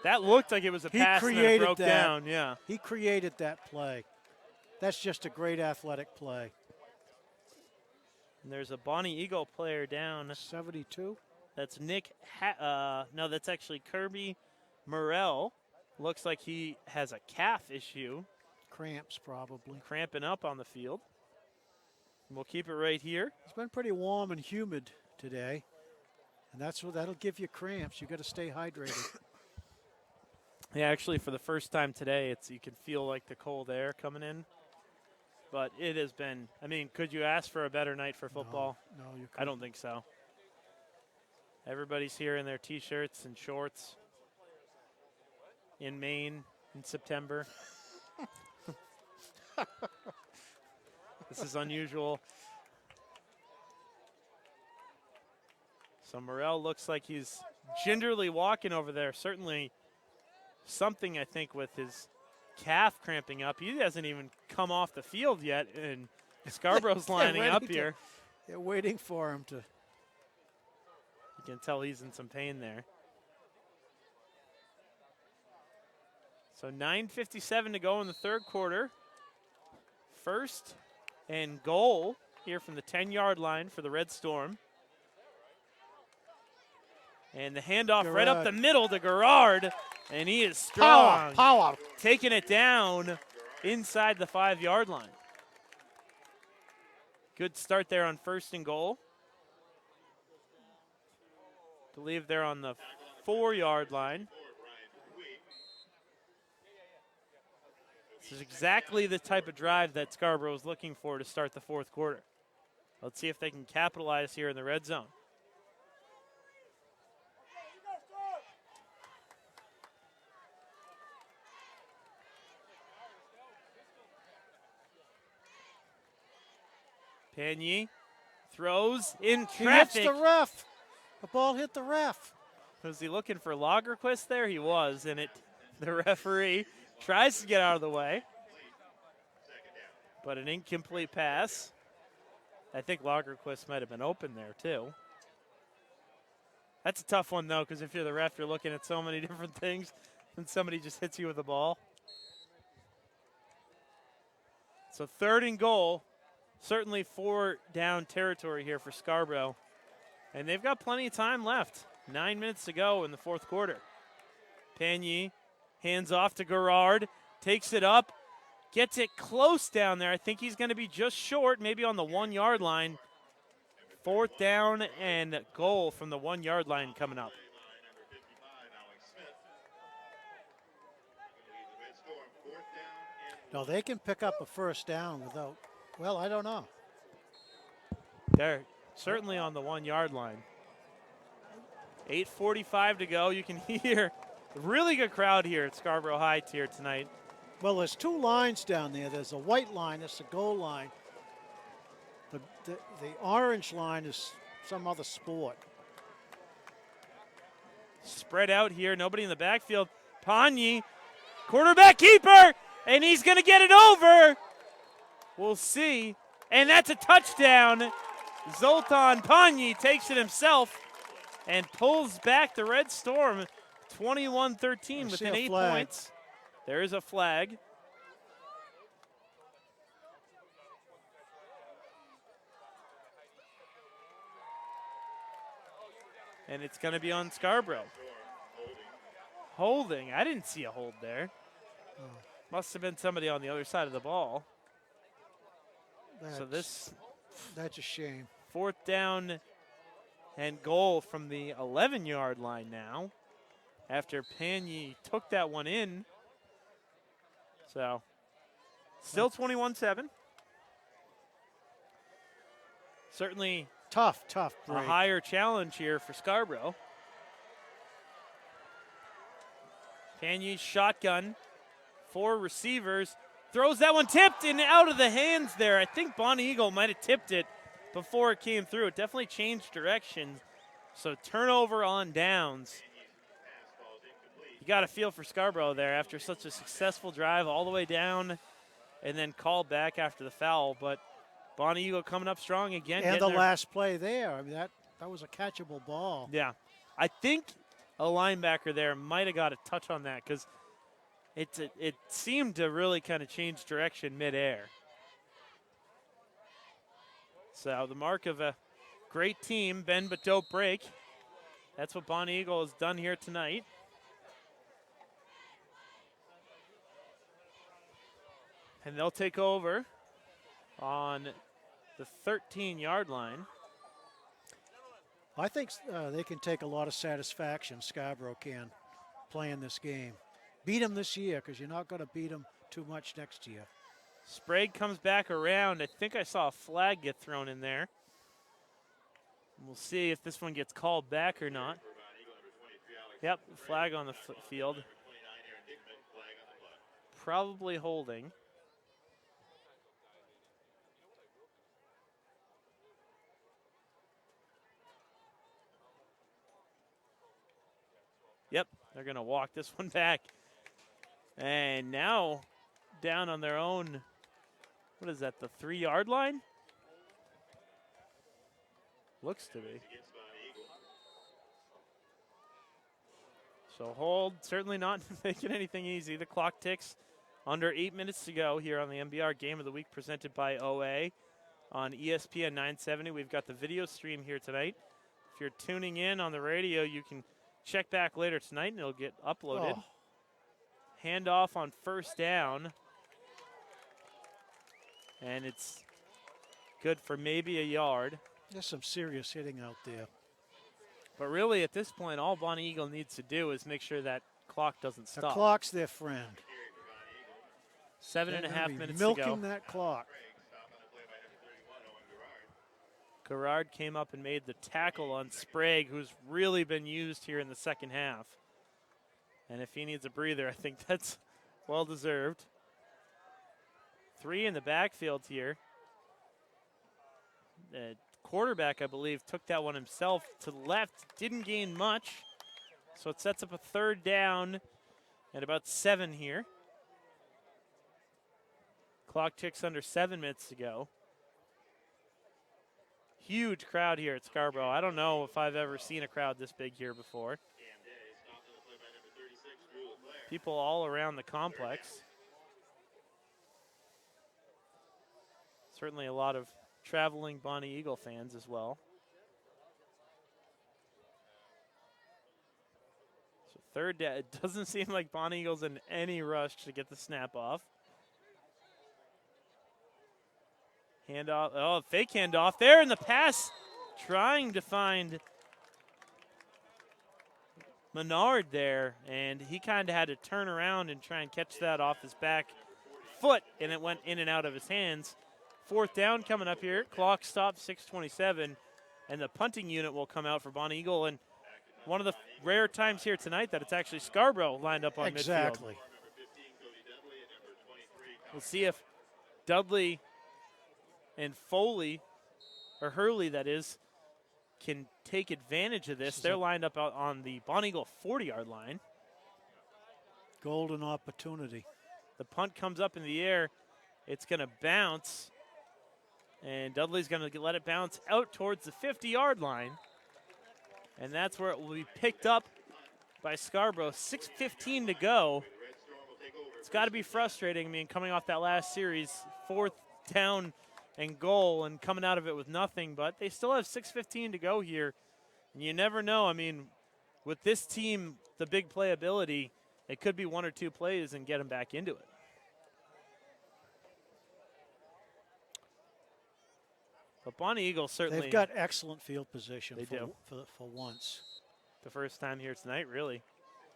That looked like it was a pass and then it broke down. Yeah. He created that play. That's just a great athletic play. And there's a Bonny Eagle player down. 72. That's Nick. No, that's actually Kirby Morrell. Looks like he has a calf issue. Cramps, probably. Cramping up on the field. And we'll keep it right here. It's been pretty warm and humid today. And that'll give you cramps. You got to stay hydrated. Yeah, actually, for the first time today, you can feel like the cold air coming in. But it has been, I mean, could you ask for a better night for football? No, you couldn't. I don't think so. Everybody's here in their T-shirts and shorts in Maine in September. This is unusual. So Morrell looks like he's gingerly walking over there. Certainly something, I think, with his calf cramping up. He hasn't even come off the field yet, and Scarborough's lining up here. They're waiting for him to. You can tell he's in some pain there. So 9:57 to go in the third quarter. First and goal here from the 10-yard line for the Red Storm. And the handoff right up the middle to Gerard, and he is strong. Power. Taking it down inside the 5-yard line. Good start there on first and goal. Believe they're on the 4-yard line. This is exactly the type of drive that Scarborough is looking for to start the fourth quarter. Let's see if they can capitalize here in the red zone. Pagny throws in traffic. He hits the ref. The ball hit the ref. Was he looking for Lagerquist there? He was, and the referee tries to get out of the way. But an incomplete pass. I think Lagerquist might have been open there too. That's a tough one though, because if you're the ref, you're looking at so many different things, and somebody just hits you with the ball. So third and goal. Certainly 4-down territory here for Scarborough. And they've got plenty of time left. 9 minutes to go in the fourth quarter. Pagny hands off to Gerard. Takes it up. Gets it close down there. I think he's going to be just short, maybe on the 1-yard line. Fourth down and goal from the 1-yard line coming up. No, they can pick up a first down without. Well, I don't know. They're certainly on the 1-yard line. 8:45 to go. You can hear a really good crowd here at Scarborough Heights here tonight. Well, there's two lines down there. There's a white line. That's the goal line. The orange line is some other sport. Spread out here. Nobody in the backfield. Pagny, quarterback keeper, and he's going to get it over. We'll see. And that's a touchdown. Zoltan Pagny takes it himself and pulls back the Red Storm 21-13 within 8 points. There is a flag. And it's going to be on Scarborough. Holding. I didn't see a hold there. Must have been somebody on the other side of the ball. That's a shame. Fourth down and goal from the 11-yard line now after Pagny took that one in. So still 21-7. Certainly tough break. A higher challenge here for Scarborough. Pagny shotgun, 4 receivers. Throws that one tipped and out of the hands there. I think Bonny Eagle might have tipped it before it came through. It definitely changed direction. So turnover on downs. You got a feel for Scarborough there after such a successful drive all the way down and then called back after the foul. But Bonny Eagle coming up strong again. And the last play there, I mean, that was a catchable ball. Yeah. I think a linebacker there might have got a touch on that because it seemed to really kind of change direction midair. So the mark of a great team, bend but don't break. That's what Bonny Eagle has done here tonight. And they'll take over on the 13-yard line. I think they can take a lot of satisfaction, Scarborough can, playing this game. Beat them this year, because you're not going to beat them too much next year. Sprague comes back around. I think I saw a flag get thrown in there. We'll see if this one gets called back or not. Yep, flag on the field. Probably holding. Yep, they're going to walk this one back. And now down on their own, what is that, the 3-yard line? Looks to be. So hold, certainly not making anything easy. The clock ticks. Under 8 minutes to go here on the MBR Game of the Week presented by OA on ESPN 970. We've got the video stream here tonight. If you're tuning in on the radio, you can check back later tonight and it'll get uploaded. Oh. Handoff on first down. And it's good for maybe a yard. There's some serious hitting out there. But really, at this point, all Bonny Eagle needs to do is make sure that clock doesn't stop. The clock's their friend. 7.5 minutes milking to go. That clock. Garrard came up and made the tackle on Sprague, who's really been used here in the second half. And if he needs a breather, I think that's well-deserved. 3 in the backfield here. The quarterback, I believe, took that one himself to the left. Didn't gain much. So it sets up a 3rd down at about 7 here. Clock ticks under 7 minutes to go. Huge crowd here at Scarborough. I don't know if I've ever seen a crowd this big here before. People all around the complex. Certainly a lot of traveling Bonny Eagle fans as well. So 3rd down. It doesn't seem like Bonny Eagle's in any rush to get the snap off. Handoff. Oh, fake handoff there in the pass. Trying to find Menard there, and he kind of had to turn around and try and catch that off his back foot, and it went in and out of his hands. 4th down coming up here. Clock stops, 6:27, and the punting unit will come out for Bonny Eagle. And one of the rare times here tonight that it's actually Scarborough lined up on midfield. Exactly. We'll see if Dudley and Foley, or Hurley that is, can take advantage of this. They're lined up out on the Bonny Eagle 40-yard line. Golden opportunity. The punt comes up in the air. It's going to bounce, and Dudley's going to let it bounce out towards the 50-yard line. And that's where it will be picked up by Scarborough. 6:15 to go. It's got to be frustrating. I mean, coming off that last series, 4th down and goal and coming out of it with nothing, but they still have 6:15 to go here. And you never know. I mean, with this team, the big playability, it could be 1 or 2 plays and get them back into it. But Bonny Eagle certainly. They've got excellent field position for once. The first time here tonight, really.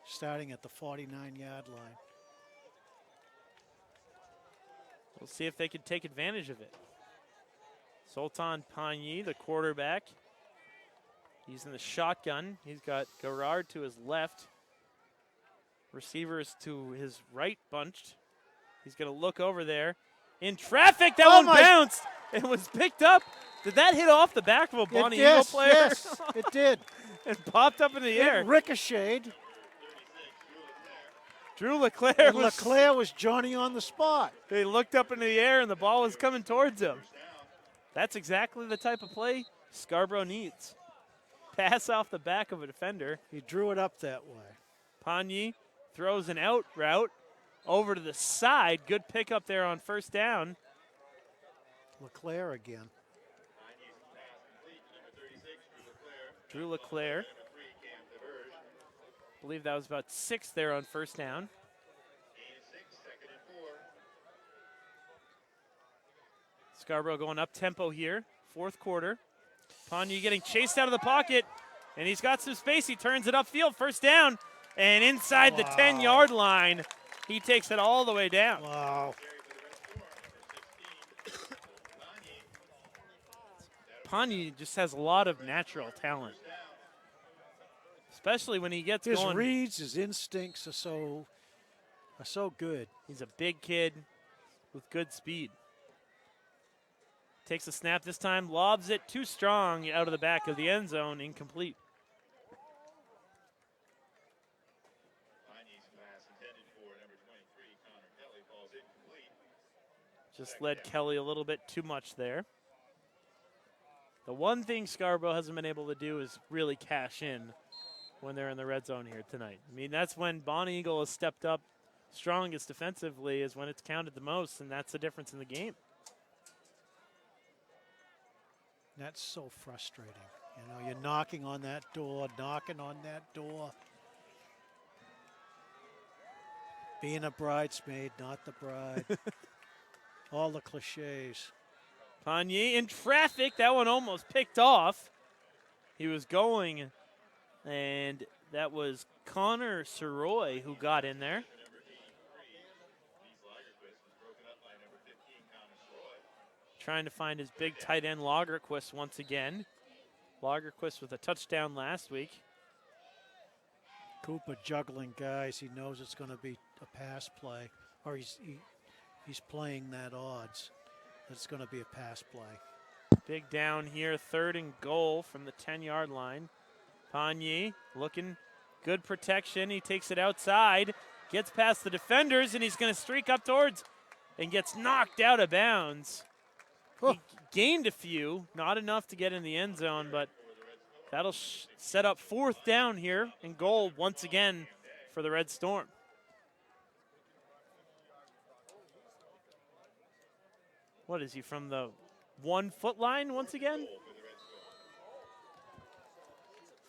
Starting at the 49-yard line. We'll see if they can take advantage of it. Sultan Pagny, the quarterback. He's in the shotgun. He's got Garrard to his left. Receivers to his right bunched. He's going to look over there. In traffic, that one bounced. It was picked up. Did that hit off the back of a Bonny Eagle player? Yes, it did. It popped up in the air. It ricocheted. Drew Leclerc was Johnny on the spot. He looked up into the air and the ball was coming towards him. That's exactly the type of play Scarborough needs. Pass off the back of a defender. He drew it up that way. Pagny throws an out route over to the side. Good pickup there on 1st down. Leclerc again. Drew Leclerc. I believe that was about 6 there on 1st down. Scarborough going up tempo here, 4th quarter. Bonny getting chased out of the pocket, and he's got some space. He turns it upfield, first down, and inside the 10-yard line, he takes it all the way down. Wow. Bonny just has a lot of natural talent, especially when he gets His going. reads, his instincts are so good. He's a big kid with good speed. Takes a snap this time, lobs it too strong out of the back of the end zone, incomplete. Just led Kelly a little bit too much there. The one thing Scarborough hasn't been able to do is really cash in when they're in the red zone here tonight. I mean, that's when Bonny Eagle has stepped up strongest defensively, is when it's counted the most, and that's the difference in the game. That's so frustrating. You know, you're knocking on that door, being a bridesmaid, not the bride. All the cliches. Bonny in traffic. That one almost picked off. He was going, and that was Connor Soroy who got in there. Trying to find his big tight end Lagerquist once again. Lagerquist with a touchdown last week. Cooper juggling guys. He knows it's going to be a pass play, or he's playing that odds. It's going to be a pass play. Big down here, 3rd and goal from the 10-yard line. Bonny looking good protection. He takes it outside, gets past the defenders, and he's going to streak up towards and gets knocked out of bounds. He gained a few, not enough to get in the end zone, but that'll set up 4th down here and goal once again for the Red Storm. What is he, from the 1-foot line once again?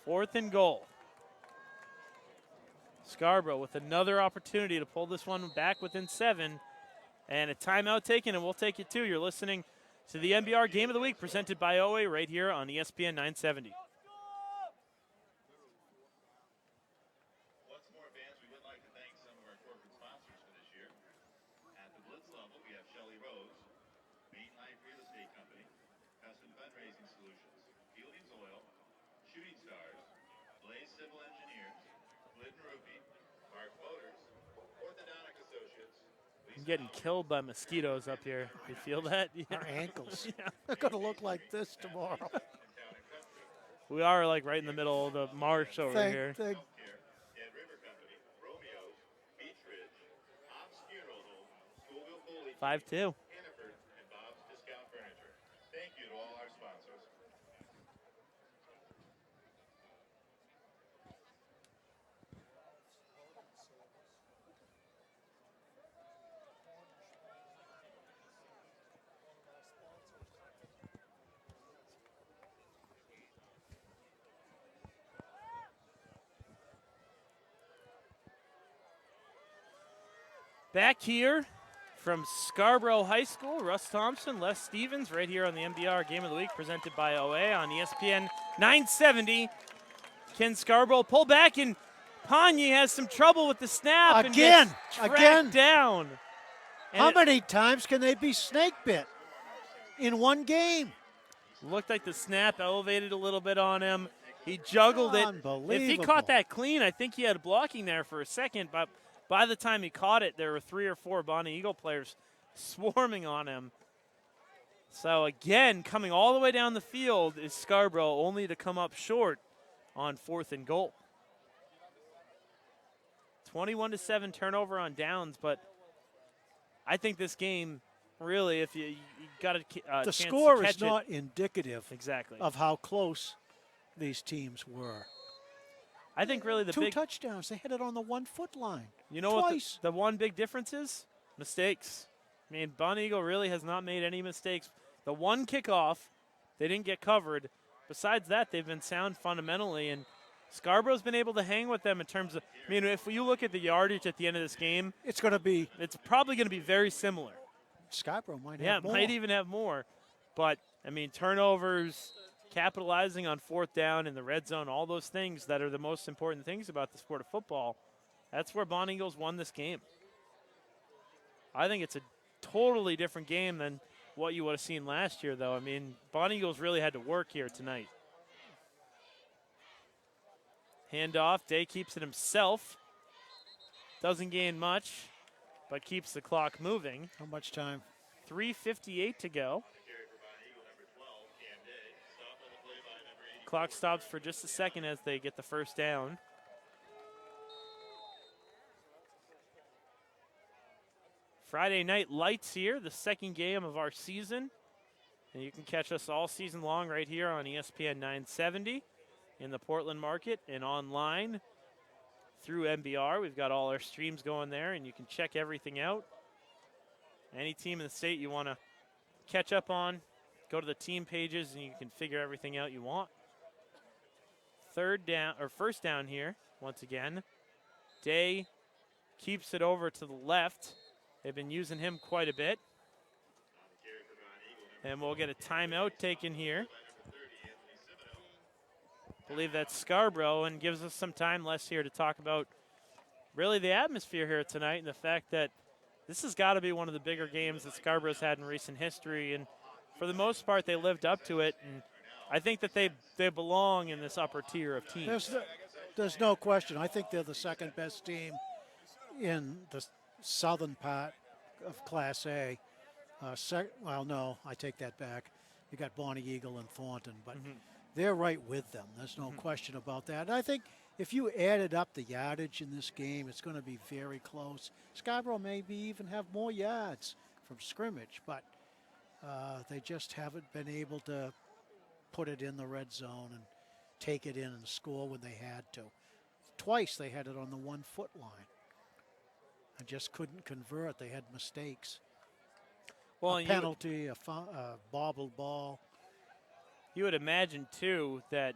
4th and goal. Scarborough with another opportunity to pull this one back within 7. And a timeout taken, and we'll take it too. You're listening to the NBR Game of the Week presented by OA right here on ESPN 970. Once more, fans, we would like to thank some of our corporate sponsors for this year. At the Blitz level, we have Shelley Rose, Main Life Real Estate Company, Custom Fundraising Solutions, Fieldings Oil, Shooting Stars, Blaze Civil Engineers, Glidden Roofing, Mark Motors, Orthodontic Associates. I'm getting killed by mosquitoes up here. You feel that? Our ankles. They're going to look like this tomorrow. We are like right in the middle of the marsh over here. Thank Dead River Company, Romeo's, Beach Ridge, Hobbs Funeral Home, Schoolville Foley, 5-2. Hannaford, and Bob's Discount Furniture. Thank you to all our sponsors. Back here from Scarborough High School, Russ Thompson, Les Stevens, right here on the NBR Game of the Week, presented by OA on ESPN 970. Can Scarborough pull back? And Bonny has some trouble with the snap. Again, and gets tracked down. And How many times can they be snake bit in one game? Looked like the snap elevated a little bit on him. He juggled it. Unbelievable. If he caught that clean, I think he had blocking there for a second, but by the time he caught it, there were 3 or 4 Bonny Eagle players swarming on him. So again, coming all the way down the field is Scarborough, only to come up short on 4th and goal. 21-7 turnover on downs, but I think this game, really, if you got a The chance score to catch is not indicative exactly of how close these teams were. I think really the 2 big touchdowns. They hit it on the 1-foot line. You know what Twice. the one big difference is? Mistakes. I mean, Bonny Eagle really has not made any mistakes. The one kickoff, they didn't get covered. Besides that, they've been sound fundamentally, and Scarborough's been able to hang with them in terms of, I mean, if you look at the yardage at the end of this game, It's going to be it's probably going to be very similar. Scarborough might Yeah, have more. might even have more. But, I mean, turnovers, capitalizing on fourth down in the red zone, all those things that are the most important things about the sport of football, that's where Bonny Eagles won this game. I think it's a totally different game than what you would have seen last year, though. I mean, Bonny Eagles really had to work here tonight. Handoff, Day keeps it himself. Doesn't gain much, but keeps the clock moving. How much time? 3:58 to go. Clock stops for just a second as they get the first down. Friday Night Lights here, the second game of our season. And you can catch us all season long right here on ESPN 970 in the Portland market and online through MBR. We've got all our streams going there, and you can check everything out. Any team in the state you want to catch up on, go to the team pages, and you can figure everything out you want. First down here, once again. Day keeps it over to the left. They've been using him quite a bit. And we'll get a timeout taken here. I believe that's Scarborough, and gives us some time less here to talk about really the atmosphere here tonight and the fact that this has got to be one of the bigger games that Scarborough's had in recent history. And for the most part, they lived up to it. And I think that they belong in this upper tier of teams. There's no question. I think they're the second best team in the southern part of Class A. Well, no, I take that back. You got Bonny Eagle and Thornton, but they're right with them. There's no question about that. And I think if you added up the yardage in this game, it's going to be very close. Scarborough maybe even have more yards from scrimmage, but they just haven't been able to put it in the red zone and take it in and score when they had to. Twice they had it on the 1 foot line and just couldn't convert. They had mistakes. Well, A penalty, a bobbled ball. You would imagine, too, that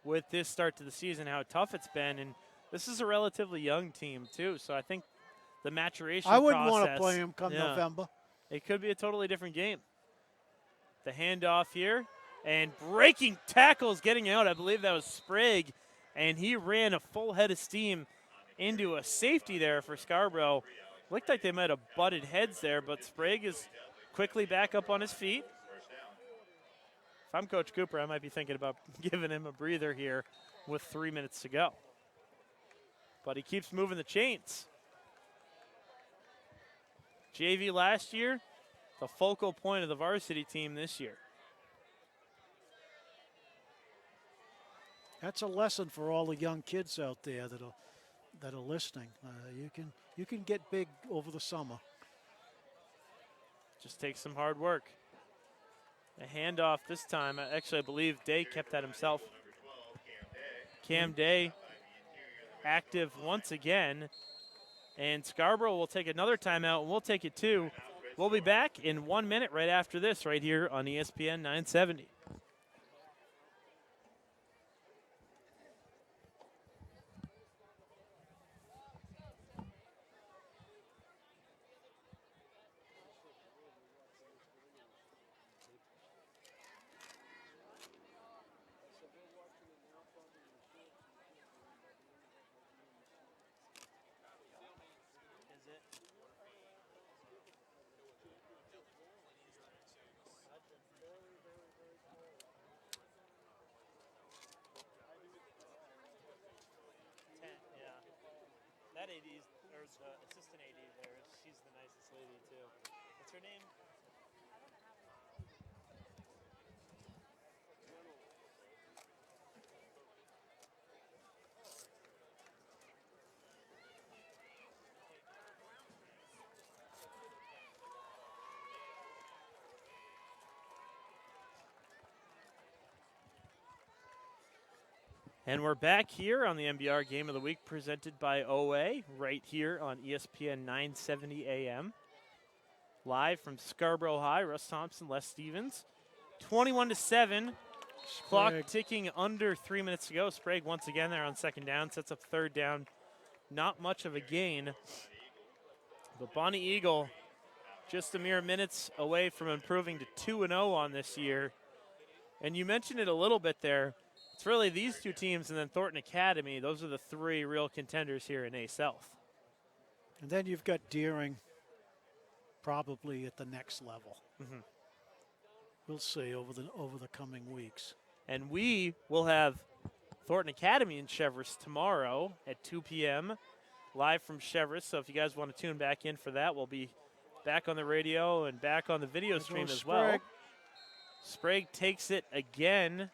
with this start to the season, how tough it's been. And this is a relatively young team, too. So I think the maturation I wouldn't process, want to play him come November. It could be a totally different game. The handoff here. And breaking tackles getting out. I believe that was Sprague. And he ran a full head of steam into a safety there for Scarborough. Looked like they might have butted heads there, but Sprague is quickly back up on his feet. If I'm Coach Cooper, I might be thinking about giving him a breather here with 3 minutes to go. But he keeps moving the chains. JV last year, the focal point of the varsity team this year. That's a lesson for all the young kids out there that are listening. You can get big over the summer. Just takes some hard work. A handoff this time. Actually, I believe Day kept that himself. Cam Day active once again. And Scarborough will take another timeout, and we'll take it too. We'll be back in 1 minute right after this right here on ESPN 970. That AD, or the assistant AD there, she's the nicest lady too. What's her name? And we're back here on the MBR Game of the Week presented by OA right here on ESPN 970 AM. Live from Scarborough High, Russ Thompson, Les Stevens. 21-7, clock ticking under 3 minutes to go. Sprague once again there on second down, sets up third down. Not much of a gain. But Bonny Eagle just a mere minutes away from improving to 2-0 on this year. And you mentioned it a little bit there. It's really these two teams and then Thornton Academy. Those are the three real contenders here in A South. And then you've got Deering probably at the next level. Mm-hmm. We'll see over the coming weeks. And we will have Thornton Academy in Cheverus tomorrow at 2 p.m. live from Cheverus. So if you guys want to tune back in for that, we'll be back on the radio and back on the video stream as well. Sprague takes it again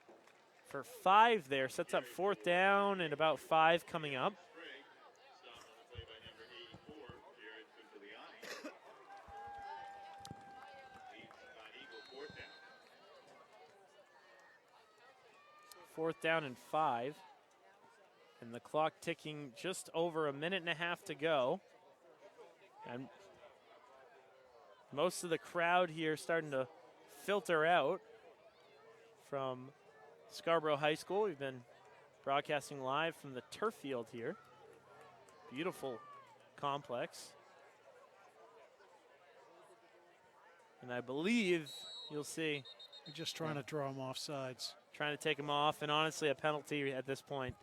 for 5 there. Sets up 4th down and about 5 coming up. Fourth down and 5. And the clock ticking just over a minute and a half to go. And most of the crowd here starting to filter out from Scarborough High School. We've been broadcasting live from the turf field here. Beautiful complex. And I believe you'll see. We're just trying to draw them off sides. Trying to take them off, and honestly, a penalty at this point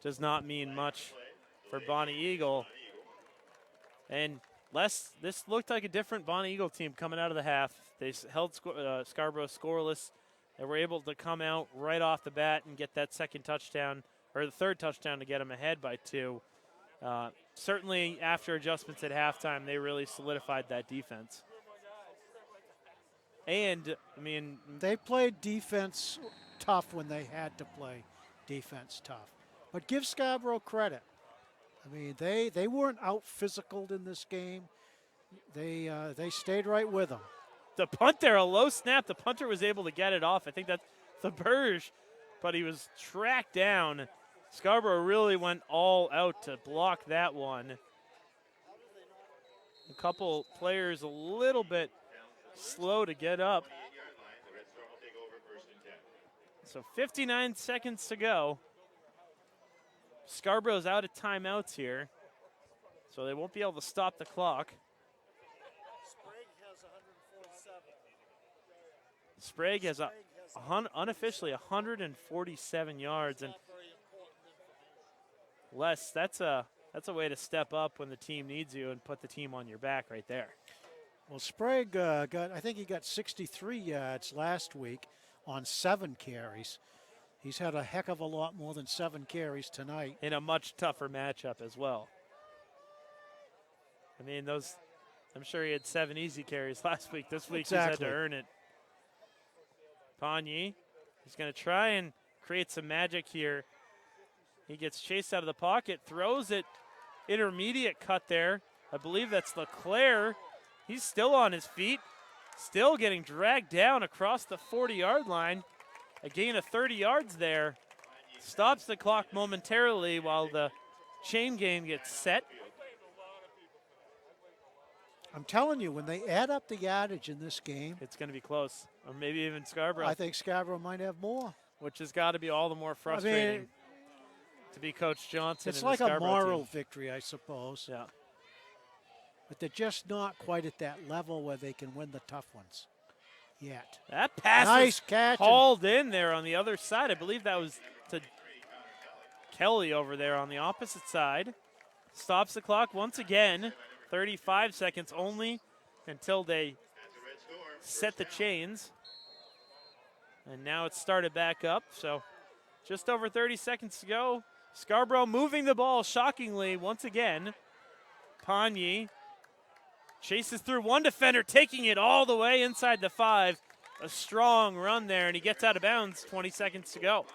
does not mean much for Bonny Eagle. And this looked like a different Bonny Eagle team coming out of the half. They held Scarborough scoreless. They were able to come out right off the bat and get that second touchdown, or the third touchdown to get them ahead by 2. Certainly, after adjustments at halftime, they really solidified that defense. And, I mean, they played defense tough when they had to play defense tough. But give Scarborough credit. I mean, they weren't out physicaled in this game. They stayed right with them. The punt there, a low snap. The punter was able to get it off. I think that's the Burge, but he was tracked down. Scarborough really went all out to block that one. A couple players a little bit slow to get up. So 59 seconds to go. Scarborough's out of timeouts here, so they won't be able to stop the clock. Sprague has unofficially 147 yards, and Les, that's a way to step up when the team needs you and put the team on your back right there. Well, Sprague I think he got 63 yards last week on 7 carries. He's had a heck of a lot more than 7 carries tonight. In a much tougher matchup as well. I mean, I'm sure he had 7 easy carries last week. This week exactly. He's had to earn it. Bonny, he's going to try and create some magic here. He gets chased out of the pocket, throws it, intermediate cut there. I believe that's Leclerc. He's still on his feet, still getting dragged down across the 40-yard line. A gain of 30 yards there. Stops the clock momentarily while the chain game gets set. I'm telling you, when they add up the yardage in this game, it's going to be close, or maybe even Scarborough. I think Scarborough might have more. Which has got to be all the more frustrating to be Coach Johnson. It's like a moral victory, I suppose. Yeah. But they're just not quite at that level where they can win the tough ones yet. That pass nice catch hauled in there on the other side. I believe that was to Kelly over there on the opposite side. Stops the clock once again. 35 seconds only until they set the chains. And now it's started back up. So just over 30 seconds to go. Scarborough moving the ball shockingly once again. Bonny chases through one defender, taking it all the way inside the 5. A strong run there, and he gets out of bounds. 20 seconds to go.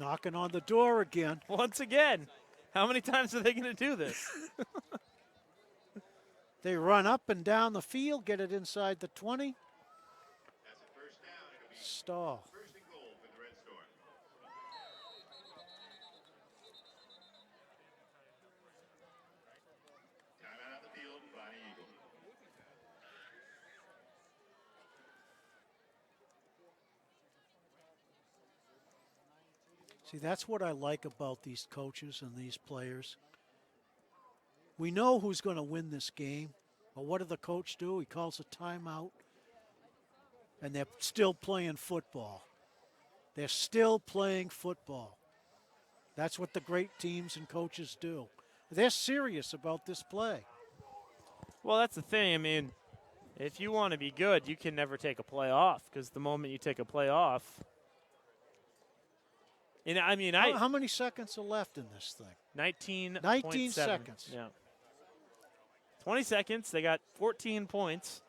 Knocking on the door again. Once again. How many times are they going to do this? They run up and down the field, get it inside the 20. Stall. See, that's what I like about these coaches and these players. We know who's going to win this game, but what did the coach do? He calls a timeout, and they're still playing football. They're still playing football. That's what the great teams and coaches do. They're serious about this play. Well, that's the thing. I mean, if you want to be good, you can never take a play off, because the moment you take a play off, and I mean, how many seconds are left in this thing? 19 seconds. Yeah. 20 seconds. They got 14 points,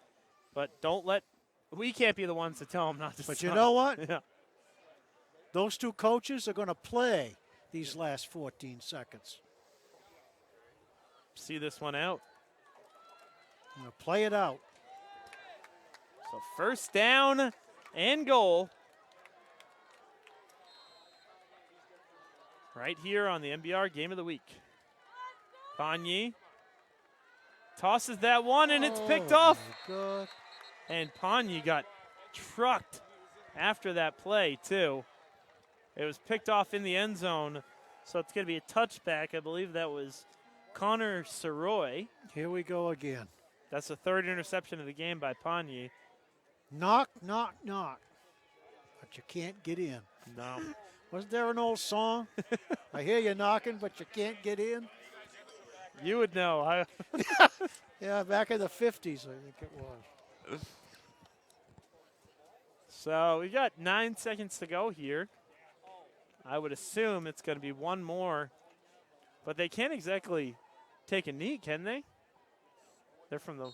but we can't be the ones to tell them not to But stop. you know what? Yeah. Those two coaches are going to play these last 14 seconds. See this one out. I'm going to play it out. So first down and goal. Right here on the MBR Game of the Week. Bonny tosses that one, and it's picked off. God. And Bonny got trucked after that play, too. It was picked off in the end zone, so it's going to be a touchback. I believe that was Connor Saroy. Here we go again. That's the third interception of the game by Bonny. Knock, knock, knock. But you can't get in. No. Wasn't there an old song? I hear you knocking, but you can't get in. You would know. Yeah, back in the 50s, I think it was. So we got 9 seconds to go here. I would assume it's going to be one more. But they can't exactly take a knee, can they? They're from the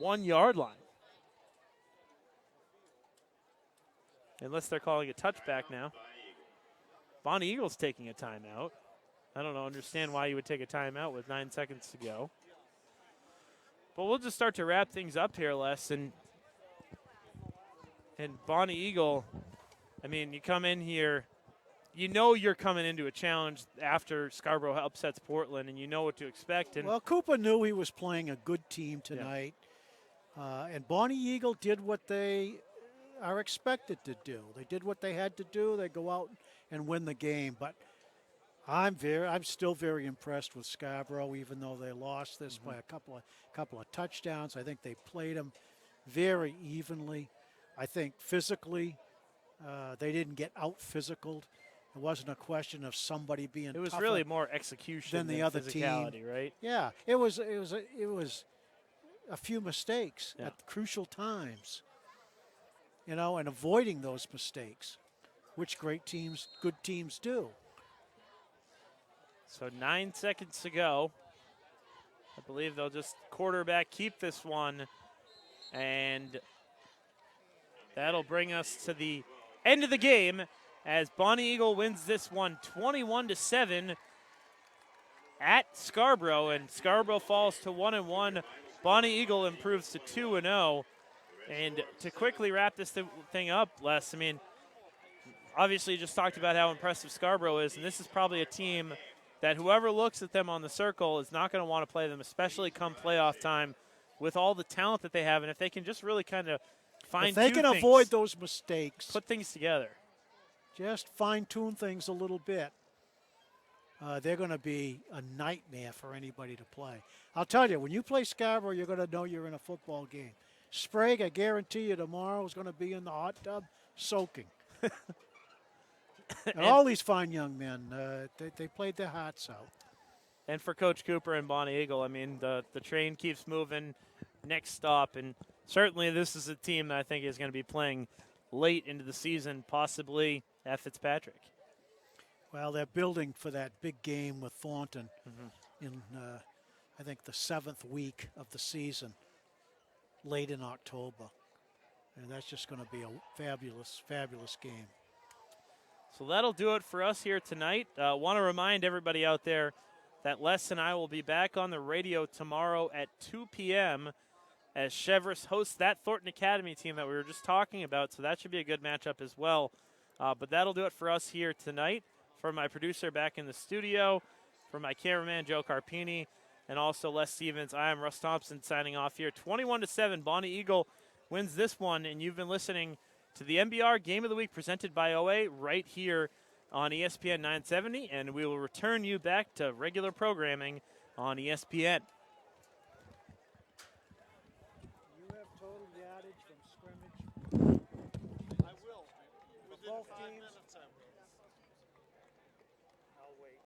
1 yard line. Unless they're calling a touchback now. Bonny Eagle's taking a timeout. I don't understand why you would take a timeout with 9 seconds to go. But we'll just start to wrap things up here, Les. And Bonny Eagle, I mean, you come in here, you know you're coming into a challenge after Scarborough upsets Portland, and you know what to expect. And well, Cooper knew he was playing a good team tonight. Yeah. And Bonny Eagle did what they are expected to do. They did what they had to do. They go out and win the game. But I'm still very impressed with Scarborough, even though they lost this by a couple of touchdowns. I think they played them very evenly. I think physically, they didn't get out-physicaled. It wasn't a question of somebody being. It was really more execution than the other physicality, team, right? Yeah, it was a few mistakes Yeah. at crucial times. You know, and avoiding those mistakes, which good teams do. So 9 seconds to go. I believe they'll just quarterback keep this one, and that'll bring us to the end of the game as Bonny Eagle wins this one 21-7 at Scarborough, and Scarborough falls to 1-1. Bonny Eagle improves to 2-0. And to quickly wrap this thing up, Les, I mean, obviously you just talked about how impressive Scarborough is, and this is probably a team that whoever looks at them on the circle is not going to want to play them, especially come playoff time with all the talent that they have. And if they can just really kind of fine-tune things, if they can avoid those mistakes, put things together, just fine-tune things a little bit, they're going to be a nightmare for anybody to play. I'll tell you, when you play Scarborough, you're going to know you're in a football game. Sprague, I guarantee you tomorrow is going to be in the hot tub soaking. And all these fine young men, they played their hearts out. And for Coach Cooper and Bonny Eagle, I mean, the train keeps moving. Next stop, and certainly this is a team that I think is going to be playing late into the season, possibly at Fitzpatrick. Well, they're building for that big game with Thornton in, I think, the 7th week of the season, late in October. And that's just going to be a fabulous, fabulous game. So that'll do it for us here tonight. Want to remind everybody out there that Les and I will be back on the radio tomorrow at 2 p.m. as Chevrolet hosts that Thornton Academy team that we were just talking about. So that should be a good matchup as well. But that'll do it for us here tonight. For my producer back in the studio, for my cameraman, Joe Carpini, and also Les Stevens, I am Russ Thompson signing off here. 21-7, Bonny Eagle wins this one, and you've been listening to the MBR Game of the Week presented by OA right here on ESPN 970, and we will return you back to regular programming on ESPN. You have total yardage from scrimmage. both five teams. minutes.